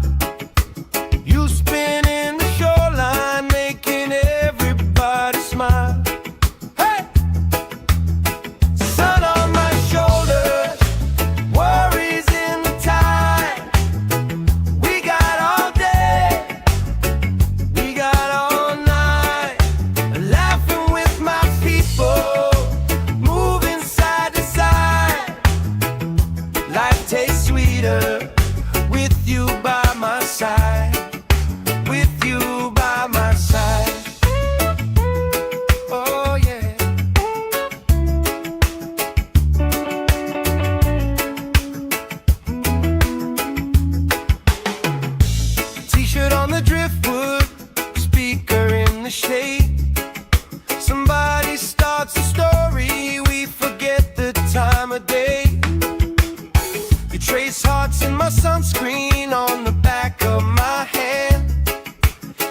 You spin in the shoreline, making everybody smile. Hey! Sun on my shoulders, worries in the tide. We got all day, we got all night, laughing with my people, moving side to side. Life tastes sweeter with you by my side. With you by my side. Oh yeah. T-shirt on the driftwood, speaker in the shade. Somebody starts a story, we forget the time of day. You trace hearts in my sunscreen on the back of my hand.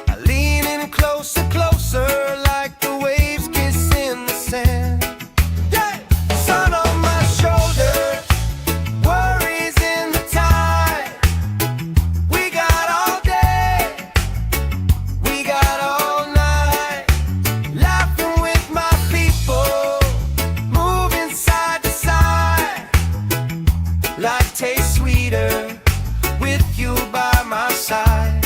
I lean in closer, closer, like the waves kiss in the sand. Yeah! Sun on my shoulders, worries in the tide. We got all day, we got all night, laughing with my people, moving side to side. Life tastes sweeter with you by my side.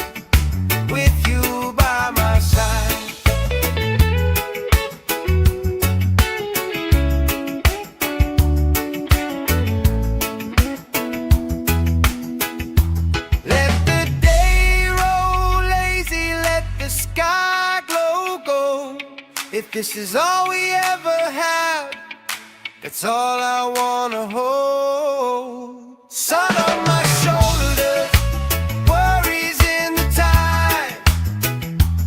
With you by my side. Let the day roll lazy, let the sky glow gold. If this is all we ever have, that's all I wanna hold. Sun on my shoulders, worries in the tide.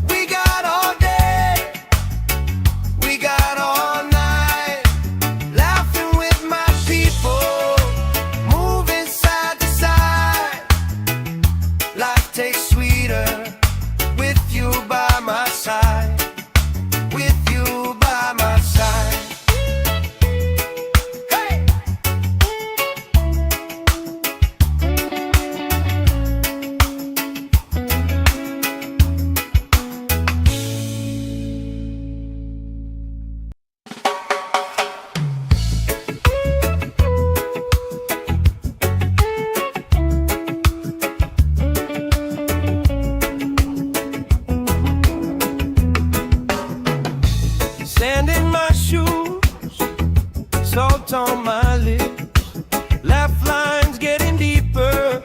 We got all day, we got all night, laughing with my people, moving side to side. Life tastes sweeter with you by my side. With you by my side. Hey! Sand in my shoes, salt on my lips, laugh lines getting deeper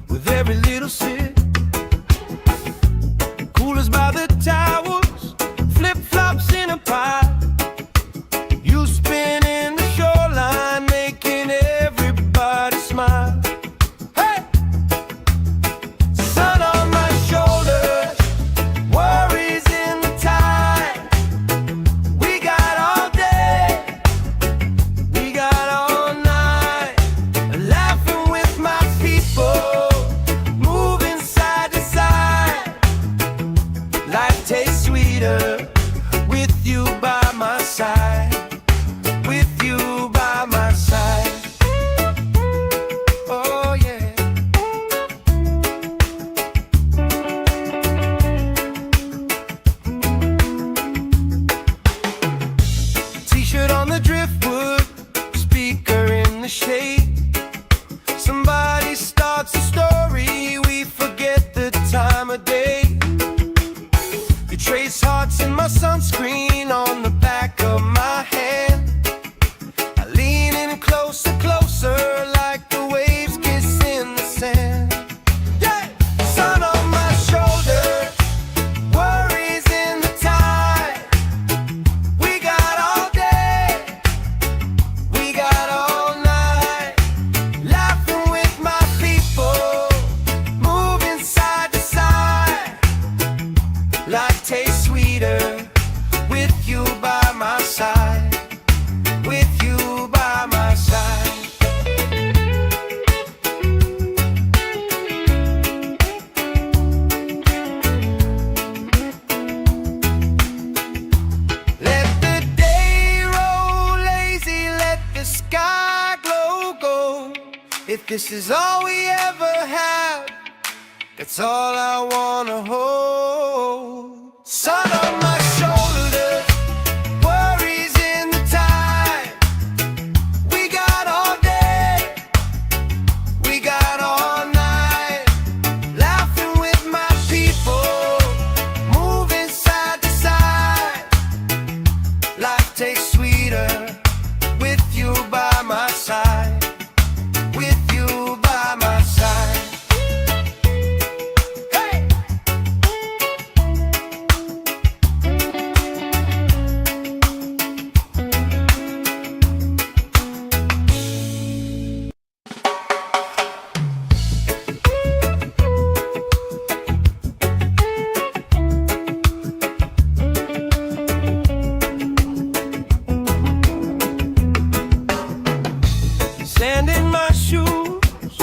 with every little sip. Coolers by the towers, flip-flops in a pie. You spin in the shoreline, making everybody smile. Hey! Sun on my shoulders, worries in the tide. We got all day, we got all night, laughing with my people, moving side to side. Life tastes sweeter with you by my side. With you by my side. Oh yeah. T-shirt on the driftwood, speaker in the shade. Somebody starts a story, we forget the time of day. You trace hearts in my sunscreen on the back of my hand. I lean in closer, closer, like the waves kiss in the sand. Yeah! Sun on my shoulders, worries in the tide. We got all day, we got all night, sky glow gold. If this is all we ever have, that's all I wanna hold. Sun on my shoulders, worries in the tide. We got all day, we got all night, laughing with my people, moving side to side. Life tastes sweeter with you by my side. With you by my side. Hey! Sand in my shoes,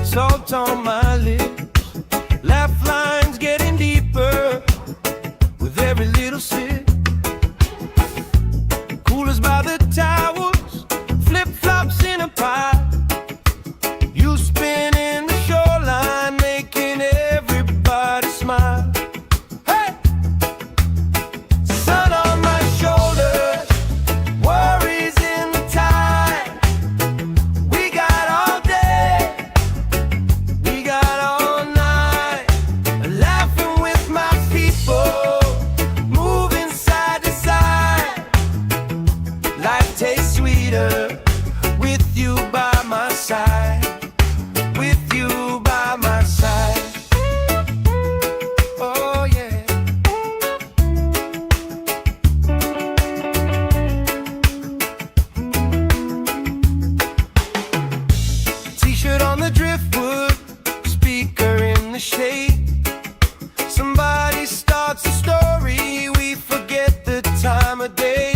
salt on my lips, laugh lines getting deeper with every little sip. Coolers by the towers, flip-flops in a pile. You spinning the shoreline, making everybody smile. Hey! Sun on my shoulders, worries in the tide. We got all day, we got all night, laughing with my people, moving side to side. Life tastes sweeter with you by my side. With you by my side. Oh yeah. T-shirt on the driftwood, speaker in the shade. Somebody starts a story, we forget the time of day.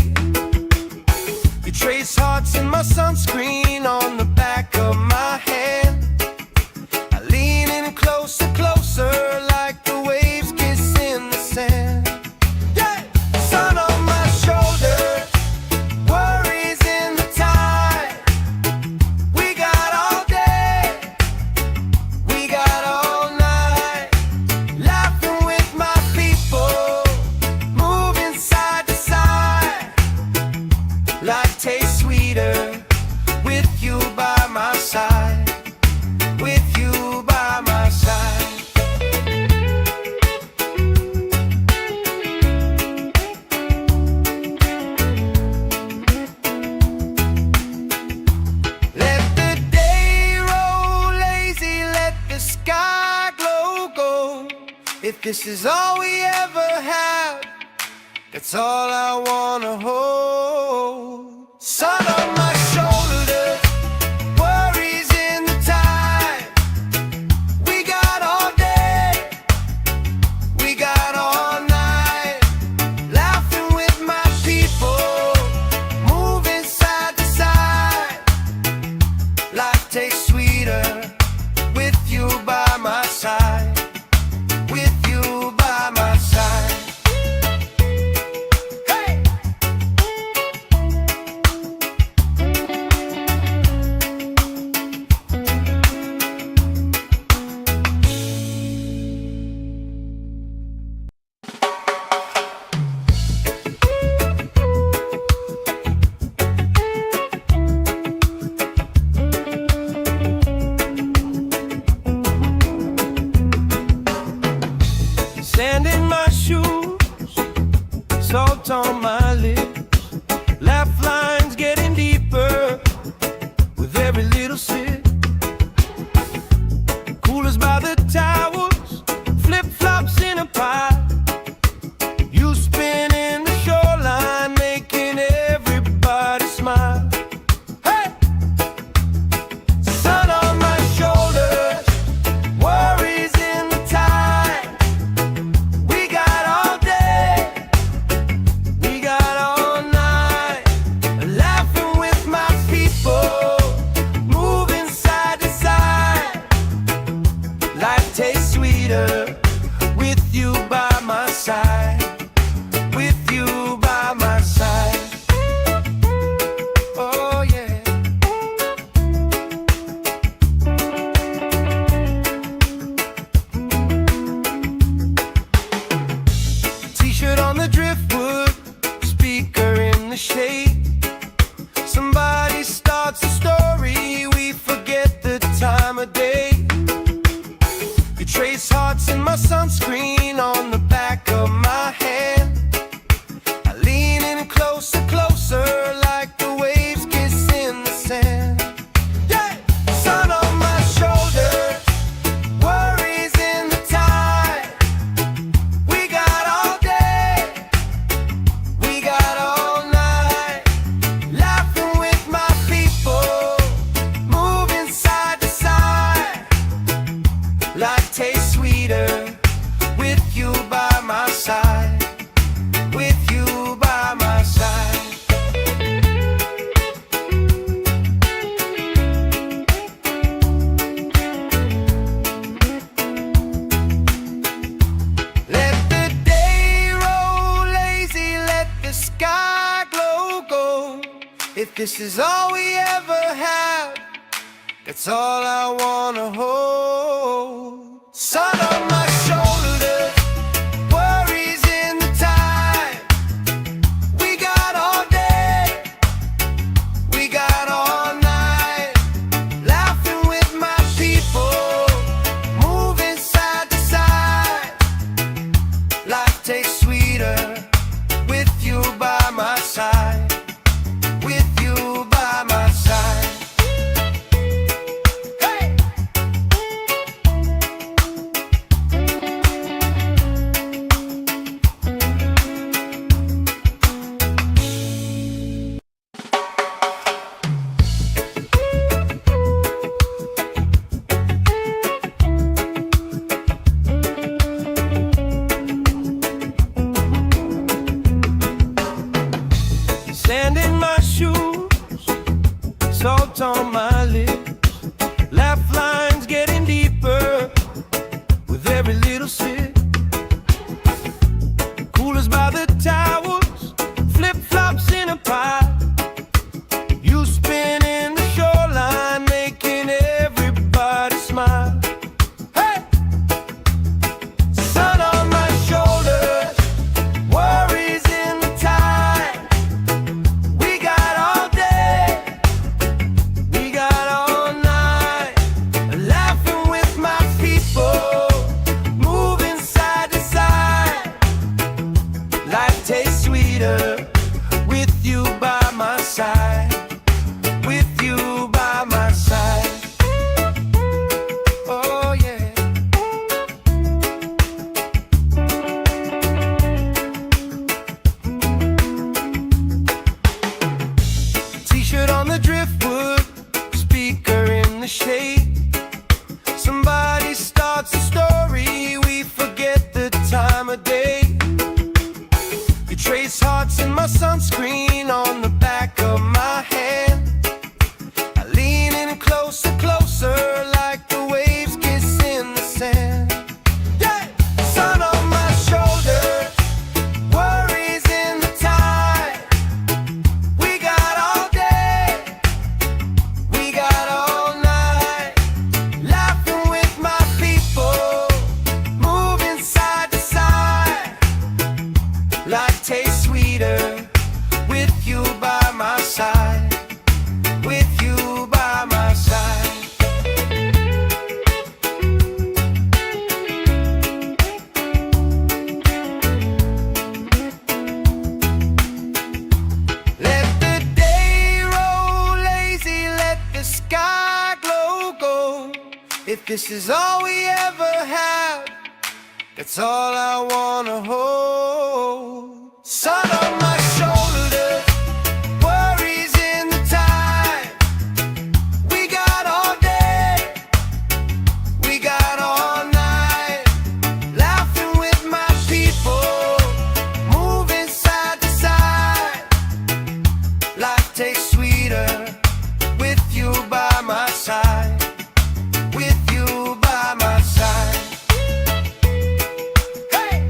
You trace hearts in my sunscreen on the back of my hand. I lean in closer, closer, like the waves kiss in the sand. Yeah! Sun on my shoulders, worries in the tide. We got all day, we got all night, laughing with my people, moving side to side. Life tastes sweeter with you by my side. With you by my side. Let the day roll lazy, let the sky glow gold. If this is all we ever have, that's all I wanna hold. Sun on my shoulders, worries in the tide. We got all day, we got all night, laughing with my people, moving side to side. Life tastes sweeter with you by my side. With you by my side. Hey! If this is all we ever have, that's all I wanna hold. Sun on my shoulders, worries in the tide. We got all day, we got all night, laughing with my people, moving side to side. Life tastes sweeter with you by my side. With you by my side. Hey! Sand in my shoes, salt on my lips, laugh lines getting deeper with every little sip. Coolers by the towels, flip-flops in a pile. You spin in the shoreline, making everybody smile. Hey! Sun on my shoulders, worries in the tide. We got all day, we got all night, laughing with my people, moving side to side. Life tastes sweeter with you by my side. With you by my side. Oh yeah. T-shirt on the driftwood, speaker in the shade. Somebody starts a story, we forget the time of day. You trace hearts in my sunscreen on the back of my hand. I lean in closer, closer, like the waves kiss in the sand. Yeah! Sun on my shoulders, worries in the tide. We got all day, we got all night, laughing with my people, moving side to side. Life tastes sweeter with you by my side. With you by my side. Let the day roll lazy, let the sky glow gold. If this is all we ever have, that's all I wanna hold. Sun on my shoulders, worries in the tide. We got all day, we got all night, laughing with my people, moving side to side. Life tastes sweeter with you by my side. With you by my side. Hey!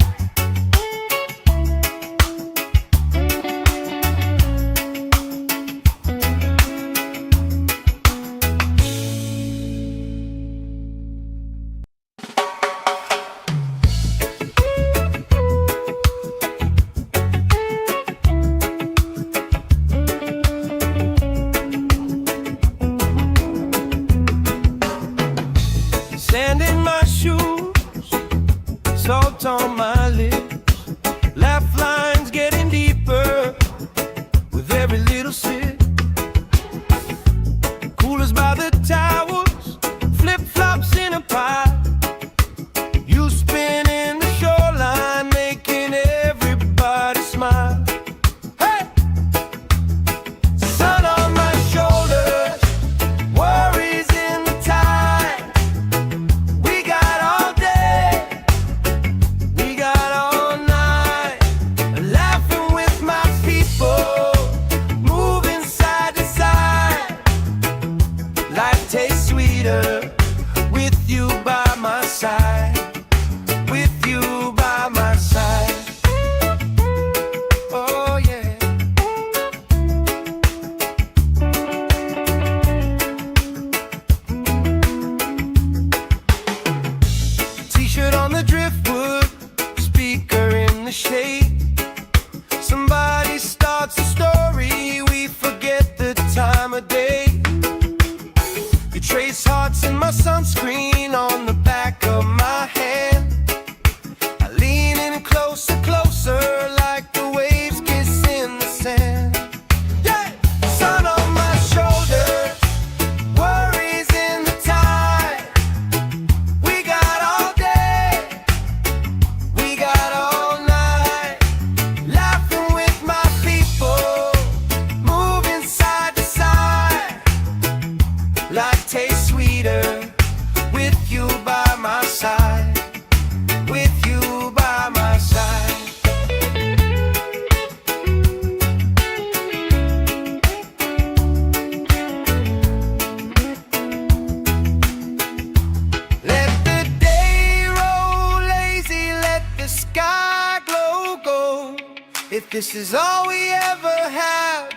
this is all we ever have,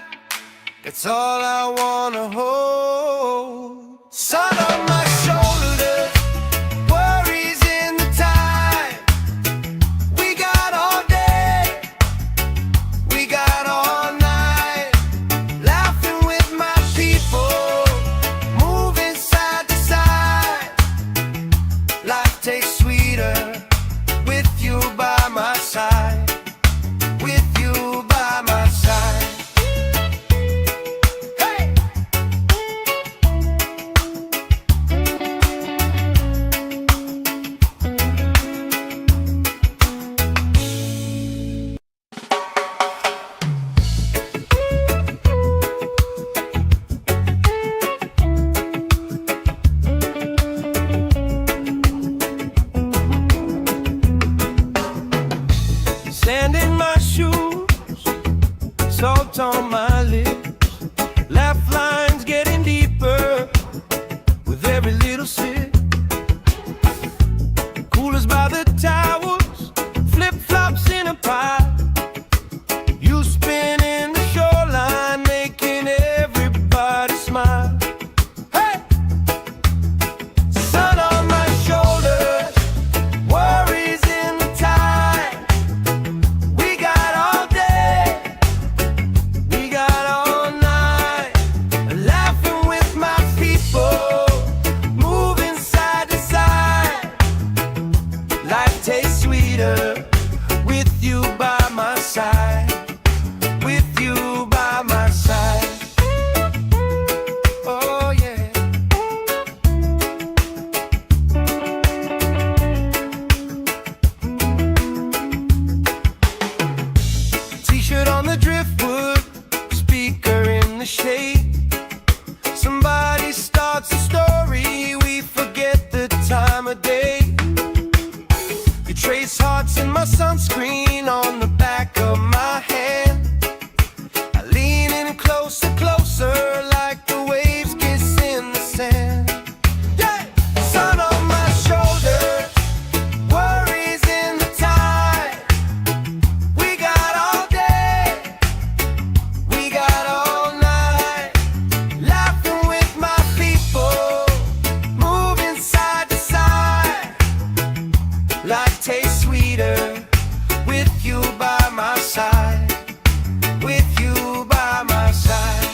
that's all I wanna hold. Sun on my shoulders, worries in the time. We got all day, we got all night, laughing with my people, moving side to side. Life tastes sweeter with you by my side. With you by my side. Hey! Sand in my shoes, salt on my lips, laugh lines getting deeper with every little sip. Coolers by the towers, flip-flops in a pie. You spinning the shoreline, making everybody smile. Hey! Sun on my shoulders, worries in the tide. We got all day, we got all night, laughing with my people, moving side to side. Life tastes sweeter with you by my side. With you by my side. Oh yeah. T-shirt on the driftwood, speaker in the shade. Somebody starts a story, we forget the time of day. You trace hearts in my sunscreen on the back of my hand. I lean in closer, closer, like the waves kiss in the sand. Yeah! Sun on my shoulders, worries in the tide. We got all day, we got all night, laughing with my people, moving side to side. Life tastes sweeter with you by my side. With you by my side.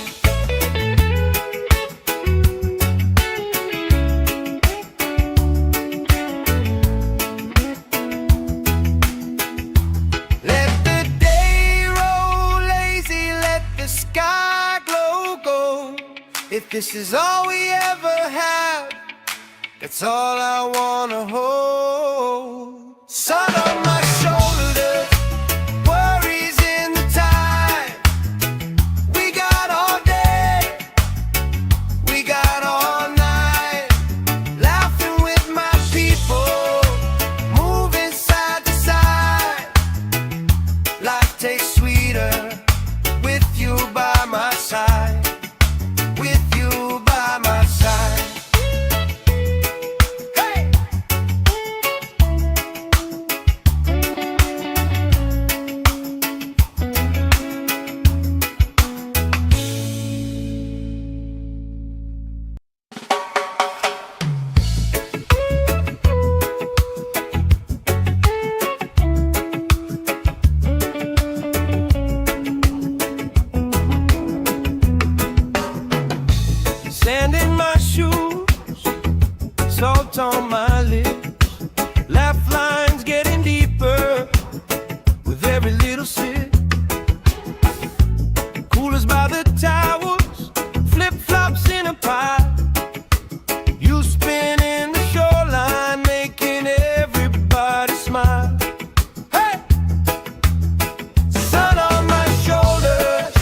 Let the day roll lazy, let the sky glow gold. If this is all we ever have, that's all I wanna hold. Sun on my shoulders, worries in the time. We got all day, we got all night, laughing with my people, moving side to side. Life tastes sweeter with you by my side. With you by my side. Hey! Sand in my shoes, salt on my lips, laugh lines getting deeper with every little sip. Coolers by the towers, flip-flops in a pie. You spinning the shoreline, making everybody smile. Hey! Sun on my shoulders,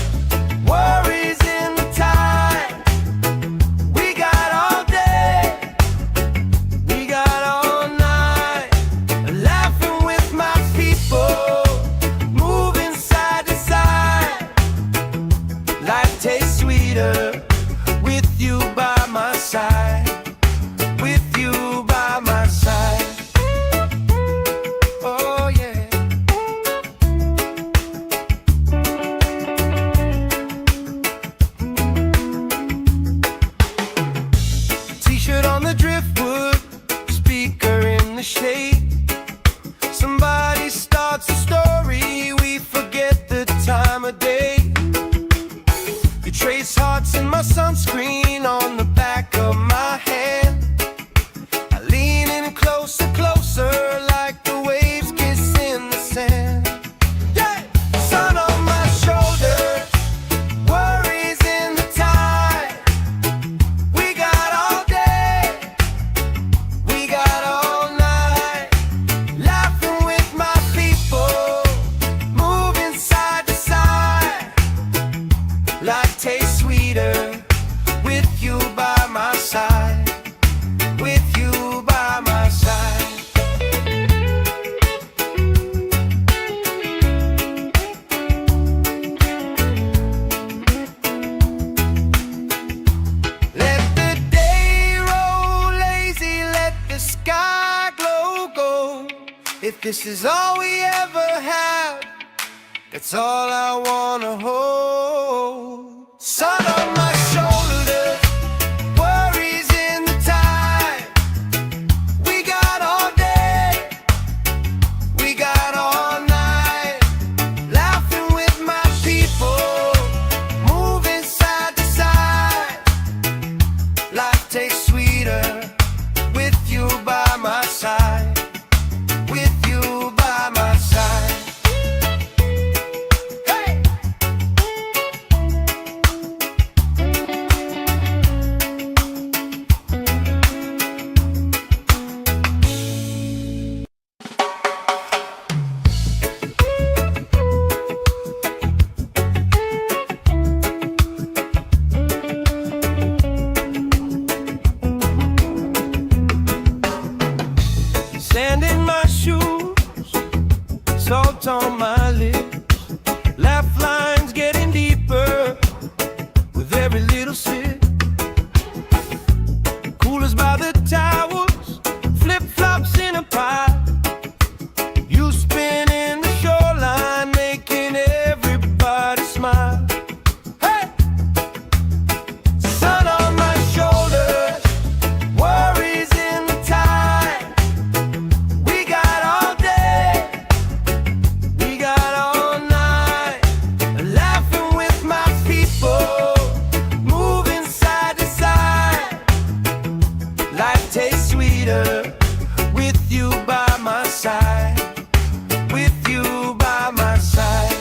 worries in the tide. We got all day, we got all night, laughing with my people, moving side to side. Life tastes sweeter with you by my side. With you by my side. Oh yeah. hearts in my sunscreen on the back of my hand. I lean in closer, closer, like the waves kiss in the sand. Yeah! Sun on my shoulders, worries in the tide. We got all day, we got all night, laughing with my people, moving side to side. Life tastes sweeter with you by my side, with you by my side. Let the day roll lazy, let the sky glow gold. If this is all we ever have, that's all I wanna hold. Sun on my shoulders, worries in the tide. We got all day, we got all night, laughing with my people, moving side to side. Life tastes sweeter with you by my side, with you by my side. Sand in my shoes, salt on my lips, laugh lines getting deeper with every little sip. Coolers by the towers, flip-flops in a pile. You spinning the shoreline, making everybody smile. Hey! Sun on my shoulders, worries in the tide. We got all day, we got all night, laughing with my people, moving side to side. Life tastes sweeter with you by my side, with you by my side.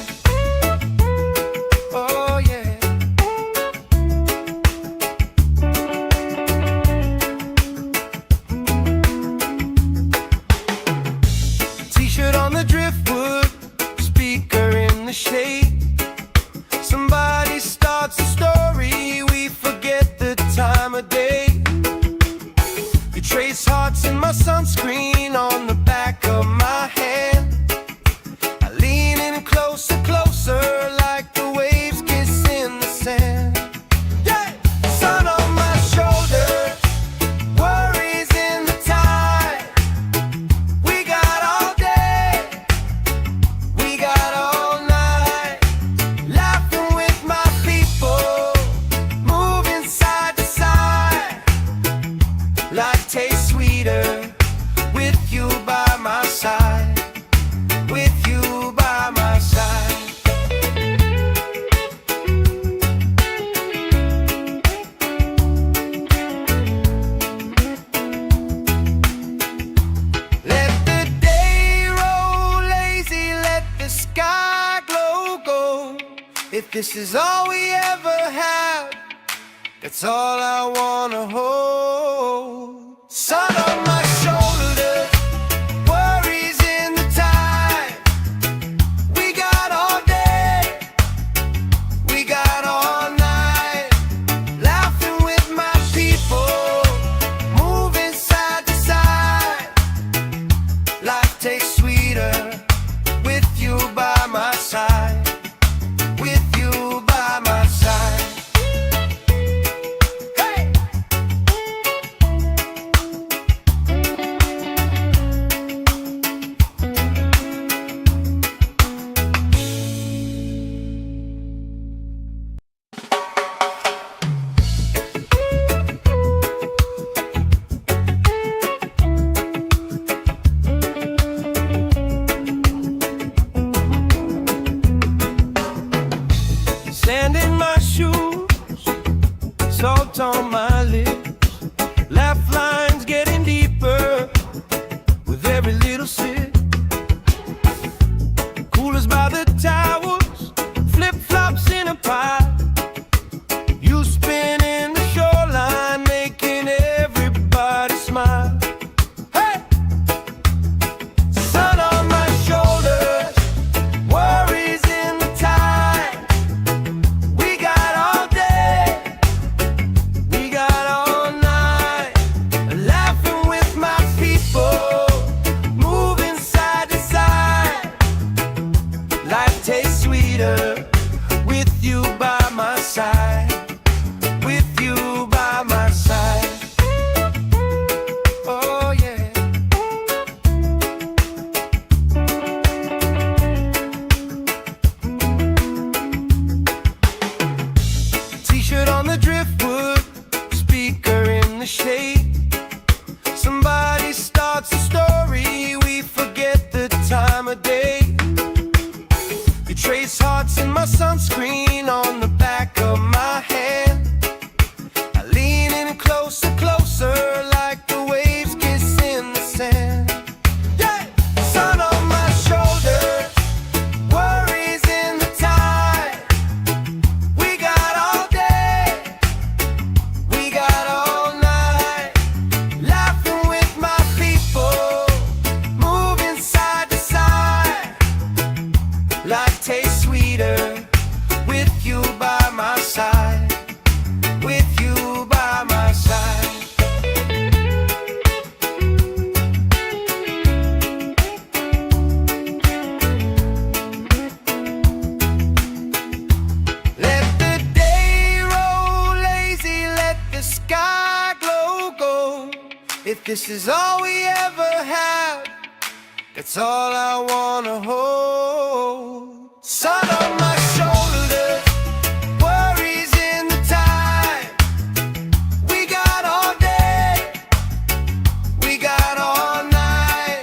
Oh yeah. T-shirt on the driftwood, speaker in the shade. Somebody starts a story, we forget the time of day. You trace hearts in my sunscreen on the back of my hand. I lean in closer, closer, like the waves kiss in the sand. Yeah! Sun on my shoulders, worries in the tide. We got all day, we got all night, laughing with my people, moving side to side. Life tastes sweeter with you by my side, with you by my side. Let the day roll lazy, let the sky glow gold. If this is all we ever have, that's all I wanna hold. Sun on my shoulders, worries in the tide. We got all day, we got all night, laughing with my people, moving side to side. Life tastes sweeter with you by my side, with you by my side. Hey! salt on my lips, laugh lines getting deeper with every little sip. Coolers by the towers, flip-flops in a pie. You spin in the shoreline, making everybody smile. Hey! Sun on my shoulders, worries in the tide. We got all day, we got all night, laughing with my people, moving side to side. Life tastes sweeter with you by my side, with you by my side. Oh yeah. T-shirt on the driftwood, speaker in the shade. Somebody starts a story, we forget the time of day. You trace hearts in my sunscreen on the back of my hand. I lean in closer, closer, like the waves kiss in the sand. Yeah! Sun on my shoulders, worries in the tide. We got all day, we got all night, laughing with my people, moving side to side. Life tastes sweeter with you by my side, with you by my side. Let the day roll lazy, let the sky glow gold. If this is all we ever have, that's all I wanna hold. Sun on my shoulders, worries in the tide. We got all day, we got all night,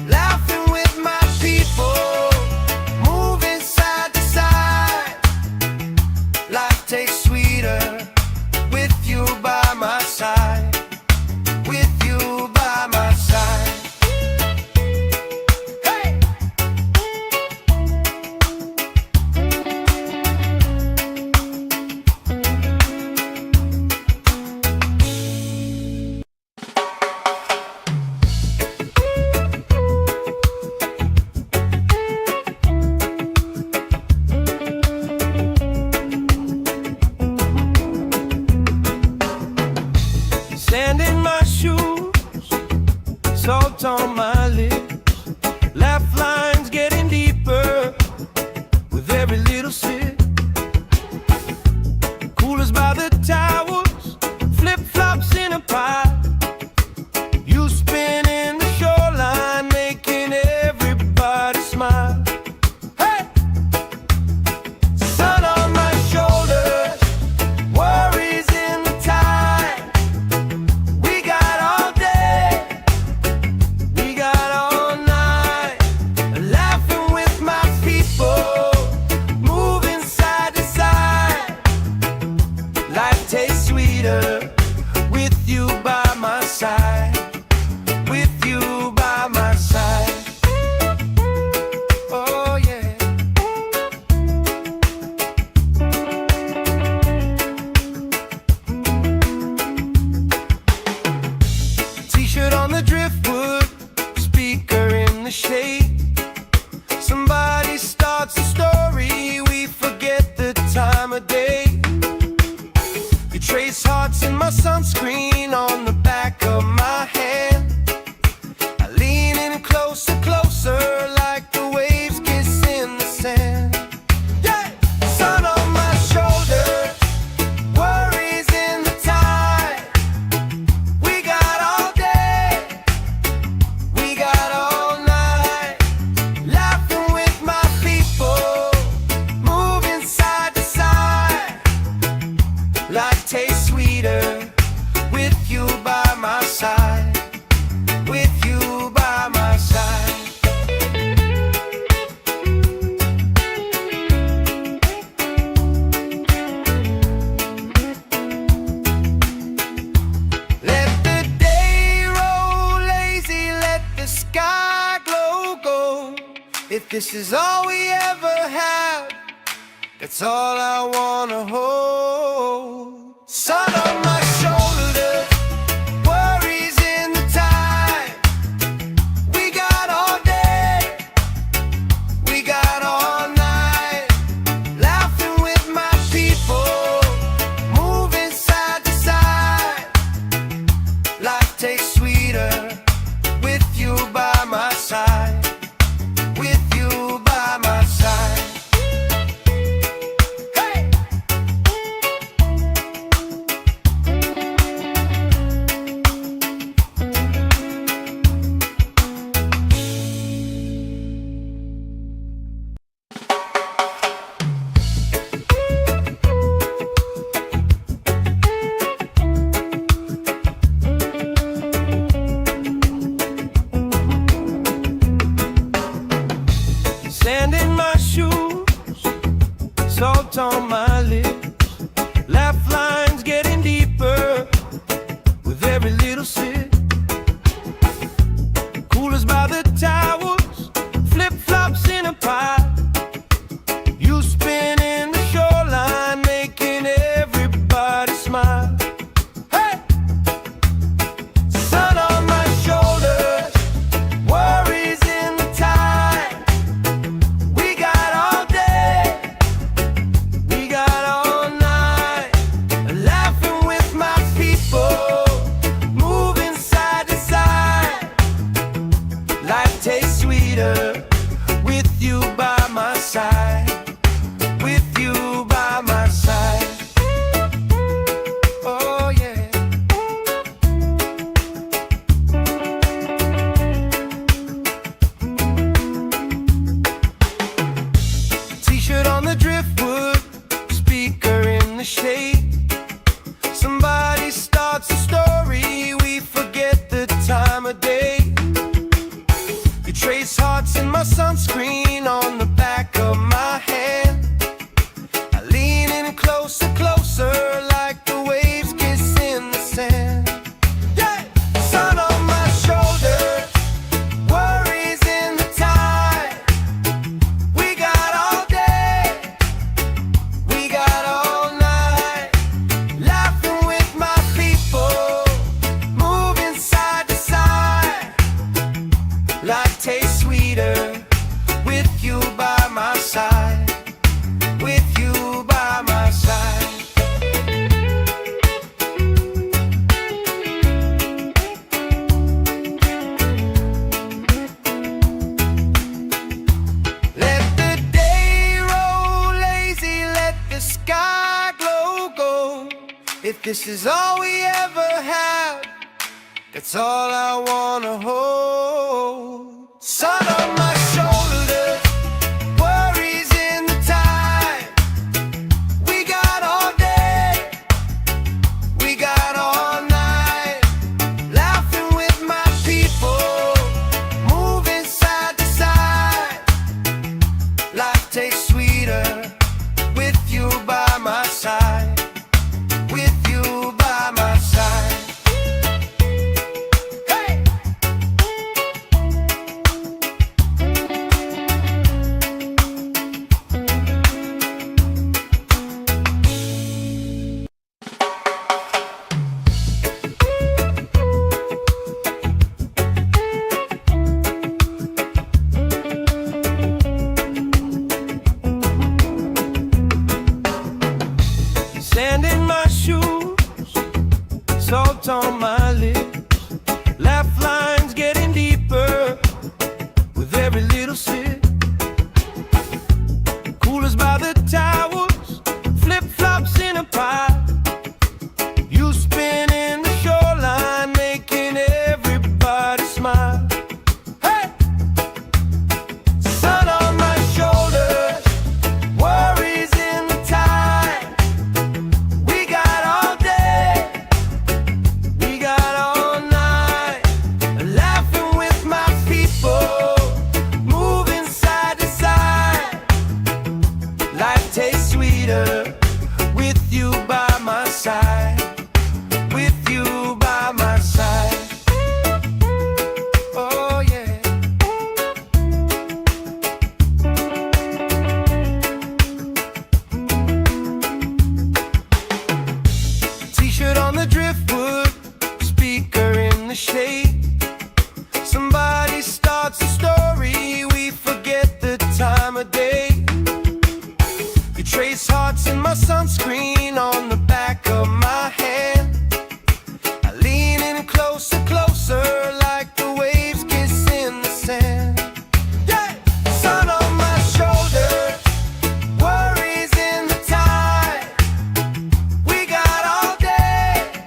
laughing with my people, moving side to side. Life tastes sweeter with you by my side, with you by my side. Hey! Sand in my shoes, salt on my lips, laugh lines getting deeper with every little sip. Coolers by the towers, flip-flops in a pie. You spin in the shoreline, making everybody smile. Hey! Sun on my shoulders, worries in the tide. We got all day, we got all night, laughing with my people, moving side to side. Life tastes sweeter with you by my side, with you by my side. Oh yeah. T-shirt on the driftwood, speaker in the shade. Somebody starts a story, we forget the time of day. You trace hearts in my sunscreen on the back of my hand. I lean in closer, closer, like the waves kiss in the sand. Yeah! Sun on my shoulders, worries in the tide. We got all day, we got all night, laughing with my people, moving side to side. Life tastes sweeter with you by my side, with you by my side. this is all we ever had, that's all I wanna hold. Sun on my shoulders, worries in the tide. We got all day, we got all night, laughing with my people, moving side to side. Life tastes sweeter with you by my side, with you by my side. Hey! Sand in my shoes, salt on my lips, laugh lines getting deeper with every little sip. Coolers by the towers, flip-flops in a pie. You spinning the shoreline, making everybody smile. Hey! Sun on my shoulders, worries in the tide. We got all day, we got all night, laughing with my people, moving side to side. Life tastes sweeter with you by my side, with you by my side. Oh yeah. T-shirt on the driftwood, speaker in the shade. Somebody starts a story, we forget the time of day. You trace hearts in my sunscreen on the back of my hand. I lean in closer, closer, like the waves kiss in the sand. Yeah! Sun on my shoulders, worries in the tide. We got all day, we got all night, laughing with my people, moving side to side. Life tastes sweeter with you by my side, with you by my side. Let the day roll lazy, let the sky glow gold. If this is all we ever had, that's all I wanna hold. Sun on my shoulders, worries in the tide. We got all day, we got all night, laughing with my people, moving side to side. Life tastes sweeter with you by my side, with you by my side. Hey! Sand in my shoes, salt on my lips, laugh lines getting deeper with every little sip. Coolers by the towers, flip-flops in a pie. You spinning the shoreline, making everybody smile. Hey! Sun on my shoulders, worries in the tide. We got all day, we got all the shade. Somebody starts a story, we forget the time of day. You trace hearts in my sunscreen on the back of my hand. I lean in closer, closer, like the waves kiss in the sand. Yeah! Sun on my shoulder, worries in the tide. We got all day,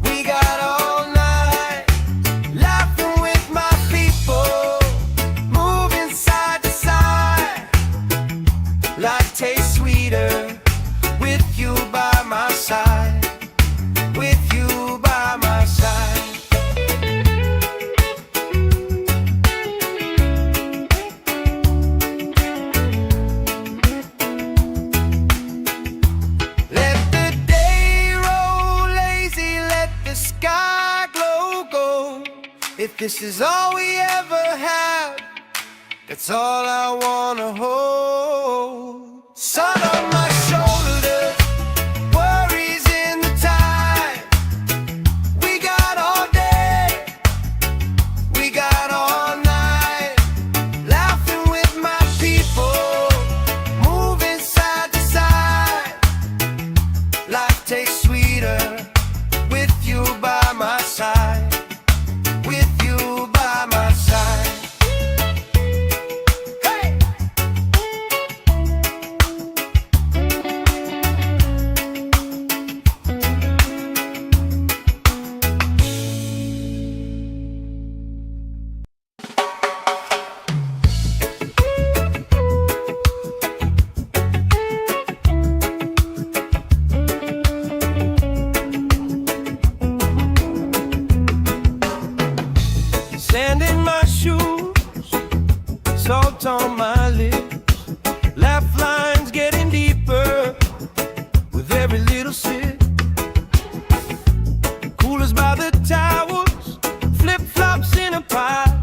we got all night, laughing with my people, moving side to side. Life tastes sweeter with you by my side, with you by my side. Let the day roll lazy, let the sky glow gold. If this is all we ever have, that's all I wanna hold. Sun on my shoulder, worries in the tide. We got all day, we got all night, laughing with my people, moving side to side. Life tastes sweeter with you by my side, with you by my side. Sand in my shoes, salt on my lips, laugh lines getting deeper with every little sip. Coolers by the towels, flip-flops in a pile.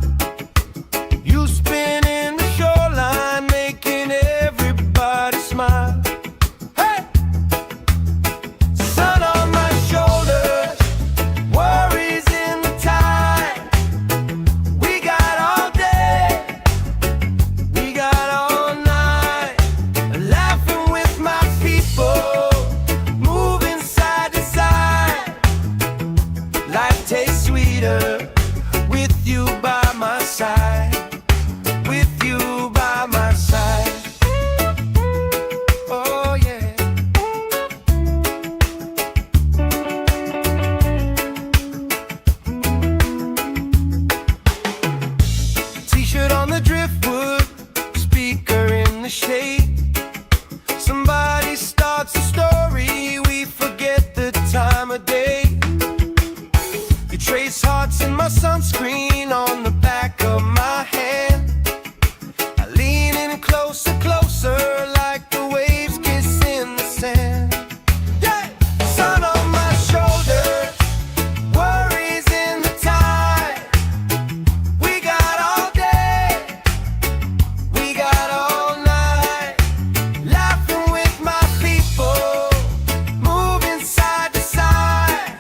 You spin in the shoreline, making everybody smile. Hey! Sun on my shoulders, worries in the tide. We got all day, we got all night, laughing with my people, moving side to side. Life tastes sweeter with you by my side, with you by my side. Oh yeah. T-shirt on the driftwood, speaker in the shade. Somebody starts a story, we forget the time of day. You trace hearts in my sunscreen on the back of my hand. I lean in closer, closer, like the waves kiss in the sand. Yeah! Sun on my shoulder, worries in the tide. We got all day, we got all night, laughing with my people, moving side to side.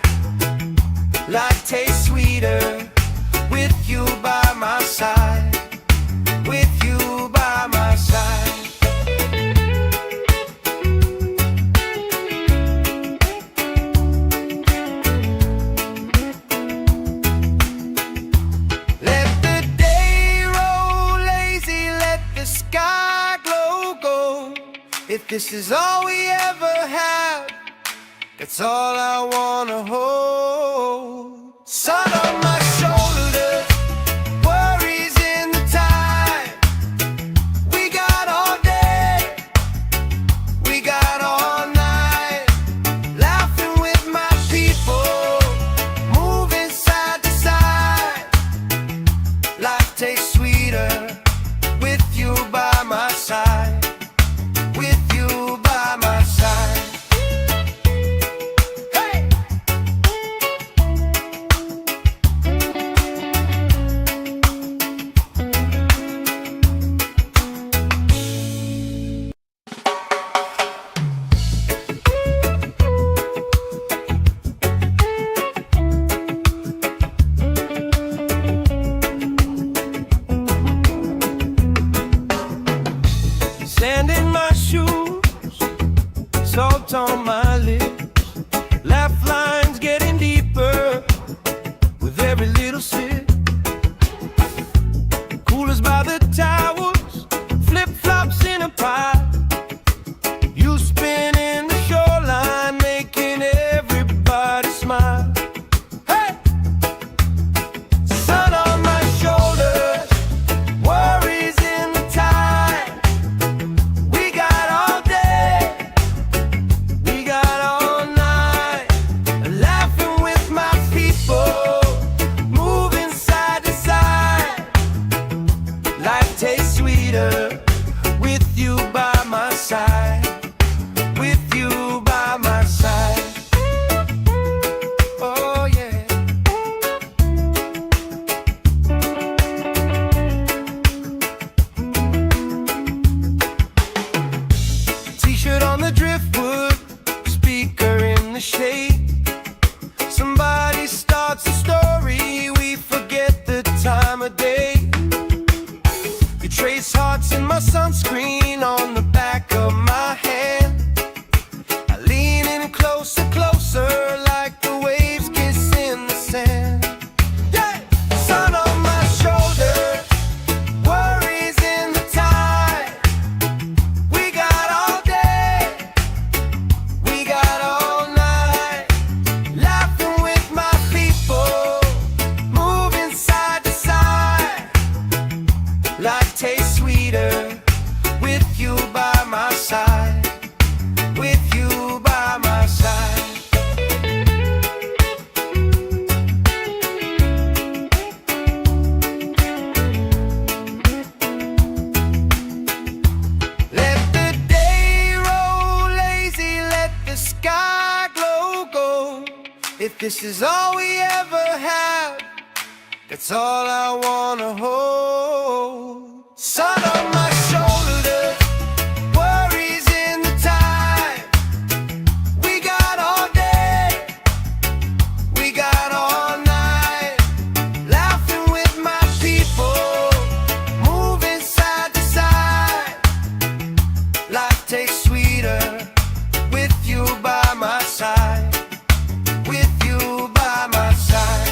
Life tastes sweeter with you by my side, with you by my side. Let the day roll lazy, let the sky glow gold. If this is all we ever have, that's all I wanna hold. Sun on my shoulder, worries in the tide. We got all day, we got all night, laughing with my people, moving side to side. Life tastes sweeter with you by my side, with you by my side. Hey! shade. Somebody starts a story, we forget the time of day. You trace hearts in my sunscreen on the back of my hand. I lean in closer, closer, like the waves kiss in the sand. Yeah! Sun on my shoulders, worries in the tide. We got all day, we got all night, laughing with my people, moving side to side. Life tastes sweeter with you by my side, with you by my side. Let the day roll lazy, let the sky glow gold. If this is all we ever have, that's all I wanna hold. Sun on my shoulders, worries in the tide. We got all day, we got all night, laughing with my people, moving side to side. Life tastes sweeter with you by my side, with you by my side.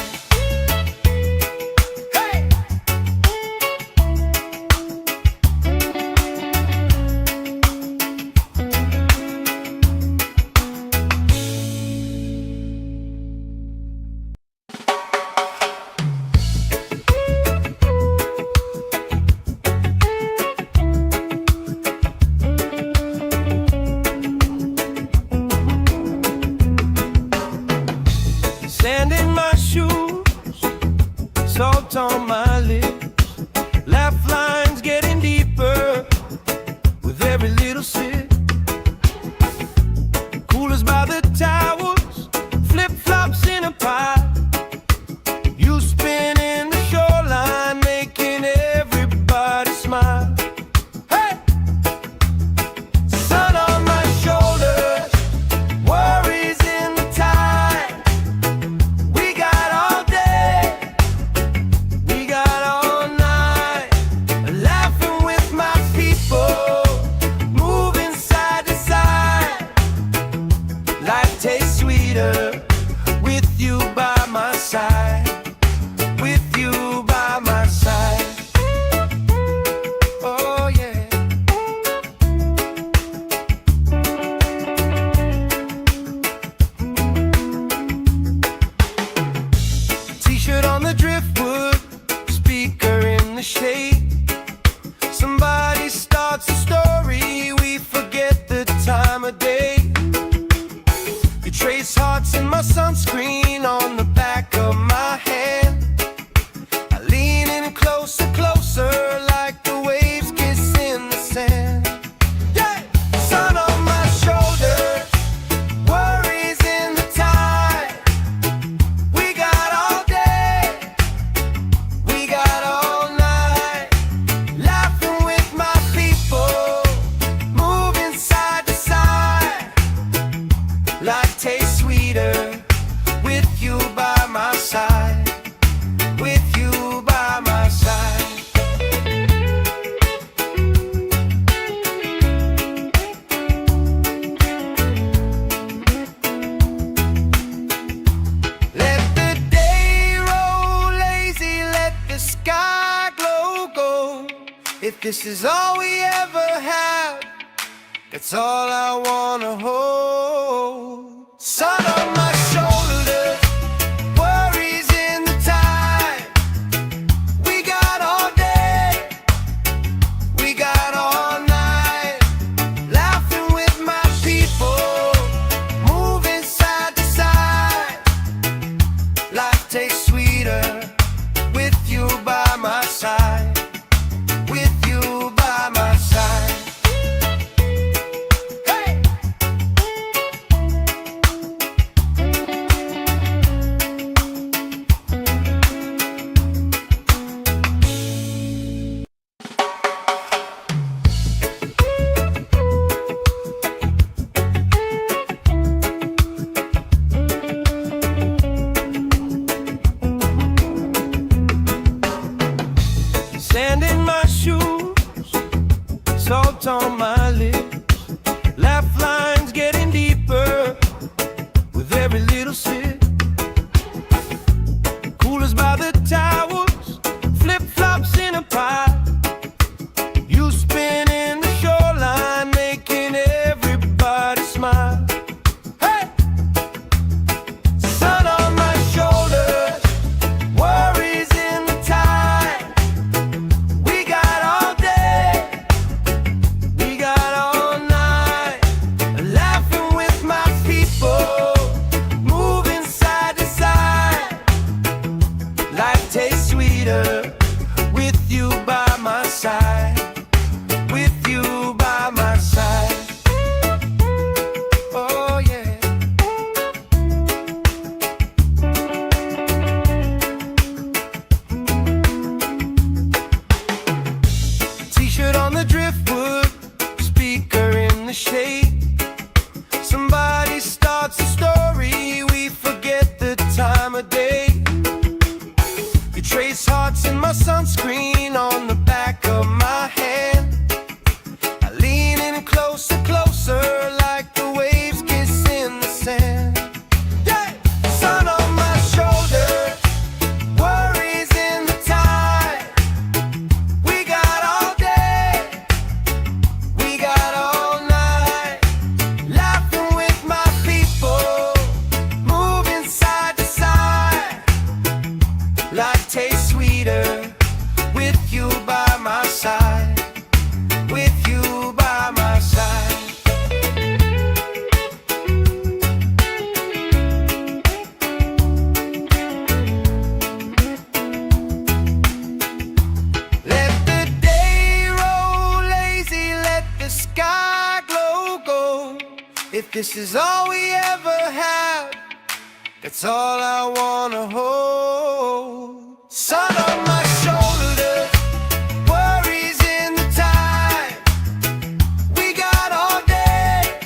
Hey! Sand in my shoes, salt on my lips, laugh lines getting deeper with every little sip. Coolers by the towers, flip-flops in a pile. You spin in the shoreline, making everybody smile. Hey! Sun on my shoulders, worries in the tide. We got all day, we got all night, laughing with my people, moving side to side. Life tastes sweeter with you by my side, with you by my side. Oh yeah. T-shirt on the driftwood, speaker in the shade. Somebody starts a story, we forget the time of day. You trace hearts in my sunscreen on the back of my hand. I lean in closer, closer, like the waves kiss in the sand. Yeah! Sun on my shoulders, worries in the tide. We got all day, we got all night, laughing with my people, moving side to side. Life tastes sweeter with you by my side, with you by my side. Let the day roll lazy, let the sky glow gold. If this is all we ever have, that's all I wanna hold. Sun on my shoulders, worries in the tide. We got all day, we got all night, laughing with my people, moving side to side. Life tastes sweeter with you by my side, with you by my side. Hey! with every little sip. Coolers by the towers, flip-flops in a pie. You spin in the shoreline, making everybody smile. Hey! Sun on my shoulders, worries in the tide. We got all day, we got all night, laughing with my people, moving side to side. Life tastes sweeter with you by my side, with you by my side. Oh yeah. T-shirt on the driftwood, speaker in the shade. Somebody starts a story, we forget the time of day. You trace hearts in my sunscreen on the back of my hand. I lean in closer, closer, like the waves kiss in the sand. Yeah! Sun on my shoulders, worries in the tide. We got all day, we got all night, laughing with my people, moving side to side. Life tastes sweeter with you by my side, with you by my side. Let the day roll lazy, let the sky glow gold. If this is all we ever have, that's all I wanna hold. Sun on my shoulders, worries in the tide. We got all day,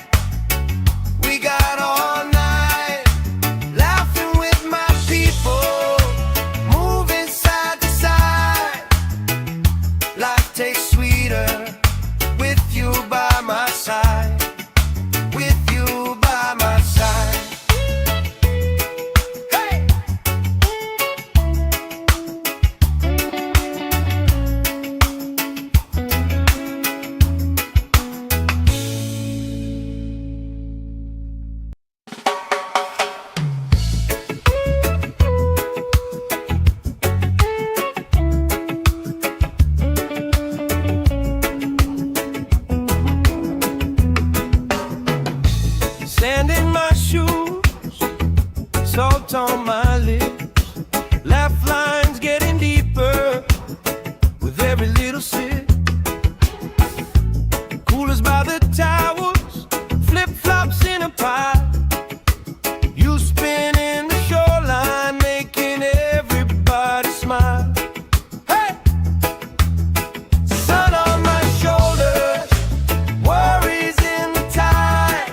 we got all night, laughing with my people, moving side to side. Life tastes sweeter with you by my side, with you by my side. Hey! Sand in my shoes, salt on my lips, laugh lines getting deeper with every little sip. Coolers by the towers, flip-flops in a pie. You spin in the shoreline, making everybody smile. Hey! Sun on my shoulders, worries in the tide.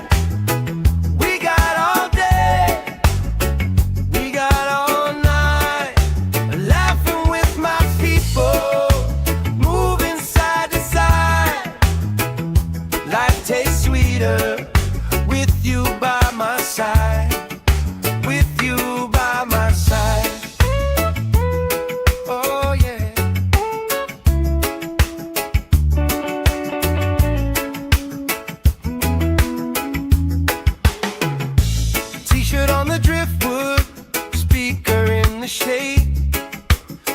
We got all day, we got all night, laughing with my people, moving side to side. Life tastes sweeter with you by my side, with you by my side. Oh yeah. T-shirt on the driftwood, speaker in the shade.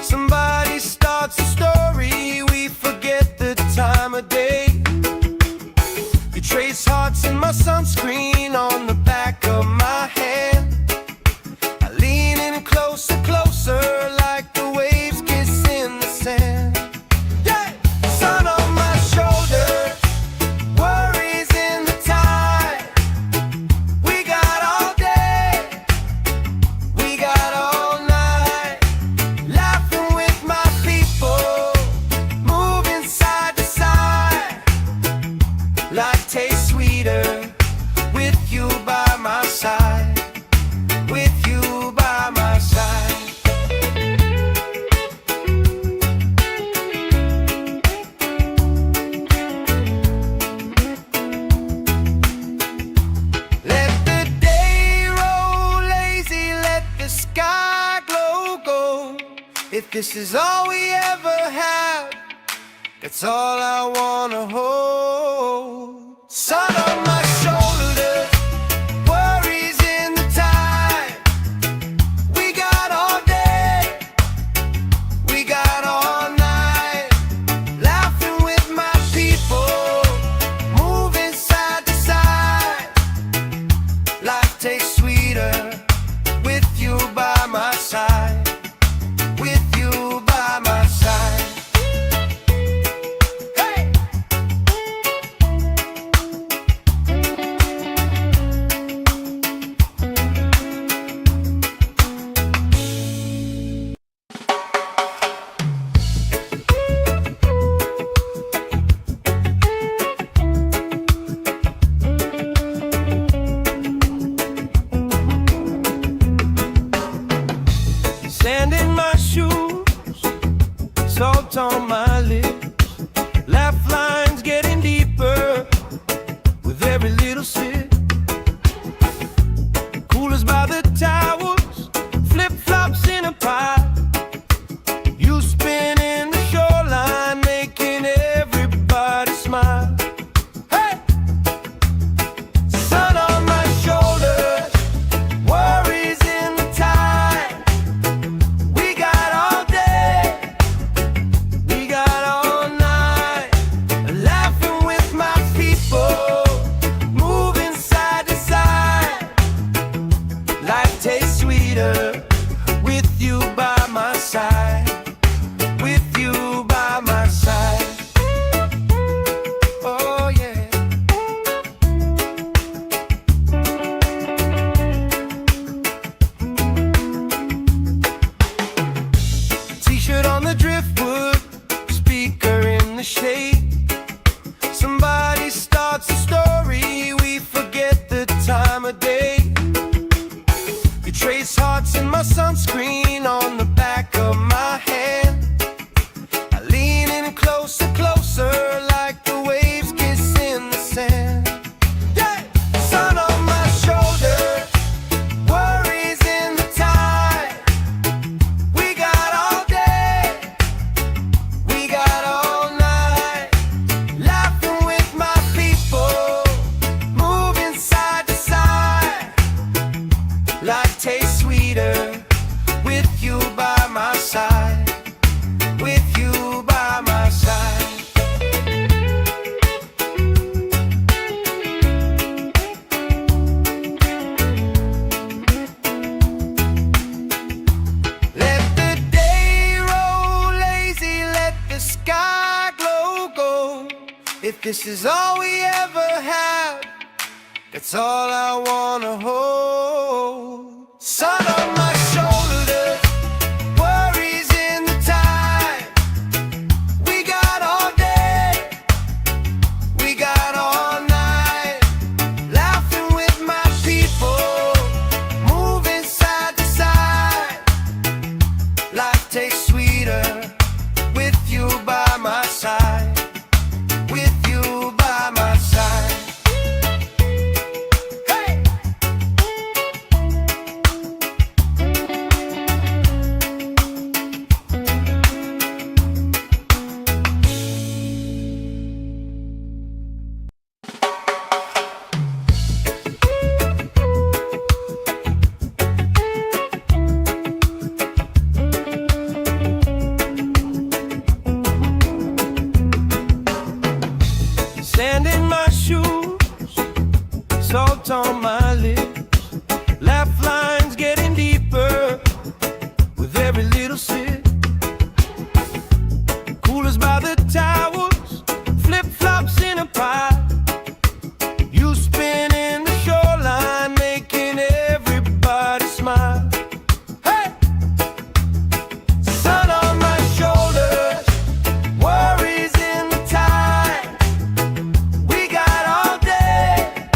Somebody starts a story, we forget the time of day. You trace hearts in my sunscreen on the back of my hand. I lean in closer, closer, like the waves kiss in the sand. Yeah! Sun on my shoulders, worries in the tide. We got all day, we got all night, If this is all we ever have, that's all I wanna hold. Sun on my shoulders, worries in the tide. We got all day, we got all night, laughing with my people, moving side to side. Life tastes sweeter with you by my side, with you by my side. Sand in my shoes, salt on my lips, laugh lines getting deeper with every little sip. Coolers by the towers, flip-flops in a pie. You spinning the shoreline, making everybody smile. Hey! Sun on my shoulders, worries in the tide. We got all day, we got all night, laughing with my people, moving side to side. Life tastes sweeter with you by my side, with you by my side. Oh yeah. T-shirt on the driftwood, speaker in the shade. Somebody starts a story, we forget the time of day. You trace hearts in my sunscreen on the back of my hand. I lean in closer, closer, like the waves kiss in the sand. Yeah! Sun on my shoulders, worries in the tide. We got all day, we got all night, laughing with my people, moving side to side. Life tastes sweeter with you by my side, with you by my side. Let the day roll lazy, let the sky glow gold. If this is all we ever have, that's all I wanna hold. Sun on my shoulders, worries in the tide. We got all day, we got all night, laughing with my people, moving side to side. Life tastes sweeter with you by my side, with you by my side. Hey! Sand in my shoes, salt on my lips, laugh lines getting deeper with every little sip. Coolers by the towers, flip-flops in a pie. You spinning the shoreline, making everybody smile. Hey! Sun on my shoulders, worries in the tide. We got all day,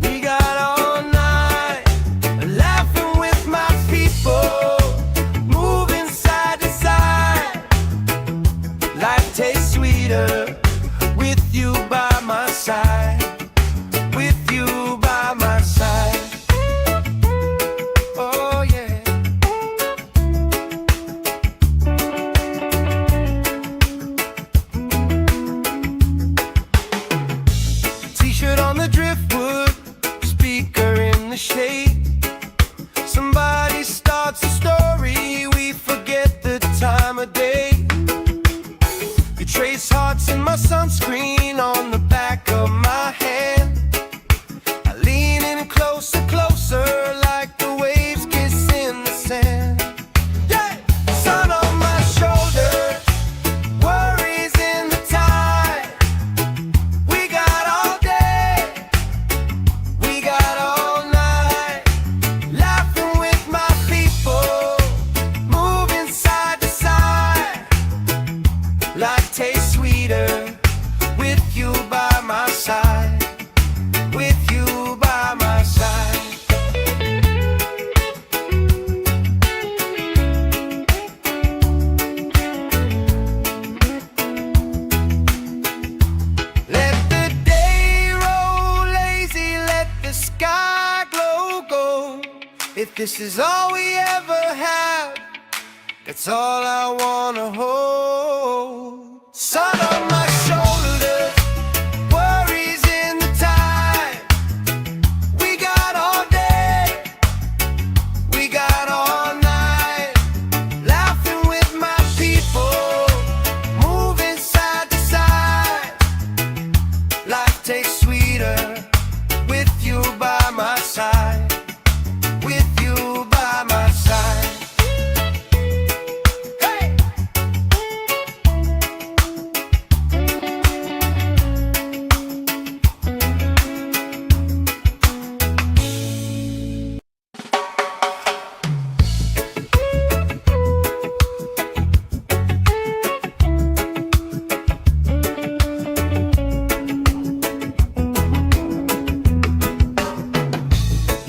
we got all night, laughing with my people, moving side to side. Life tastes sweeter with you by my side, with you by my side. If this is all we ever have, that's all I wanna hold. Sun on my shoulders, worries in the tide. We got all day, we got all night, laughing with my people, moving side to side. Life tastes sweeter with you by my side. With you by my side. Hey!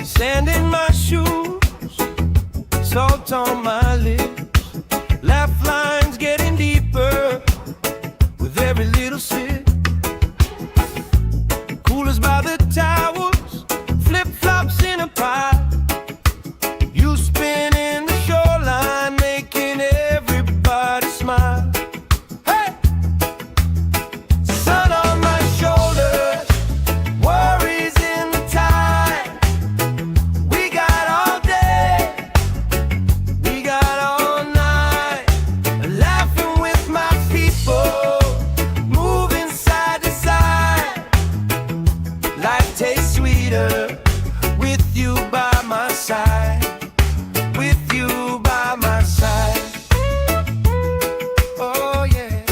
Sand in my shoes, salt on my lips, laugh lines getting deeper with every little sip. Coolers by the towers, flip-flops in a pile. You spinning the shoreline, making everybody smile. Hey! Sun on my shoulders, worries in the tide. We got all day, we got all night, laughing with my people, moving side to side. Life tastes sweeter with you by my side. With you by my side. Oh yeah.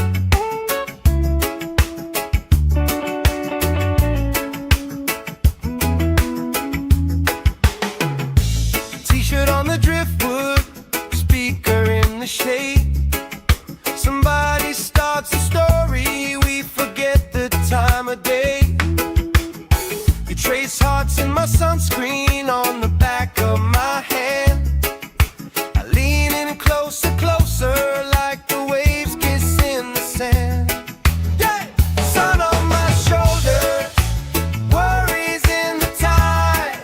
T-shirt on the driftwood, speaker in the shade. Somebody starts a story, we forget the time of day. You trace hearts in my sunscreen on the back of my hand. I lean in closer, closer, like the waves kiss in the sand. Yeah! Sun on my shoulders, worries in the tide.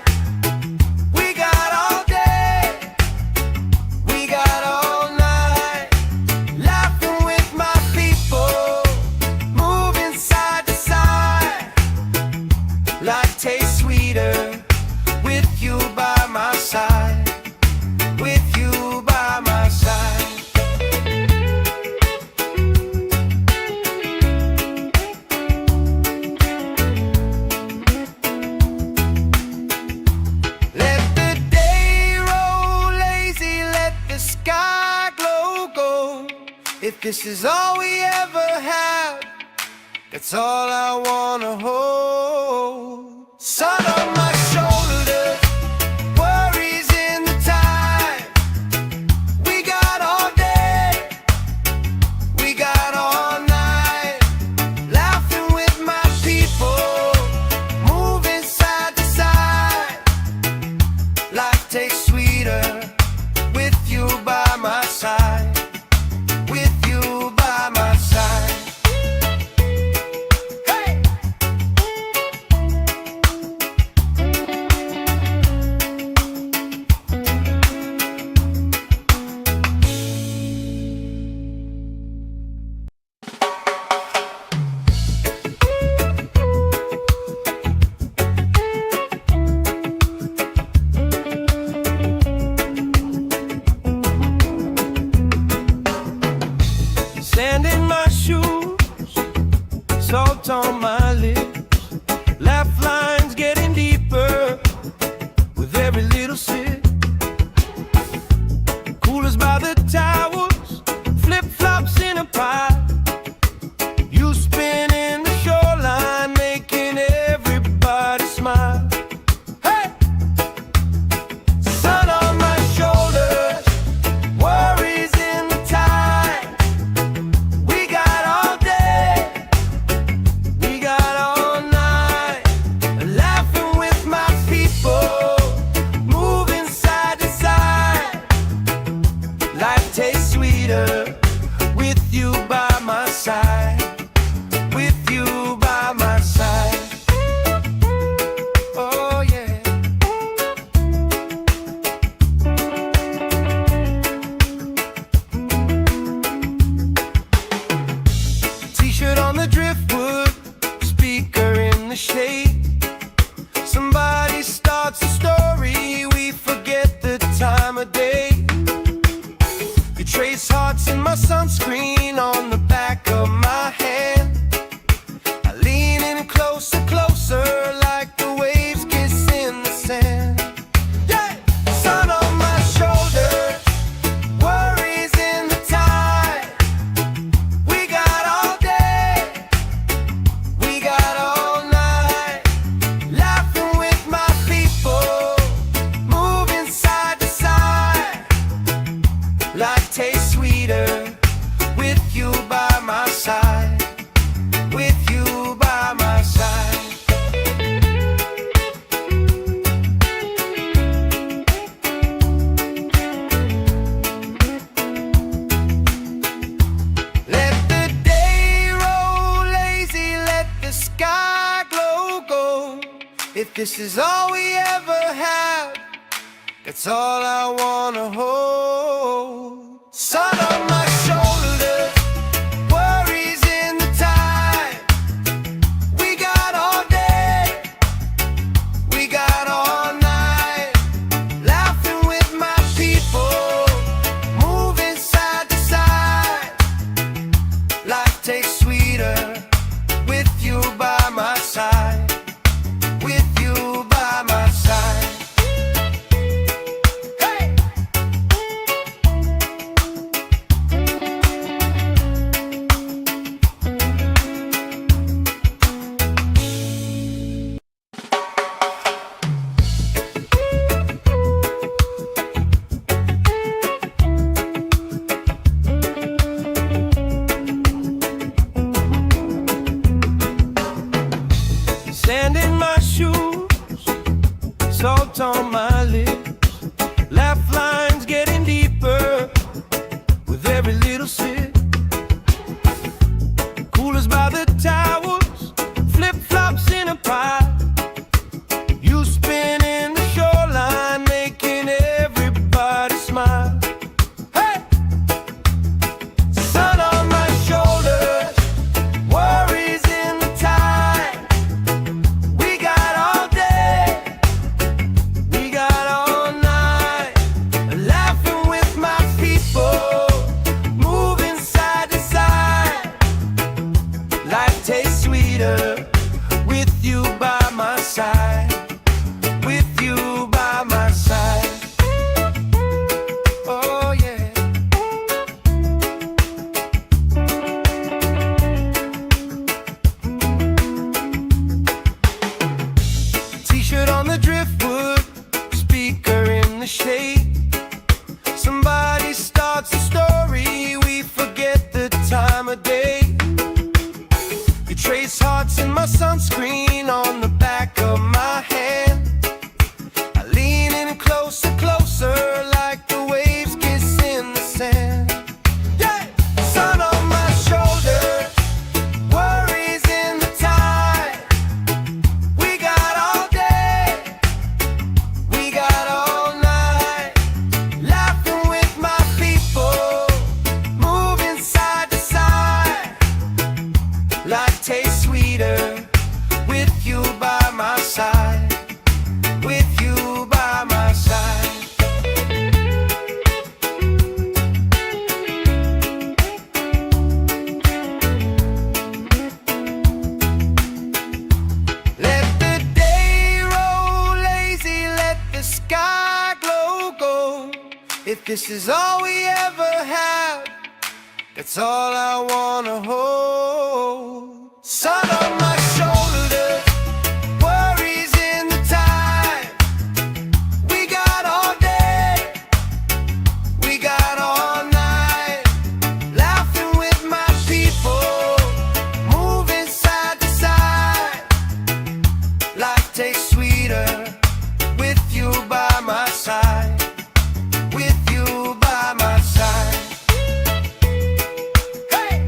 We got all day, we got all night, laughing with my people, moving side to side. Life tastes sweeter with you by my side. With you by my side. Let the day roll lazy, let the sky glow gold. If this is all we ever have, that's all I wanna hold. Sun on my shoulders, worries in the tide. We got all day, we got all night, laughing with my people, moving side to side. Life tastes sweeter with you by my side. With you by my side. Hey! If this is all we ever have, that's all I wanna hold. Sun on my shoulders, worries in the tide. We got all day, we got all night, laughing with my people, moving side to side. Life tastes sweeter with you by my side. With you by my side. Hey! Sand in my shoes, salt on my lips, laugh lines getting deeper with every little sip. Coolers by the towels, flip-flops in a pile. You spinning the shoreline, making everybody smile. Hey! Sun on my shoulders, worries in the tide. We got all day, we got all night, laughing with my people, moving side to side. Life tastes sweeter with you by my side. With you by my side. Oh yeah. T-shirt on the driftwood, speaker in the shade. Somebody starts a story, we forget the time of day. You trace hearts in my sunscreen on the back of my hand. I lean in closer, closer, like the waves kiss in the sand. Yeah! Sun on my shoulders, worries in the tide. We got all day, we got all night, laughing with my people, moving side to side. Life tastes sweeter with you by my side. With you by my side. Let the day roll lazy, let the sky glow gold. If this is all we ever have, that's all I wanna hold. Sun on my shoulders, worries in the tide. We got all day, we got all night, laughing with my people, moving side to side. Life tastes sweeter with you by my side. With you by my side. Hey!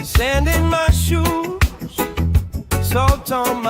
Sand in my shoes, salt on